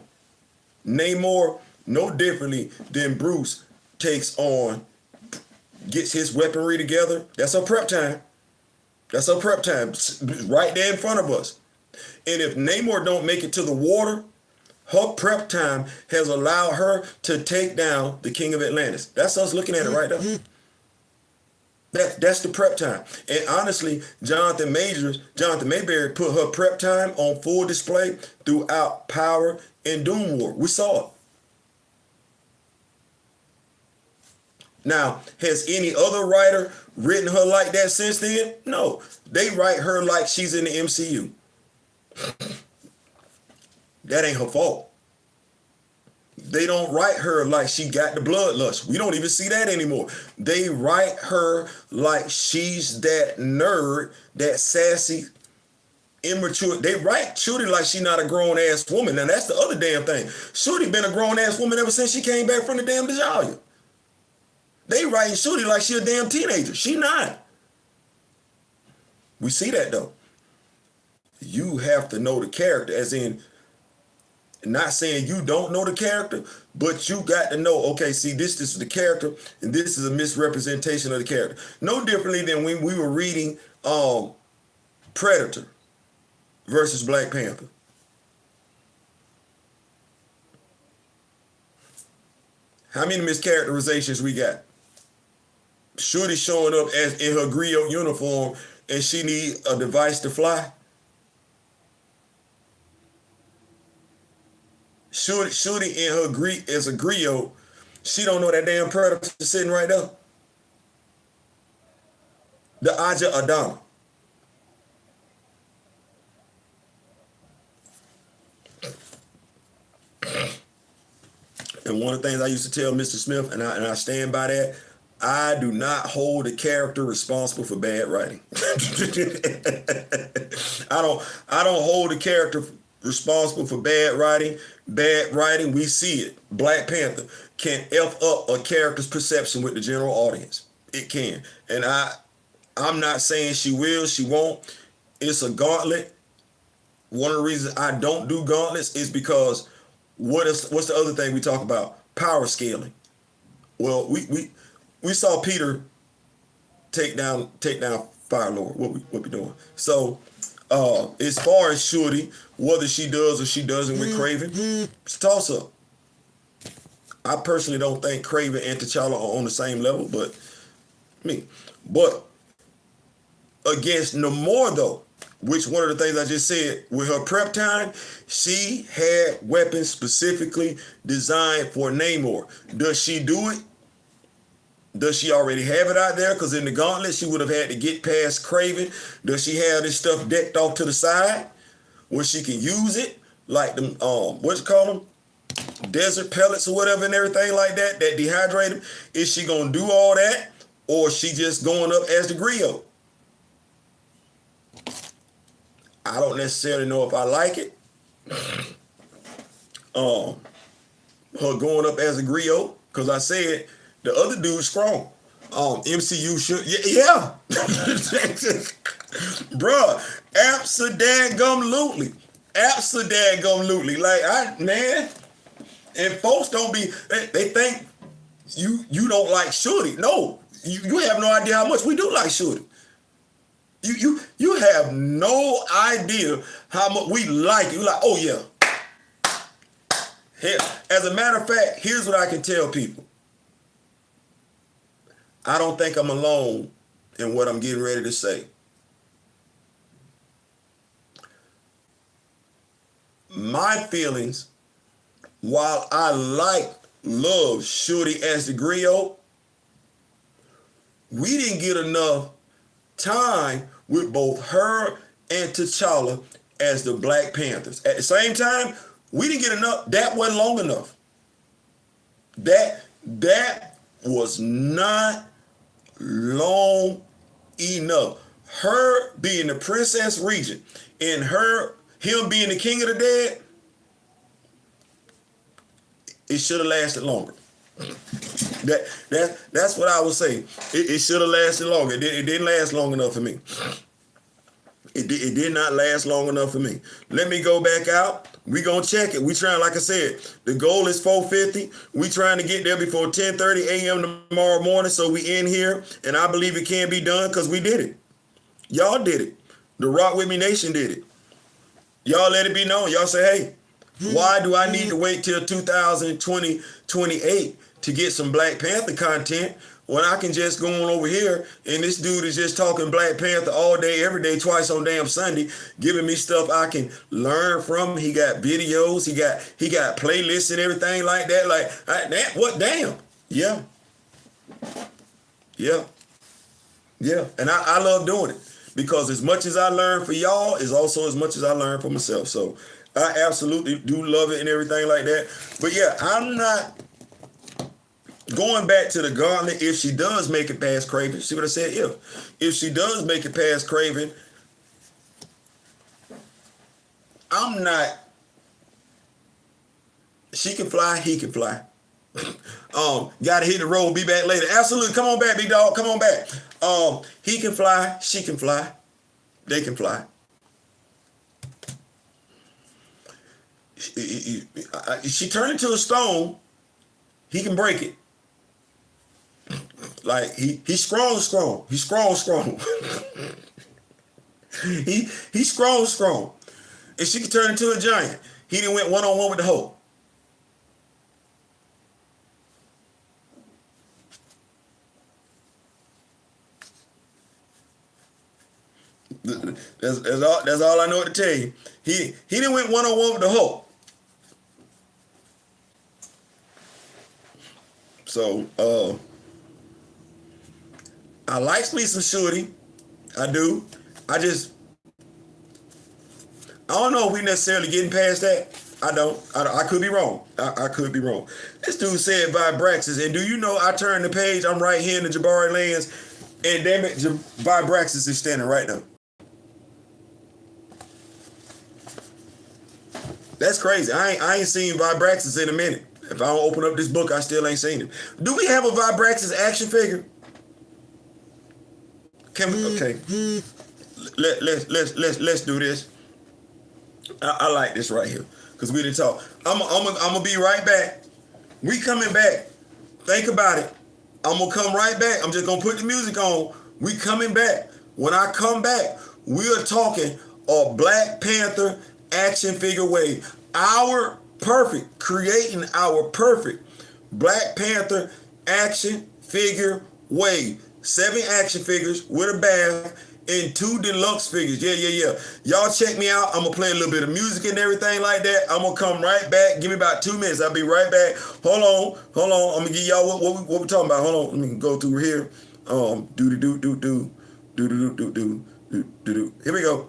Namor no differently than Bruce gets his weaponry together. That's her prep time. That's her prep time. Right there in front of us. And if Namor don't make it to the water, her prep time has allowed her to take down the King of Atlantis. That's us looking at it right now. That's the prep time. And honestly, Jonathan Mayberry put her prep time on full display throughout Power and Doom War. We saw it. Now, has any other writer written her like that since then? No. They write her like she's in the MCU. That ain't her fault. They don't write her like she got the bloodlust. We don't even see that anymore. They write her like she's that nerd, that sassy, immature. They write Shorty like she's not a grown-ass woman. Now, that's the other damn thing. Shorty been a grown-ass woman ever since she came back from the damn Djalia. They writing Shorty like she a damn teenager. She not. We see that, though. You have to know the character, as in, not saying you don't know the character, but you got to know, okay, see, this is the character, and this is a misrepresentation of the character. No differently than when we were reading Predator versus Black Panther. How many mischaracterizations we got? Shorty showing up as in her griot uniform, and she need a device to fly. Shorty in her as a griot, she don't know that damn Predator sitting right there. The Aja Adama. And one of the things I used to tell Mr. Smith, and I stand by that, I do not hold a character responsible for bad writing. I don't hold a character responsible for bad writing. Bad writing, we see it. Black Panther can F up a character's perception with the general audience. It can. And I'm not saying she will, she won't. It's a gauntlet. One of the reasons I don't do gauntlets is because what's the other thing we talk about? Power scaling. Well, we saw Peter take down Fire-Lord. What we doing? So as far as Shorty, whether she does or she doesn't with Kraven, it's a toss-up. I personally don't think Kraven and T'Challa are on the same level, but against Namor though, which one of the things I just said, with her prep time, she had weapons specifically designed for Namor. Does she do it? Does she already have it out there? Because in the gauntlet, she would have had to get past Kraven. Does she have this stuff decked off to the side where she can use it? Like them, what's it called them? Desert pellets or whatever and everything like that dehydrate them. Is she going to do all that? Or is she just going up as the griot? I don't necessarily know if I like it. Her going up as a griot, because I said The other dude's strong. MCU should, yeah. Bruh, absolutely. Absolutely. Like, man, and folks don't be, they think you don't like Shorty. No, you have no idea how much we do like Shorty. You have no idea how much we like you. Like, oh yeah. Hell, as a matter of fact, here's what I can tell people. I don't think I'm alone in what I'm getting ready to say. My feelings, while I love Shorty as the griot, we didn't get enough time with both her and T'Challa as the Black Panthers. At the same time, we didn't get enough. That wasn't long enough. That was not long enough. Her being the Princess Regent and him being the King of the Dead, it should have lasted longer. That's what I would say. It should have lasted longer. It didn't last long enough for me. It did not last long enough for me. Let me go back out. We gonna check it. We trying, like I said, the goal is 450. We trying to get there before 10:30 a.m. tomorrow morning. So we in here, and I believe it can be done because we did it. Y'all did it. The Rock With Me Nation did it. Y'all let it be known. Y'all say, hey, why do I need to wait till 2028 to get some Black Panther content when I can just go on over here and this dude is just talking Black Panther all day, every day, twice on damn Sunday, giving me stuff I can learn from. He got videos, he got playlists and everything like that. Like, what damn? Yeah. And I love doing it because as much as I learn for y'all is also as much as I learn for myself. So I absolutely do love it and everything like that. But yeah, I'm not going back to the gauntlet. If she does make it past Craven, see what I said? If she does make it past Craven, I'm not. She can fly, he can fly. Gotta hit the road, be back later. Absolutely. Come on back, big dog. Come on back. He can fly, she can fly, they can fly. She turned into a stone, he can break it. Like he's strong. He's strong. He's strong. And she can turn into a giant. He didn't went one-on-one with the Hulk. That's all I know to tell you. He didn't went one-on-one with the Hulk. So I like me some Shorty. I do. I don't know if we necessarily getting past that. I don't. I could be wrong. I could be wrong. This dude said Vibraxis, and do you know I turned the page? I'm right here in the Jabari lands, and damn it, Vibraxis is standing right now. That's crazy. I ain't seen Vibraxis in a minute. If I don't open up this book, I still ain't seen him. Do we have a Vibraxis action figure? Can we? Okay. Let's do this. I like this right here because we didn't talk. I'm gonna be right back. We coming back. Think about it. I'm gonna come right back. I'm just gonna put the music on. We coming back. When I come back, we're talking a Black Panther action figure wave. Creating our perfect Black Panther action figure wave. 7 action figures with a bath and 2 deluxe figures. Yeah. Y'all check me out. I'm gonna play a little bit of music and everything like that. I'm gonna come right back. Give me about 2 minutes. I'll be right back. Hold on. I'm gonna give y'all what we talking about. Hold on. Let me go through here. Do. Here we go.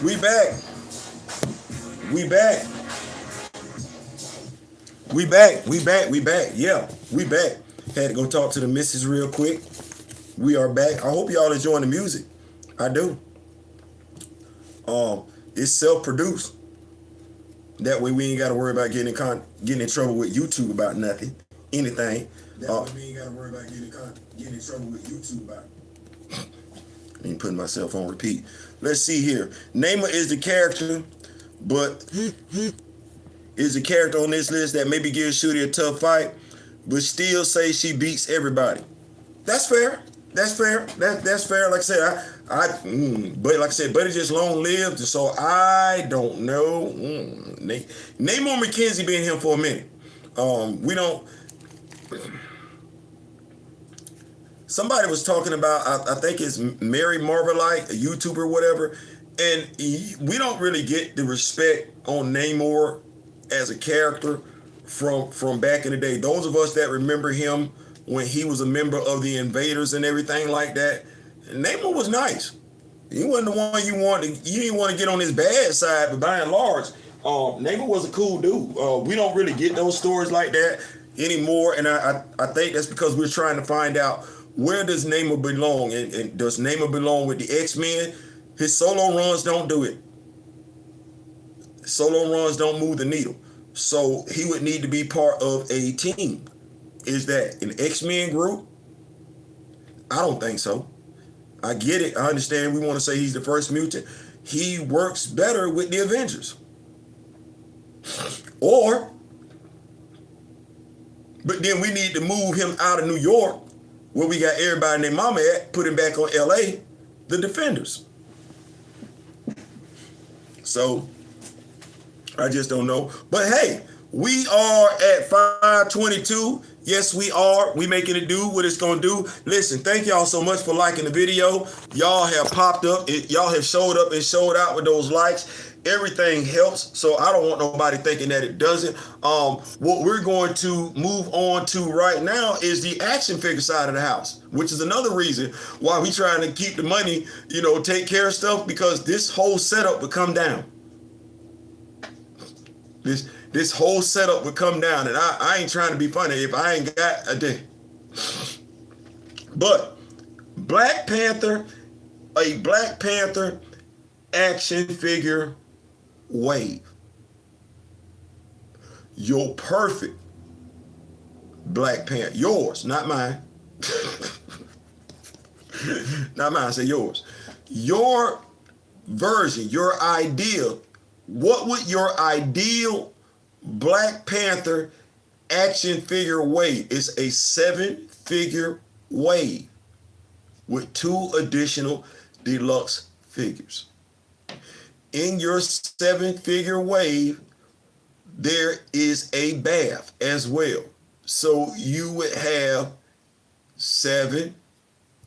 We back. We back. We back. We back. We back. Yeah, we back. Had to go talk to the missus real quick. We are back. I hope y'all enjoying the music. I do. It's self-produced. That way we ain't got to worry about getting in trouble with YouTube about nothing, anything. That way we ain't got to worry about getting in trouble with YouTube about it. I ain't putting myself on repeat. Let's see here. Naima is the character, but is the character on this list that maybe gives Shooty a tough fight, but still say she beats everybody. That's fair. That's fair. That's fair. Like I said, but like I said, Buddy just long lived, so I don't know. Name on McKenzie being here for a minute. We don't. Somebody was talking about, I think it's Mary Marvelite, a YouTuber or whatever, and we don't really get the respect on Namor as a character from back in the day. Those of us that remember him when he was a member of the Invaders and everything like that, Namor was nice. He wasn't the one you didn't want to get on his bad side, but by and large, Namor was a cool dude. We don't really get those stories like that anymore, and I think that's because we're trying to find out, where does Namor belong? And does Namor belong with the X-Men? His solo runs don't do it. Solo runs don't move the needle. So he would need to be part of a team. Is that an X-Men group? I don't think so. I get it. I understand we want to say he's the first mutant. He works better with the Avengers. But then we need to move him out of New York, where we got everybody and their mama at, put him back on LA, the Defenders. So, I just don't know. But hey, we are at 522. Yes, we are. We making it do what it's going to do. Listen, thank y'all so much for liking the video. Y'all have popped up. Y'all have showed up and showed out with those likes. Everything helps, so I don't want nobody thinking that it doesn't. What we're going to move on to right now is the action figure side of the house, which is another reason why we trying to keep the money, take care of stuff, because this whole setup would come down. This whole setup would come down, and I ain't trying to be funny if I ain't got a day. But Black Panther, a Black Panther action figure wave. Your perfect Black Panther. Yours, not mine. Not mine, I say yours. Your version, your ideal. What would your ideal Black Panther action figure wave? It's a 7-figure wave with 2 additional deluxe figures. in your 7-figure wave, there is a bath as well. So you would have 7,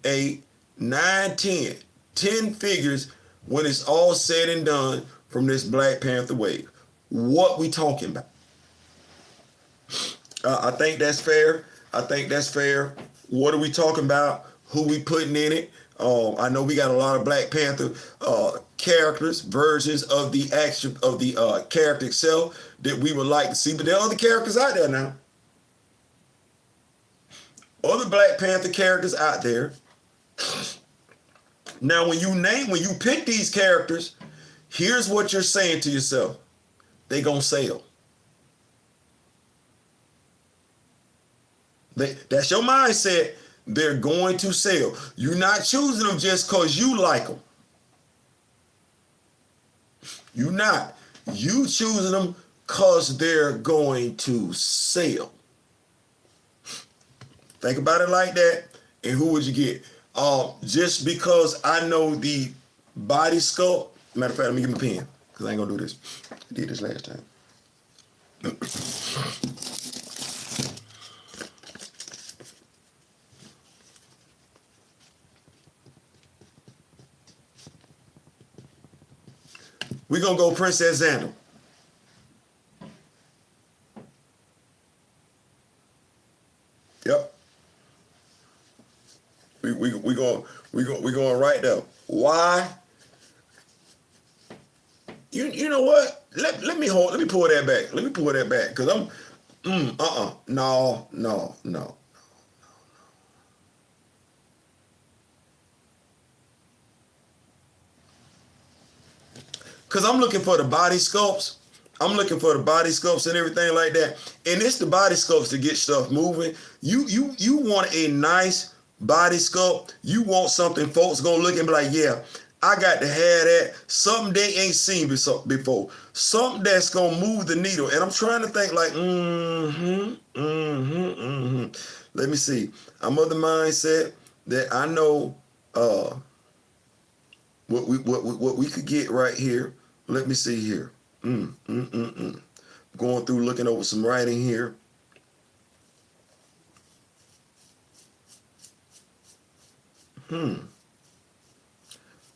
8, 9, 10, 10 figures when it's all said and done from this Black Panther wave. What we talking about? I think that's fair. I think that's fair. What are we talking about? Who we putting in it? I know we got a lot of Black Panther characters, versions of the action of the character itself that we would like to see, but there are other characters out there now. Other Black Panther characters out there. Now, when you pick these characters, here's what you're saying to yourself: they gonna sell. That's your mindset. They're going to sell. You're not choosing them just because you like them. You're not. You choosing them because they're going to sell. Think about it like that. And who would you get? Just because I know the body sculpt. Matter of fact, let me get my pen because I ain't gonna do this. I did this last time. We're gonna go Princess Xander. Yep. We going right there. Why? You know what? Let me pull that back. Let me pull that back because I'm no. Because I'm looking for the body sculpts. I'm looking for the body sculpts and everything like that. And it's the body sculpts to get stuff moving. You want a nice body sculpt. You want something folks gonna look and be like, yeah, I got to have that. Something they ain't seen before. Something that's gonna move the needle. And I'm trying to think like, Let me see. I'm of the mindset that I know what we could get right here. Let me see here. Going through, looking over some writing here. I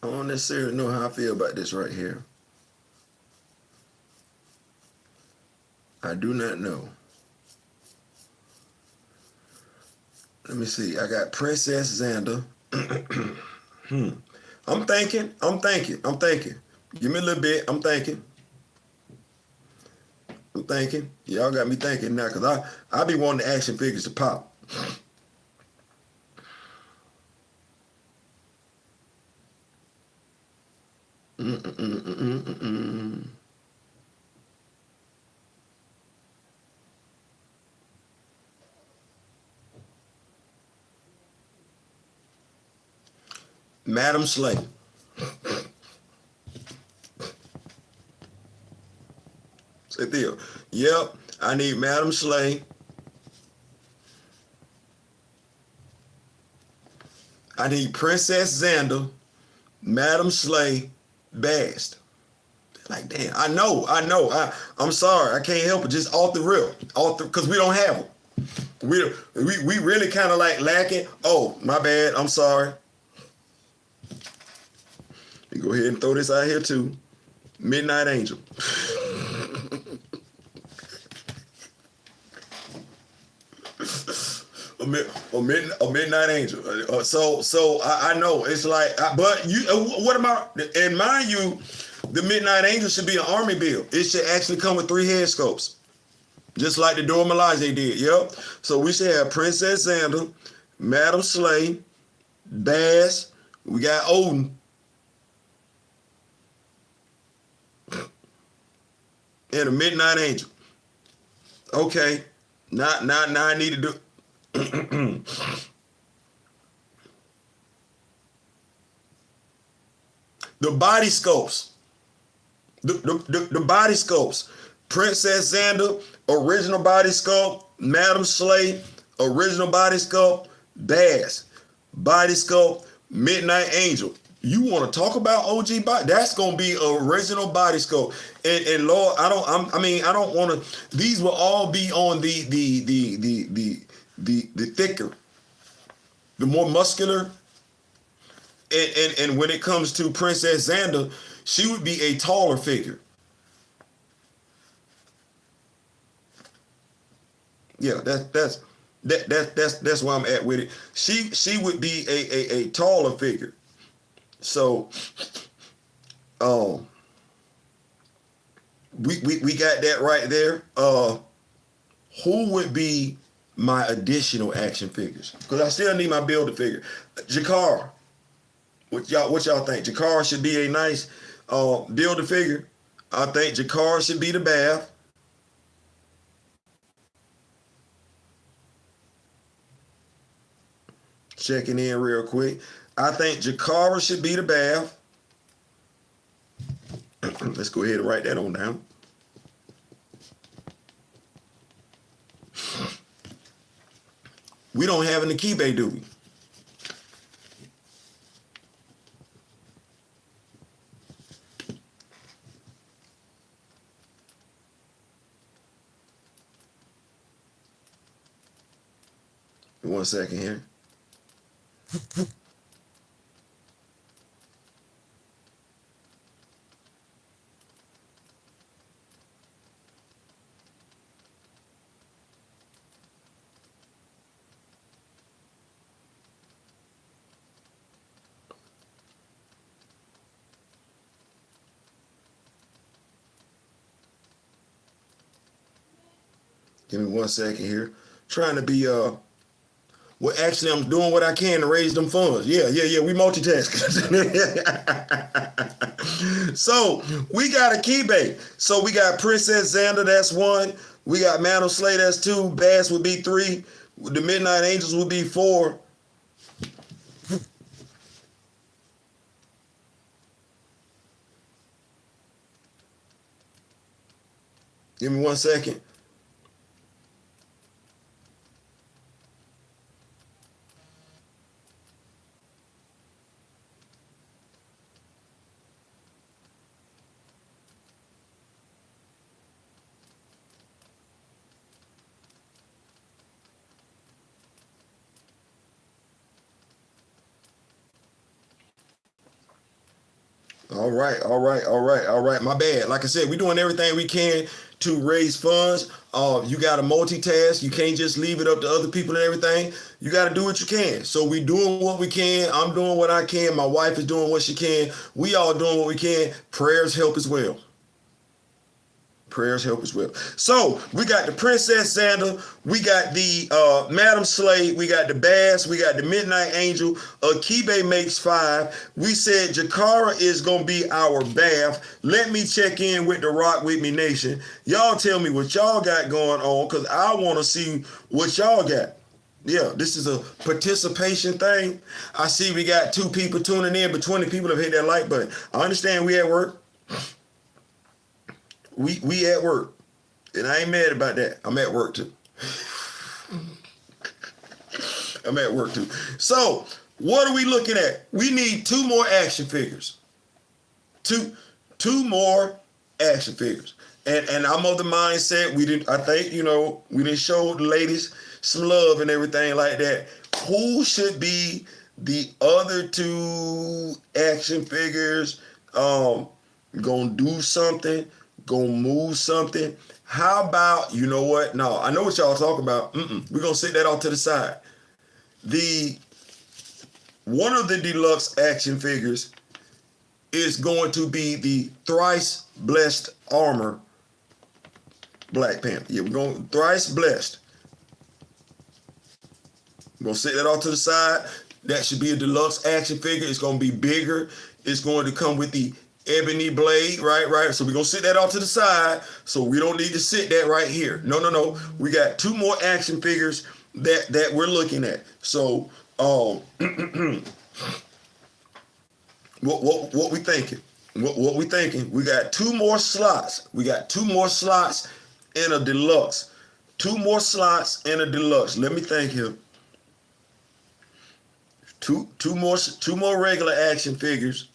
don't necessarily know how I feel about this right here. I do not know. Let me see. I got Princess Xander. I'm thinking. Give me a little bit. I'm thinking. Y'all got me thinking now because I be wanting the action figures to pop. Madam Slay. Say Theo. Yep, I need Madam Slay. I need Princess Xander, Madam Slay, Bast. Like, damn, I know. I'm sorry, I can't help it. Just off the rip, because we don't have them. We really kind of like lacking. Oh, my bad. I'm sorry. You go ahead and throw this out here too. Midnight Angel. A Midnight Angel. So I know it's like, but you. What about? And mind you, the Midnight Angel should be an army build. It should actually come with 3 head sculpts, just like the Dora Milaje did. Yep. So we should have Princess Xander, Madam Slay, Bass. We got Odin, and a Midnight Angel. Okay. Now I need to do. The body sculpts. The body sculpts. Princess Xander, original body sculpt. Madam Slay, original body sculpt. Bass, body sculpt. Midnight Angel. You want to talk about OG body? That's gonna be original body sculpt. And Lord, I don't want to. These will all be on the thicker, the more muscular. And when it comes to Princess Xander, she would be a taller figure. Yeah, that's where I'm at with it. She would be a taller figure. So, we got that right there. Who would be my additional action figures? Because I still need my builder figure. Jakar. What y'all think? Jakar should be a nice builder figure. I think Jakar should be the bath. Checking in real quick. I think Jakara should be the bath. Let's go ahead and write that on down. We don't have an Akibe, do we? One second here. Give me 1 second here. Trying to be well, actually, I'm doing what I can to raise them funds. Yeah. We multitasking. So we got Akibe. So we got Princess Xander. That's 1. We got Mantle Slay. That's 2. Bass would be 3. The Midnight Angels would be 4. Give me 1 second. All right. My bad. Like I said, we're doing everything we can to raise funds. You got to multitask. You can't just leave it up to other people and everything. You got to do what you can. So we doing what we can. I'm doing what I can. My wife is doing what she can. We all doing what we can. Prayers help as well. Prayers help as well. So we got the Princess Xander, we got the Madam Slade, we got the Bass, we got the Midnight Angel. Akibe makes 5. We said Jakara is gonna be our bath. Let me check in with the Rock With Me Nation. Y'all tell me what y'all got going on, because I want to see what y'all got. Yeah, this is a participation thing. I see we got 2 people tuning in, but 20 people have hit that like button. I understand we at work. We at work, and I ain't mad about that. I'm at work too. I'm at work too. So what are we looking at? We need 2 more action figures. Two more action figures. And I'm of the mindset I think, we didn't show the ladies some love and everything like that. Who should be the other 2 action figures? Gonna do something. Gonna move something. How about, you know what? No, I know what y'all talking about. We're gonna sit that off to the side. One of the deluxe action figures is going to be the thrice blessed armor Black Panther. Yeah, we're going thrice blessed. We're gonna sit that off to the side. That should be a deluxe action figure. It's gonna be bigger. It's going to come with the ebony blade, right? So we're going to sit that off to the side. So we don't need to sit that right here. No. We got 2 more action figures that we're looking at. So what we thinking? What we thinking? We got 2 more slots. We got 2 more slots in a deluxe. 2 more slots in a deluxe. Let me think here. Two more regular action figures.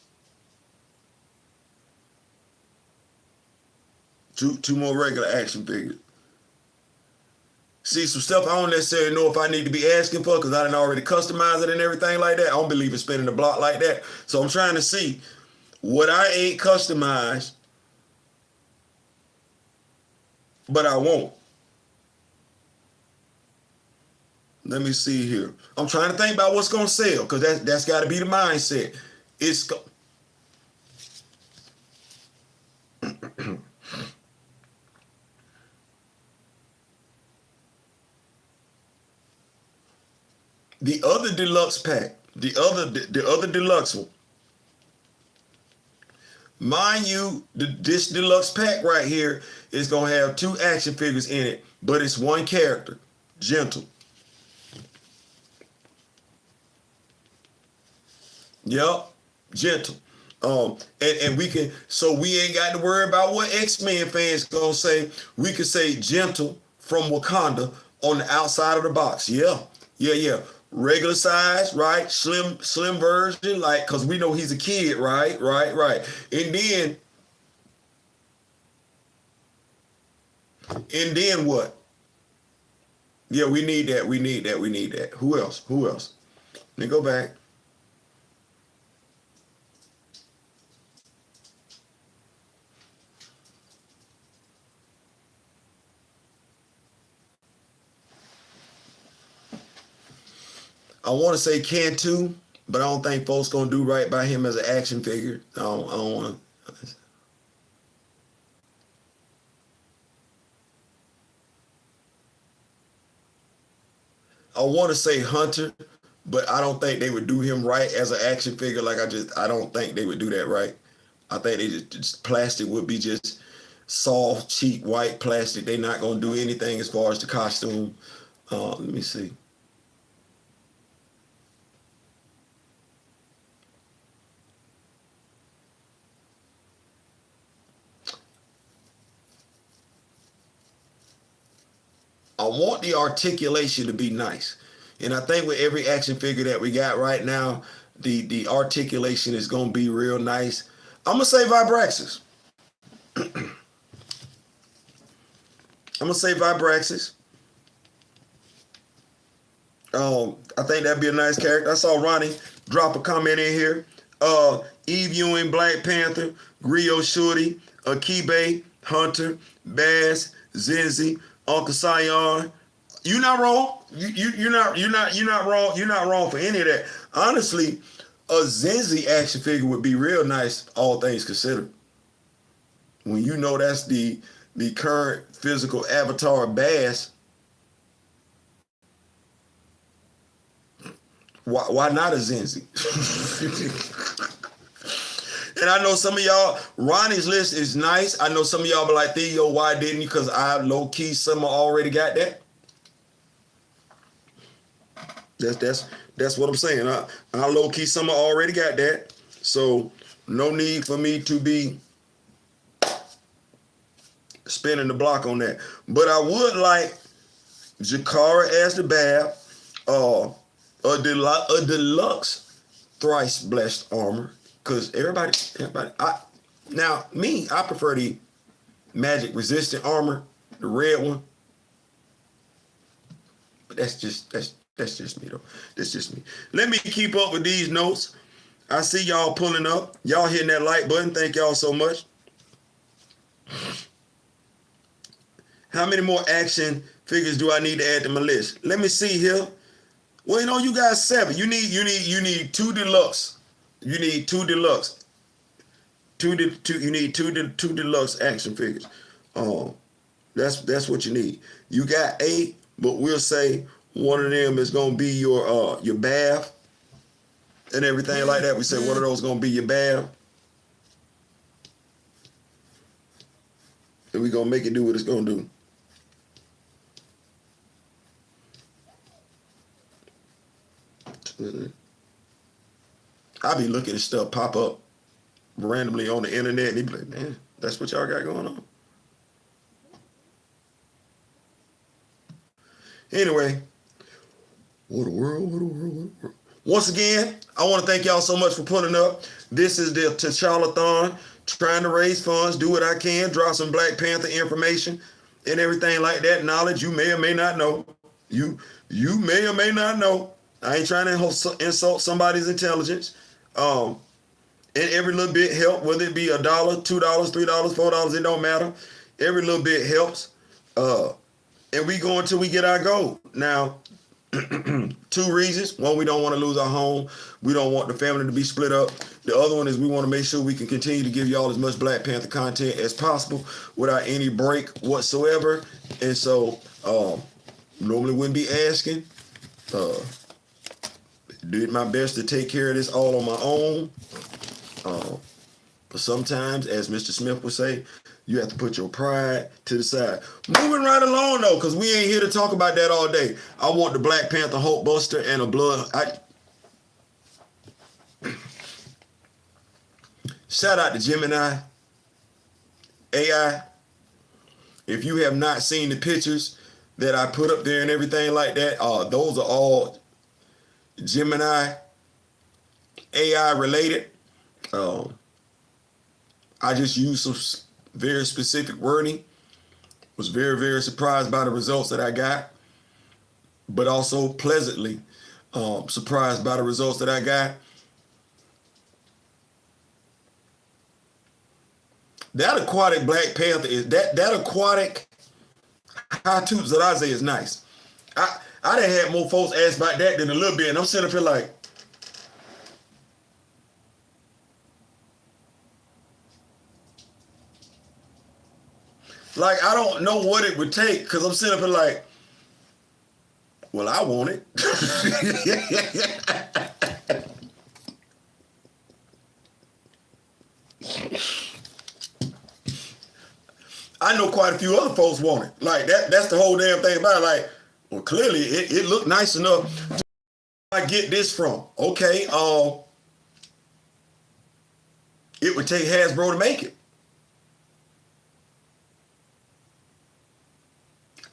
Two more regular action figures. See, some stuff I don't necessarily know if I need to be asking for because I done already customized it and everything like that. I don't believe in spinning the block like that. So I'm trying to see what I ain't customized, but I won't. Let me see here. I'm trying to think about what's going to sell because that's got to be the mindset. It's the other deluxe pack, the other deluxe one. Mind you, this deluxe pack right here is going to have 2 action figures in it, but it's one character, Gentle. Yep, Gentle. And we can, so we ain't got to worry about what X-Men fans gonna say. We can say Gentle from Wakanda on the outside of the box. Yeah. Regular size, right? Slim version, like, cause we know he's a kid, right? And then what? Yeah, we need that. Who else? Let me go back. I want to say Cantu, but I don't think folks gonna do right by him as an action figure. I don't want to. I want to say Hunter, but I don't think they would do him right as an action figure. I don't think they would do that right. I think they just plastic would be just soft, cheap, white plastic. They're not gonna do anything as far as the costume. Let me see. I want the articulation to be nice. And I think with every action figure that we got right now, the articulation is going to be real nice. I'm going to say Vibraxis. I think that'd be a nice character. I saw Ronnie drop a comment in here. Eve Ewing, Black Panther, Griot Shorty, Akibe, Hunter, Bass, Zenzi, Uncle Sion. You're not wrong. You're not wrong. You're not wrong for any of that. Honestly, a Zenzi action figure would be real nice, all things considered. When you know that's the current physical avatar of Bass, why not a Zenzi? And I know some of y'all, Ronnie's list is nice. I know some of y'all be like, Theo, why didn't you? Because I low-key, some already got that. That's what I'm saying. I low-key, some already got that. So no need for me to be spinning the block on that. But I would like Jakara as the Bab, a deluxe thrice blessed armor. Because everybody, I prefer the magic resistant armor, the red one. But that's just me though. That's just me. Let me keep up with these notes. I see y'all pulling up. Y'all hitting that like button. Thank y'all so much. How many more action figures do I need to add to my list? Let me see here. Well, you got 7. You need 2 deluxe. You need 2 deluxe. You need two deluxe action figures. That's what you need. You got 8, but we'll say one of them is gonna be your bath and everything like that. We say one of those gonna be your bath. And we gonna make it do what it's gonna do. I be looking at stuff pop up randomly on the internet and they be like, man, that's what y'all got going on. Anyway, what a world. Once again, I want to thank y'all so much for pulling up. This is the T'Challa-thon, trying to raise funds, do what I can, drop some Black Panther information and everything like that. Knowledge you may or may not know. You may or may not know. I ain't trying to insult somebody's intelligence. And every little bit helps, whether it be $1, $2, $3, $4, it don't matter. Every little bit helps. And we go until we get our goal. Now, 2 reasons. One, we don't want to lose our home. We don't want the family to be split up. The other one is we want to make sure we can continue to give y'all as much Black Panther content as possible without any break whatsoever. And so, normally wouldn't be asking. Did my best to take care of this all on my own. But sometimes, as Mr. Smith would say, you have to put your pride to the side. Moving right along, though, because we ain't here to talk about that all day. I want the Black Panther Hulk Buster and a blood. Shout out to Gemini AI. If you have not seen the pictures that I put up there and everything like that, those are all Gemini AI related. I just used some very specific wording. Was very, very surprised by the results that I got, but also pleasantly surprised by the results that I got. That aquatic Black Panther is that aquatic high tubes that I say is nice. I done had more folks ask about that than a little bit, and I'm sitting up here like, I don't know what it would take, because I'm sitting up here like, well, I want it. I know quite a few other folks want it. Like, that's the whole damn thing about it. Like, well, clearly, it looked nice enough. I get this from? Okay, it would take Hasbro to make it.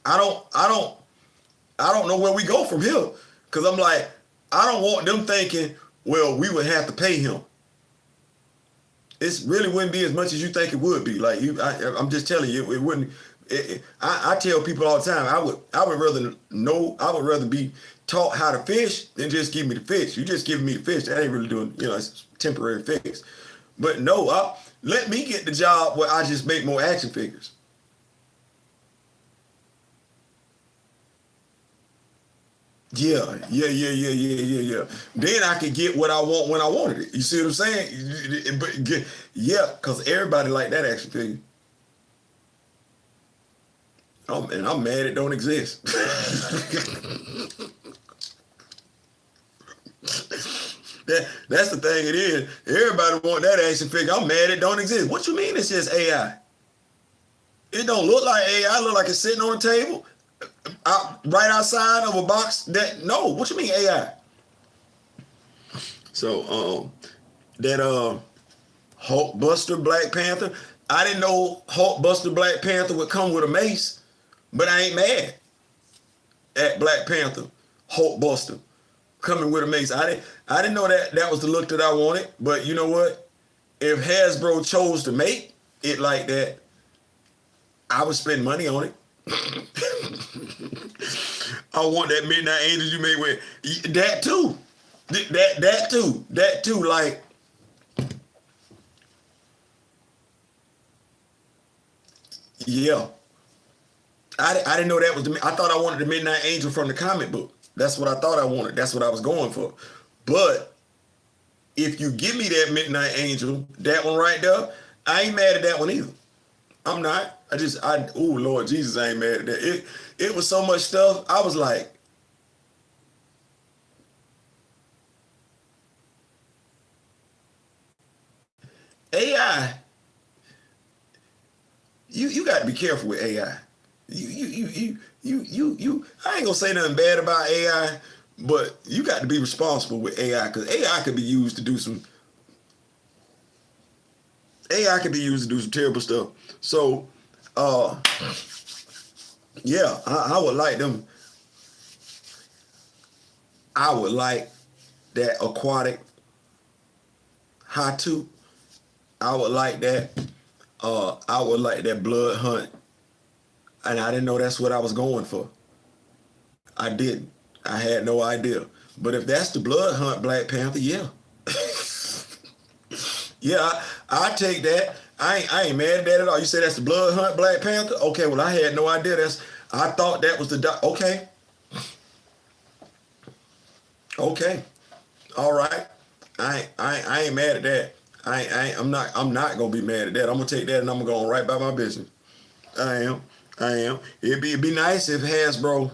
I don't know where we go from here, because I'm like, I don't want them thinking, well, we would have to pay him. It really wouldn't be as much as you think it would be. Like, I'm just telling you, it wouldn't. I tell people all the time, I would rather be taught how to fish than just give me the fish. You just giving me the fish, that ain't really doing, it's a temporary fix. But no, let me get the job where I just make more action figures. Yeah. Then I could get what I want when I wanted it. You see what I'm saying? But yeah, because everybody like that action figure. And I'm mad it don't exist. That's the thing it is. Everybody want that action figure. I'm mad it don't exist. What you mean it's just AI? It don't look like AI. It look like it's sitting on a table. Right outside of a box. No, what you mean AI? So that Hulk Buster Black Panther, I didn't know Hulk Buster Black Panther would come with a mace, but I ain't mad at Black Panther Hulk Buster coming with a mace. I didn't know that was the look that I wanted, but you know what? If Hasbro chose to make it like that, I would spend money on it. I want that Midnight Angel you made with that too. That too. Like, yeah. I didn't know that was I thought I wanted the Midnight Angel from the comic book. That's what I thought I wanted. That's what I was going for. But if you give me that Midnight Angel, that one right there, I ain't mad at that one either. I'm not. Oh Lord Jesus, I ain't mad at that. It was so much stuff. I was like, AI, you got to be careful with AI. I ain't gonna say nothing bad about AI, but you got to be responsible with AI, because AI could be used to do some terrible stuff. So, yeah, I would like them. I would like that aquatic Hatu. I would like that. I would like that blood hunt. And I didn't know that's what I was going for. I didn't. I had no idea. But if that's the blood hunt, Black Panther, yeah. Yeah, I take that. I ain't mad at that at all. You say that's the blood hunt, Black Panther? Okay, well, I had no idea. I thought that was the okay. Okay. All right. I ain't mad at that. I'm not gonna be mad at that. I'm gonna take that and I'm gonna go right by my business. I am. It'd be nice if Hasbro.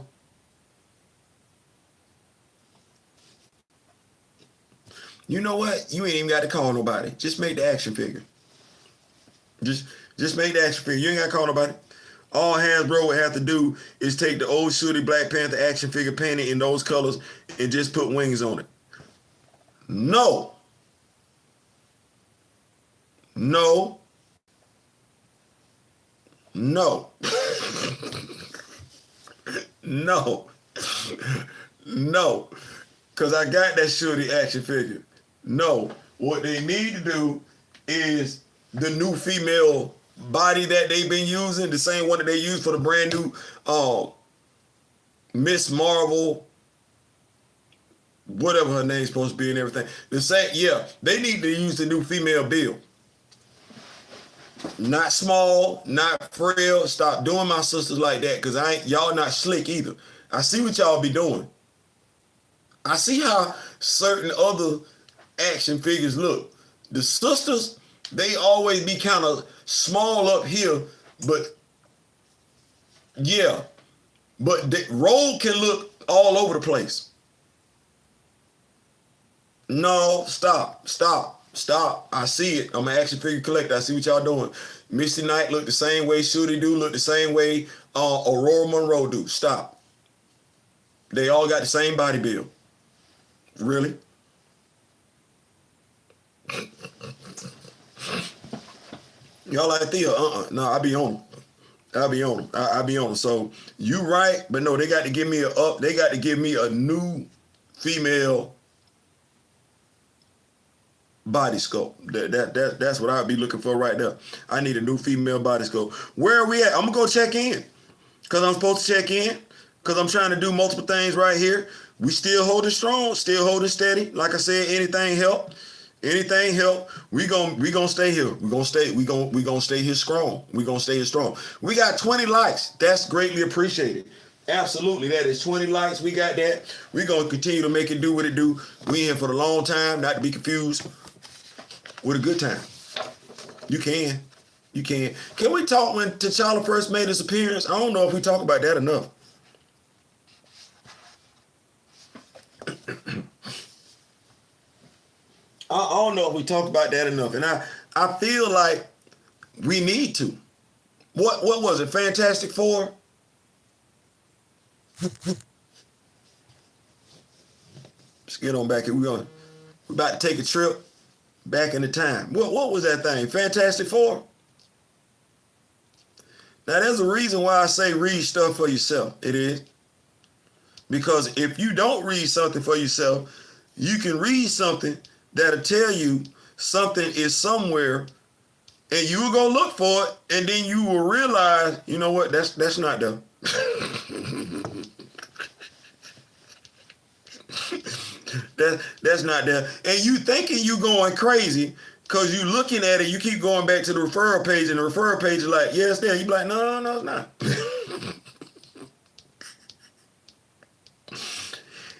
You know what? You ain't even got to call nobody. Just make the action figure. Just make the action figure. You ain't got to call nobody. All Hasbro would have to do is take the old shooty Black Panther action figure painted in those colors and just put wings on it. No. No. No. No. No. Because I got that shooty action figure. No. What they need to do is the new female body that they've been using, the same one that they used for the brand new Miss Marvel, whatever her name's supposed to be and everything. The same, yeah, they need to use the new female build. Not small, not frail. Stop doing my sisters like that, because y'all not slick either. I see what y'all be doing. I see how certain other action figures look. The sisters, they always be kind of small up here, but yeah. But the roll can look all over the place. No, stop. I see it. I'm an action figure collector. I see what y'all doing. Misty Knight look the same way. Shooty do look the same way. Aurora Monroe do. Stop. They all got the same body build. Really? Y'all like Thea? No, I be on them. I be on them. So you right, but no, they got to give me they got to give me a new female body sculpt. That's what I'd be looking for right there. I need a new female body sculpt. Where are we at? I'm gonna go check in, because I'm supposed to check in, because I'm trying to do multiple things right here. We still holding strong, still holding steady. Like I said, anything help. Anything help. We gonna stay here. We gonna stay here strong. We gonna stay here strong. We got 20 likes. That's greatly appreciated. Absolutely, that is 20 likes. We got that. We gonna continue to make it do what it do. We in for the long time, not to be confused with a good time. You can. Can we talk when T'Challa first made his appearance? I don't know if we talk about that enough. I don't know if we talk about that enough, and I feel like we need to. What was it? Fantastic Four? Let's get on back here. We're about to take a trip back in the time. What was that thing? Fantastic Four? Now, there's a reason why I say read stuff for yourself. It is. Because if you don't read something for yourself, you can read something that'll tell you something is somewhere, and you will go look for it, and then you will realize, you know what, that's not there. That's not there. And you thinking you going crazy because you looking at it, you keep going back to the referral page, and the referral page is like, yeah, it's there. You be like, no, it's not.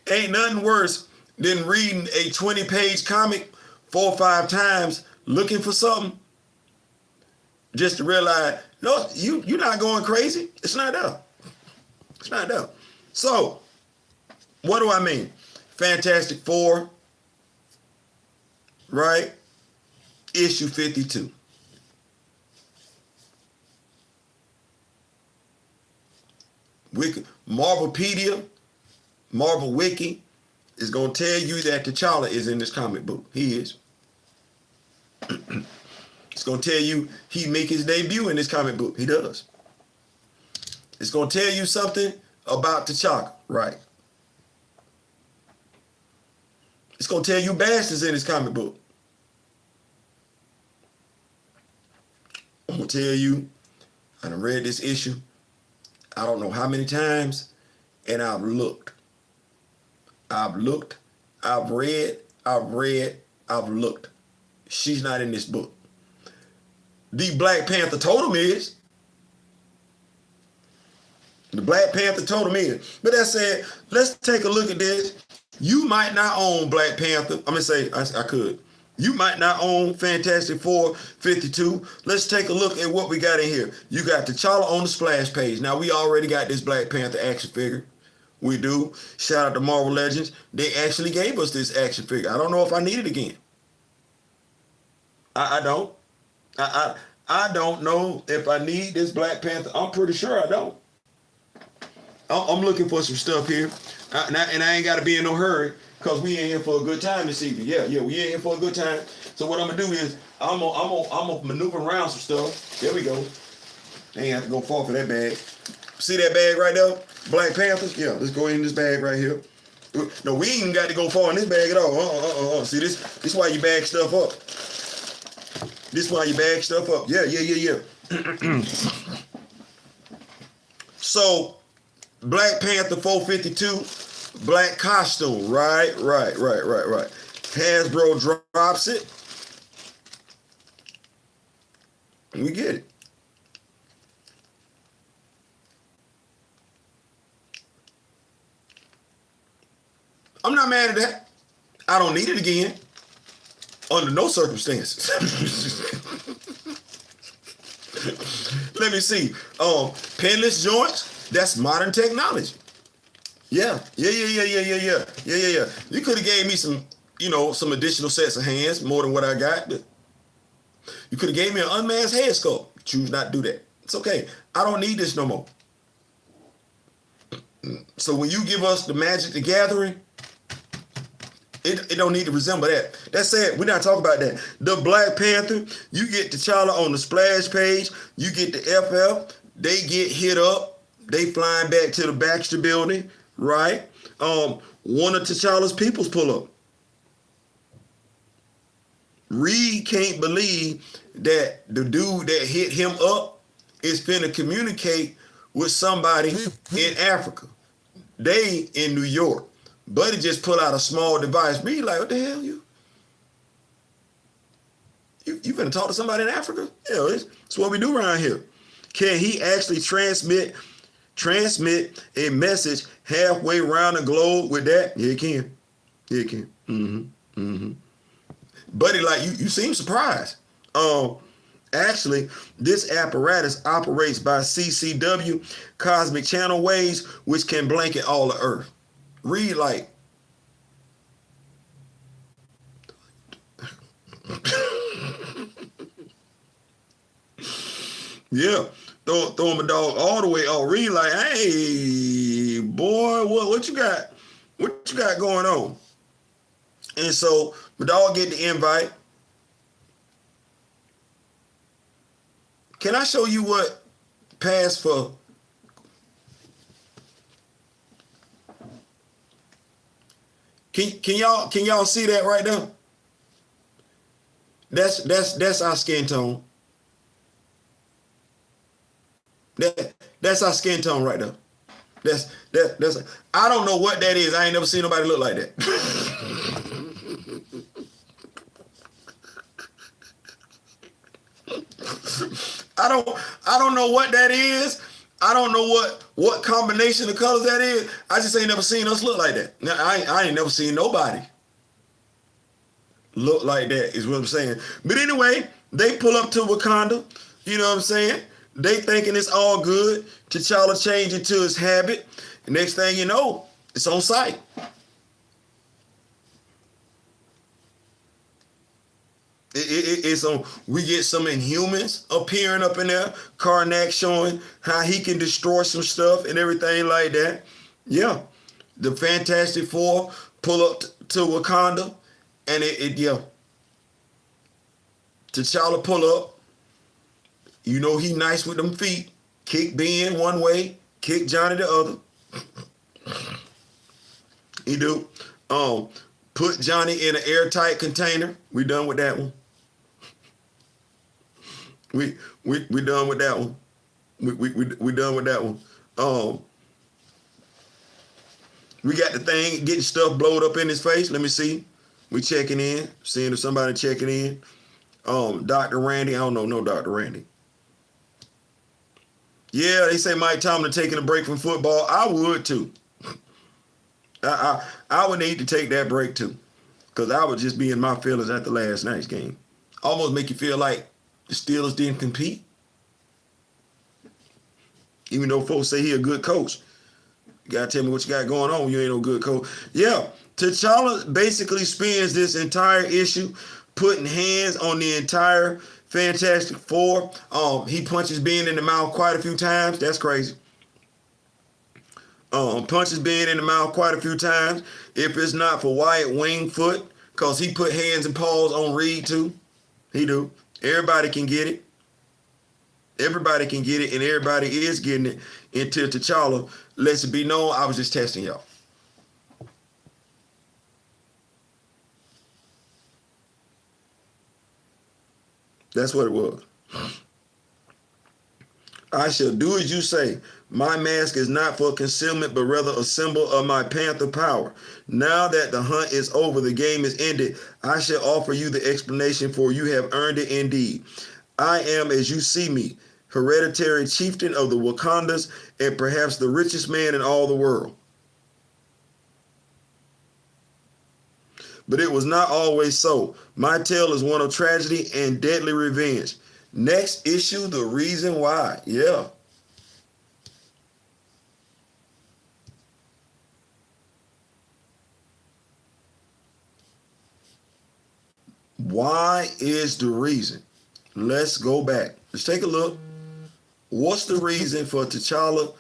Ain't nothing worse than reading a 20-page comic 4 or 5 times looking for something just to realize, no, you're not going crazy. It's not there. It's not there. So, what do I mean? Fantastic Four, right? Issue 52. Marvelpedia, Marvel Wiki is going to tell you that T'Challa is in this comic book. He is. It's going to tell you he make his debut in this comic book. He does. It's going to tell you something about T'Challa, right? It's gonna tell you bastards in this comic book. I'm gonna tell you, I done read this issue, I don't know how many times, and I've looked. I've looked, I've read, I've looked. She's not in this book. The Black Panther totem is. The Black Panther totem is. But that said, let's take a look at this. You might not own Black Panther. I'm gonna say I could. You might not own Fantastic Four 52. Let's take a look at what we got in here. You got T'Challa on the splash page. Now we already got this Black Panther action figure. We do. Shout out to Marvel Legends. They actually gave us this action figure. I don't know if I need it again. I don't. I don't know if I need this Black Panther. I'm pretty sure I don't. I'm looking for some stuff here. And I ain't got to be in no hurry because we in here for a good time this evening. Yeah, we in here for a good time. So what I'm going to do is I'm gonna maneuver around some stuff. There we go. I ain't have to go far for that bag. See that bag right there? Black Panthers? Yeah, let's go in this bag right here. No, we ain't got to go far in this bag at all. See, this is why you bag stuff up. This is why you bag stuff up. Yeah. So, Black Panther 452, black costume. Right. Hasbro drops it. We get it. I'm not mad at that. I don't need it again. Under no circumstances. Let me see. Pinless joints, that's modern technology. Yeah. You could have gave me some, some additional sets of hands, more than what I got. But you could have gave me an unmasked head sculpt. Choose not to do that. It's okay. I don't need this no more. So when you give us the Magic the Gathering, it don't need to resemble that. That said, we're not talking about that. The Black Panther, you get T'Challa on the splash page. You get the FF. They get hit up. They flying back to the Baxter building, right? One of T'Challa's peoples pull up. Reed can't believe that the dude that hit him up is finna communicate with somebody in Africa. They in New York. Buddy just pull out a small device. Reed like, what the hell you finna talk to somebody in Africa? Yeah, it's what we do around here. Can he actually transmit a message halfway around the globe with that? Yeah, he can. Buddy, like, you seem surprised. Actually, this apparatus operates by CCW, cosmic channel waves, which can blanket all the Earth. Read like, yeah, throw him a dog all the way. Oh, Reed like, hey, boy, what you got? What you got going on? And so the dog get the invite. Can I show you what passed for? Can y'all see that right there? That's our skin tone. That's our skin tone right there. That's I don't know what that is. I ain't never seen nobody look like that. I don't know what that is. I don't know what combination of colors that is. I just ain't never seen us look like that. Now, I ain't never seen nobody look like that, is what I'm saying. But anyway, they pull up to Wakanda. You know what I'm saying? They thinking it's all good. T'Challa changed into his habit. The next thing you know, it's on site. It's on. We get some Inhumans appearing up in there. Karnak showing how he can destroy some stuff and everything like that. Yeah, the Fantastic Four pull up to Wakanda, and T'Challa pull up. You know he nice with them feet. Kick Ben one way, kick Johnny the other. He do. Put Johnny in an airtight container. We done with that one. We done with that one. We done with that one. We got the thing getting stuff blowed up in his face. Let me see. We checking in, seeing if somebody checking in. Dr. Randy. I don't know no Dr. Randy. Yeah, they say Mike Tomlin taking a break from football. I would too. I would need to take that break too, because I would just be in my feelings after last night's game. Almost make you feel like the Steelers didn't compete, even though folks say he a good coach. You gotta tell me what you got going on when you ain't no good coach. Yeah, T'Challa basically spins this entire issue, putting hands on the entire Fantastic Four. He punches Ben in the mouth quite a few times. That's crazy. Punches Ben in the mouth quite a few times. If it's not for Wyatt Wingfoot, because he put hands and paws on Reed too. He do. Everybody can get it. Everybody can get it, and everybody is getting it until T'Challa lets it be known. I was just testing y'all. That's what it was. I shall do as you say. My mask is not for concealment, but rather a symbol of my Panther power. Now that the hunt is over, the game is ended, I shall offer you the explanation, for you have earned it indeed. I am, as you see me, hereditary chieftain of the Wakandas and perhaps the richest man in all the world. But it was not always so. My tale is one of tragedy and deadly revenge. Next issue, the reason why. Yeah. Why is the reason? Let's go back. Let's take a look. What's the reason for T'Challa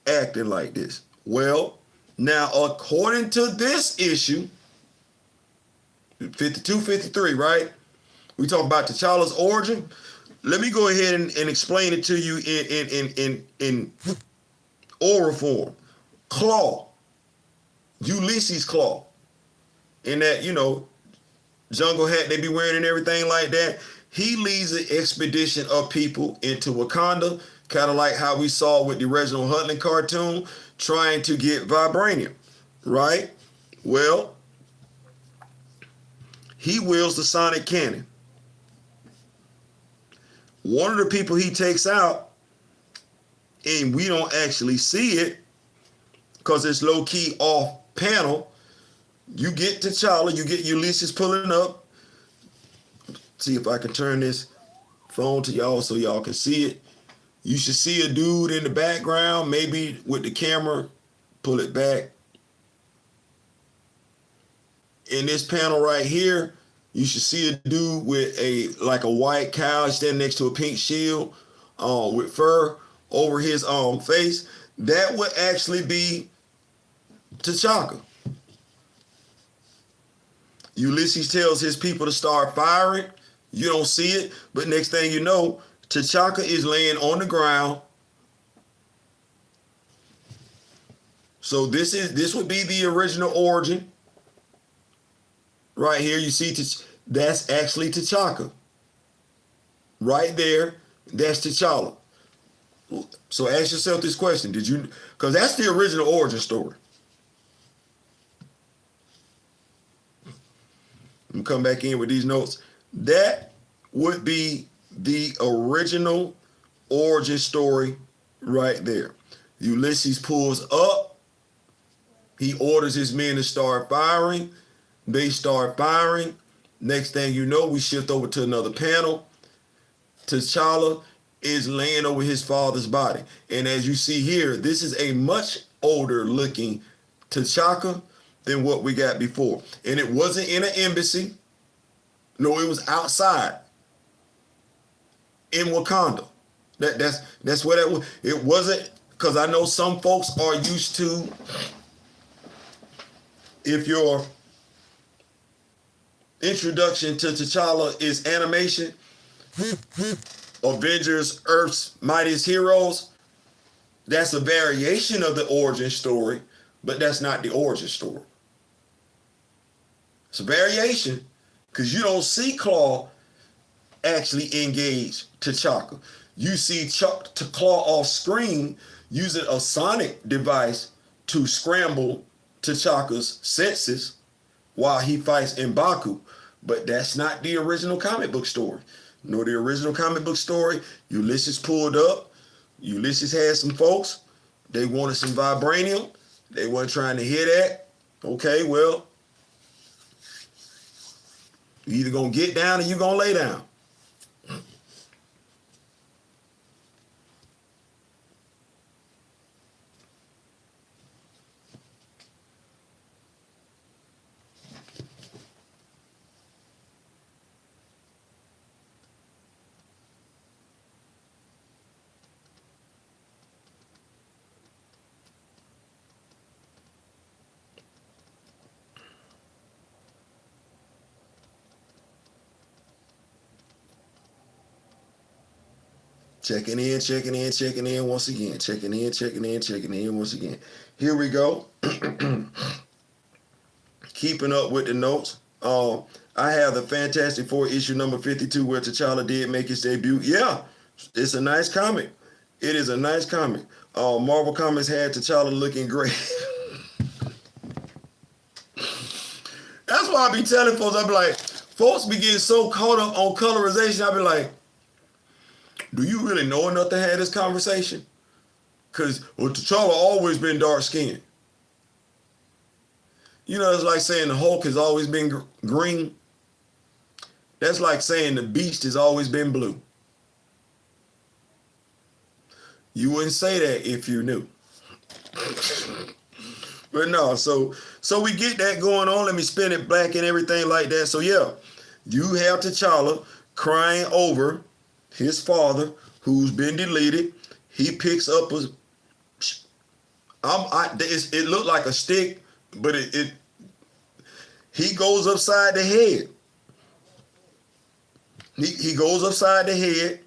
acting like this? Well, now, according to this issue, 52, 53, right? We talk about T'Challa's origin. Let me go ahead and explain it to you in oral form. Claw. Ulysses Claw. In that, jungle hat they be wearing and everything like that. He leads an expedition of people into Wakanda, kind of like how we saw with the Reginald Hudlin cartoon, trying to get vibranium, right? Well, he wields the sonic cannon. One of the people he takes out, and we don't actually see it because it's low-key off panel. You get T'Challa, you get Ulysses pulling up. See if I can turn this phone to y'all so y'all can see it. You should see a dude in the background, maybe with the camera, pull it back. In this panel right here, you should see a dude with like a white cow standing next to a pink shield with fur over his face. That would actually be T'Chaka. Ulysses tells his people to start firing. You don't see it, but next thing you know, T'Chaka is laying on the ground. So this would be the original origin. Right here, you see that's actually T'Chaka. Right there, that's T'Challa. So ask yourself this question: because that's the original origin story. I'm come back in with these notes. That would be the original origin story right there. Ulysses pulls up. He orders his men to start firing. They start firing. Next thing you know, we shift over to another panel. T'Challa is laying over his father's body. And as you see here, this is a much older looking T'Chaka than what we got before. And it wasn't in an embassy. No, it was outside in Wakanda. That's what it was. It wasn't, because I know some folks are used to, if your introduction to T'Challa is animation, Avengers, Earth's Mightiest Heroes, that's a variation of the origin story, but that's not the origin story. It's a variation because you don't see Claw actually engage T'Chaka. You see Claw off screen using a sonic device to scramble T'Chaka's senses while he fights M'Baku. But that's not the original comic book story. No, the original comic book story, Ulysses pulled up. Ulysses had some folks. They wanted some vibranium. They weren't trying to hear that. Okay, well, you either gonna get down or you gonna lay down. Checking in once again. Checking in once again. Here we go. Keeping up with the notes. I have the Fantastic Four issue number 52 where T'Challa did make his debut. Yeah, it's a nice comic. It is a nice comic. Marvel Comics had T'Challa looking great. That's why I be telling folks, I be like, folks be getting so caught up on colorization, I be like, do you really know enough to have this conversation? Because T'Challa always been dark skinned. You know, it's like saying the Hulk has always been green. That's like saying the Beast has always been blue. You wouldn't say that if you knew. But no, so we get that going on. Let me spin it black and everything like that. So yeah, you have T'Challa crying over his father who's been deleted. He picks up a, it looked like a stick, but he goes upside the head. He goes upside the head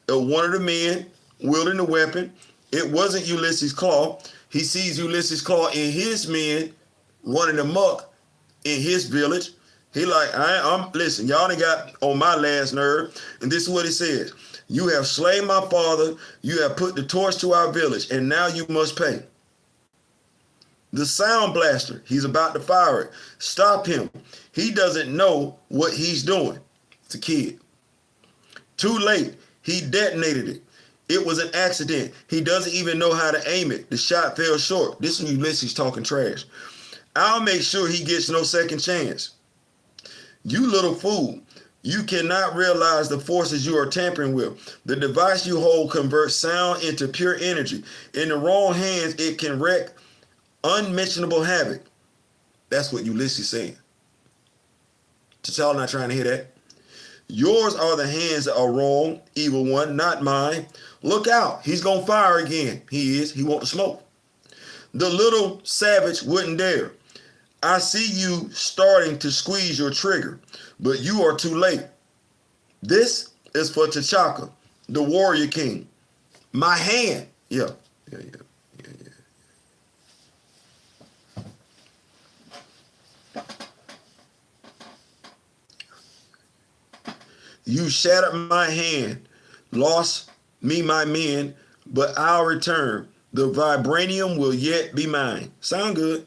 of one of the men wielding the weapon. It wasn't Ulysses Claw. He sees Ulysses Claw and his men running amok in his village. He like, listen, y'all done got on my last nerve. And this is what he says. You have slain my father. You have put the torch to our village. And now you must pay. The sound blaster, he's about to fire it. Stop him. He doesn't know what he's doing. It's a kid. Too late. He detonated it. It was an accident. He doesn't even know how to aim it. The shot fell short. This is Ulysses talking trash. I'll make sure he gets no second chance. You little fool. You cannot realize the forces you are tampering with. The device you hold converts sound into pure energy. In the wrong hands, it can wreak unmentionable havoc. That's what Ulysses saying. T'Challa not trying to hear that. Yours are the hands that are wrong, evil one, not mine. Look out. He's going to fire again. He is. He want to smoke. The little savage wouldn't dare. I see you starting to squeeze your trigger, but you are too late. This is for T'Chaka, the warrior king. My hand. Yeah. You shattered my hand, lost me my men, but I'll return. The vibranium will yet be mine. Sound good?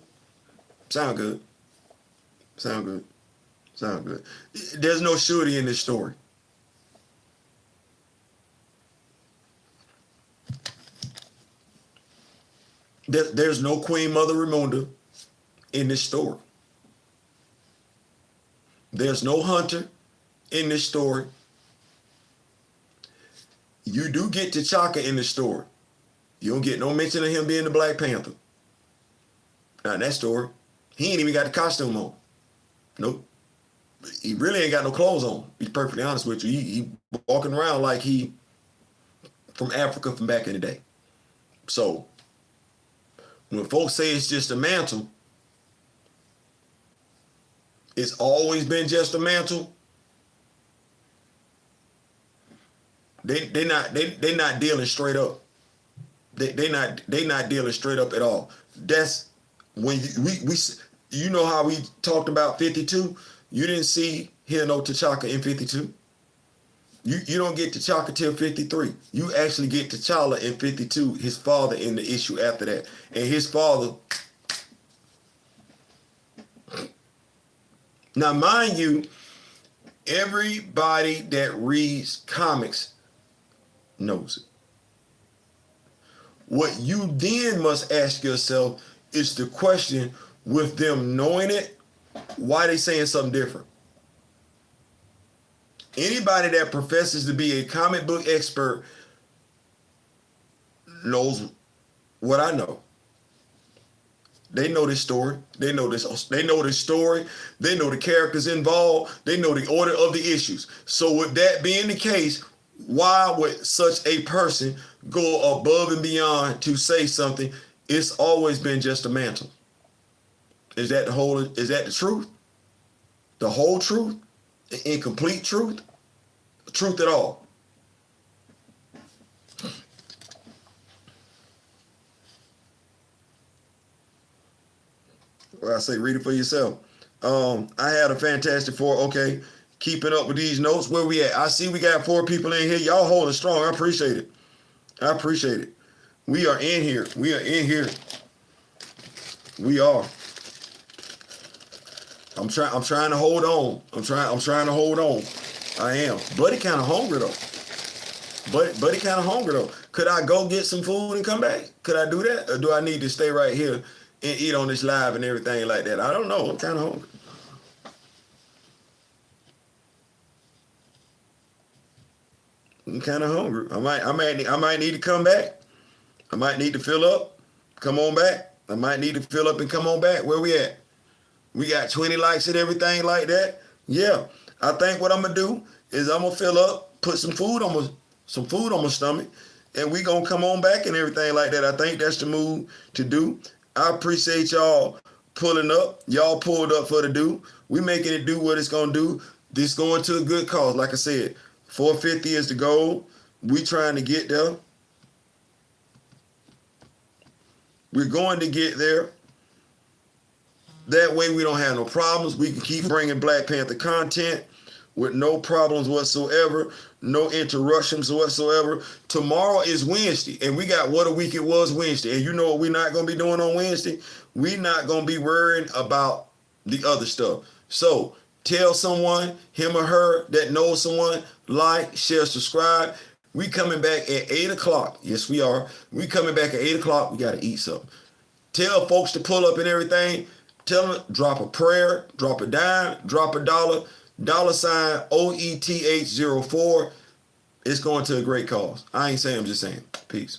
Sound good. Sound good. Sound good. There's no shooting in this story. There's no Queen Mother Ramunda in this story. There's no Hunter in this story. You do get T'Chaka in the story. You don't get no mention of him being the Black Panther. Not in that story. He ain't even got the costume on. Nope. He really ain't got no clothes on. Be perfectly honest with you. He walking around like he from Africa from back in the day. So when folks say it's just a mantle, it's always been just a mantle. They not dealing straight up. They not dealing straight up at all. That's when we You know how we talked about 52? You didn't hear no T'Chaka in 52. You don't get T'Chaka till 53. You actually get T'Challa in 52, his father in the issue after that. And his father... Now, mind you, everybody that reads comics knows it. What you then must ask yourself is the question, with them knowing it, why they saying something different? Anybody that professes to be a comic book expert knows what I know. They know this story. They know this story. They know the characters involved. They know the order of the issues. So with that being the case, why would such a person go above and beyond to say something? It's always been just a mantle. Is that the truth? The whole truth? Incomplete truth? Truth at all? Well, I say read it for yourself. I had a Fantastic Four. Okay, keeping up with these notes. Where we at? I see we got 4 people in here. Y'all holding strong. I appreciate it. I appreciate it. We are in here. We are in here. We are. I'm trying to hold on. I'm trying to hold on. I am. Buddy kind of hungry though. Buddy kind of hungry though. Could I go get some food and come back? Could I do that? Or do I need to stay right here and eat on this live and everything like that? I don't know. I'm kind of hungry. I'm kind of hungry. I might need to come back. I might need to fill up. Come on back. I might need to fill up and come on back. Where we at? We got 20 likes and everything like that. Yeah. I think what I'm gonna do is I'm gonna fill up, put some food on my stomach, and we gonna come on back and everything like that. I think that's the move to do. I appreciate y'all pulling up. Y'all pulled up for the do. We making it do what it's gonna do. This going to a good cause. Like I said, 450 is the goal. We trying to get there. We're going to get there. That way we don't have no problems. We can keep bringing Black Panther content with no problems whatsoever, no interruptions whatsoever. Tomorrow is Wednesday, and we got What a Week It Was Wednesday. And you know what we're not going to be doing on Wednesday? We're not going to be worrying about the other stuff. So tell someone, him or her, that knows someone, like, share, subscribe. We coming back at 8 o'clock. Yes, we are. We coming back at 8 o'clock. We got to eat something. Tell folks to pull up and everything. Tell them, drop a prayer, drop a dime, drop a dollar, $ OETH04. It's going to a great cause. I ain't saying, I'm just saying. Peace.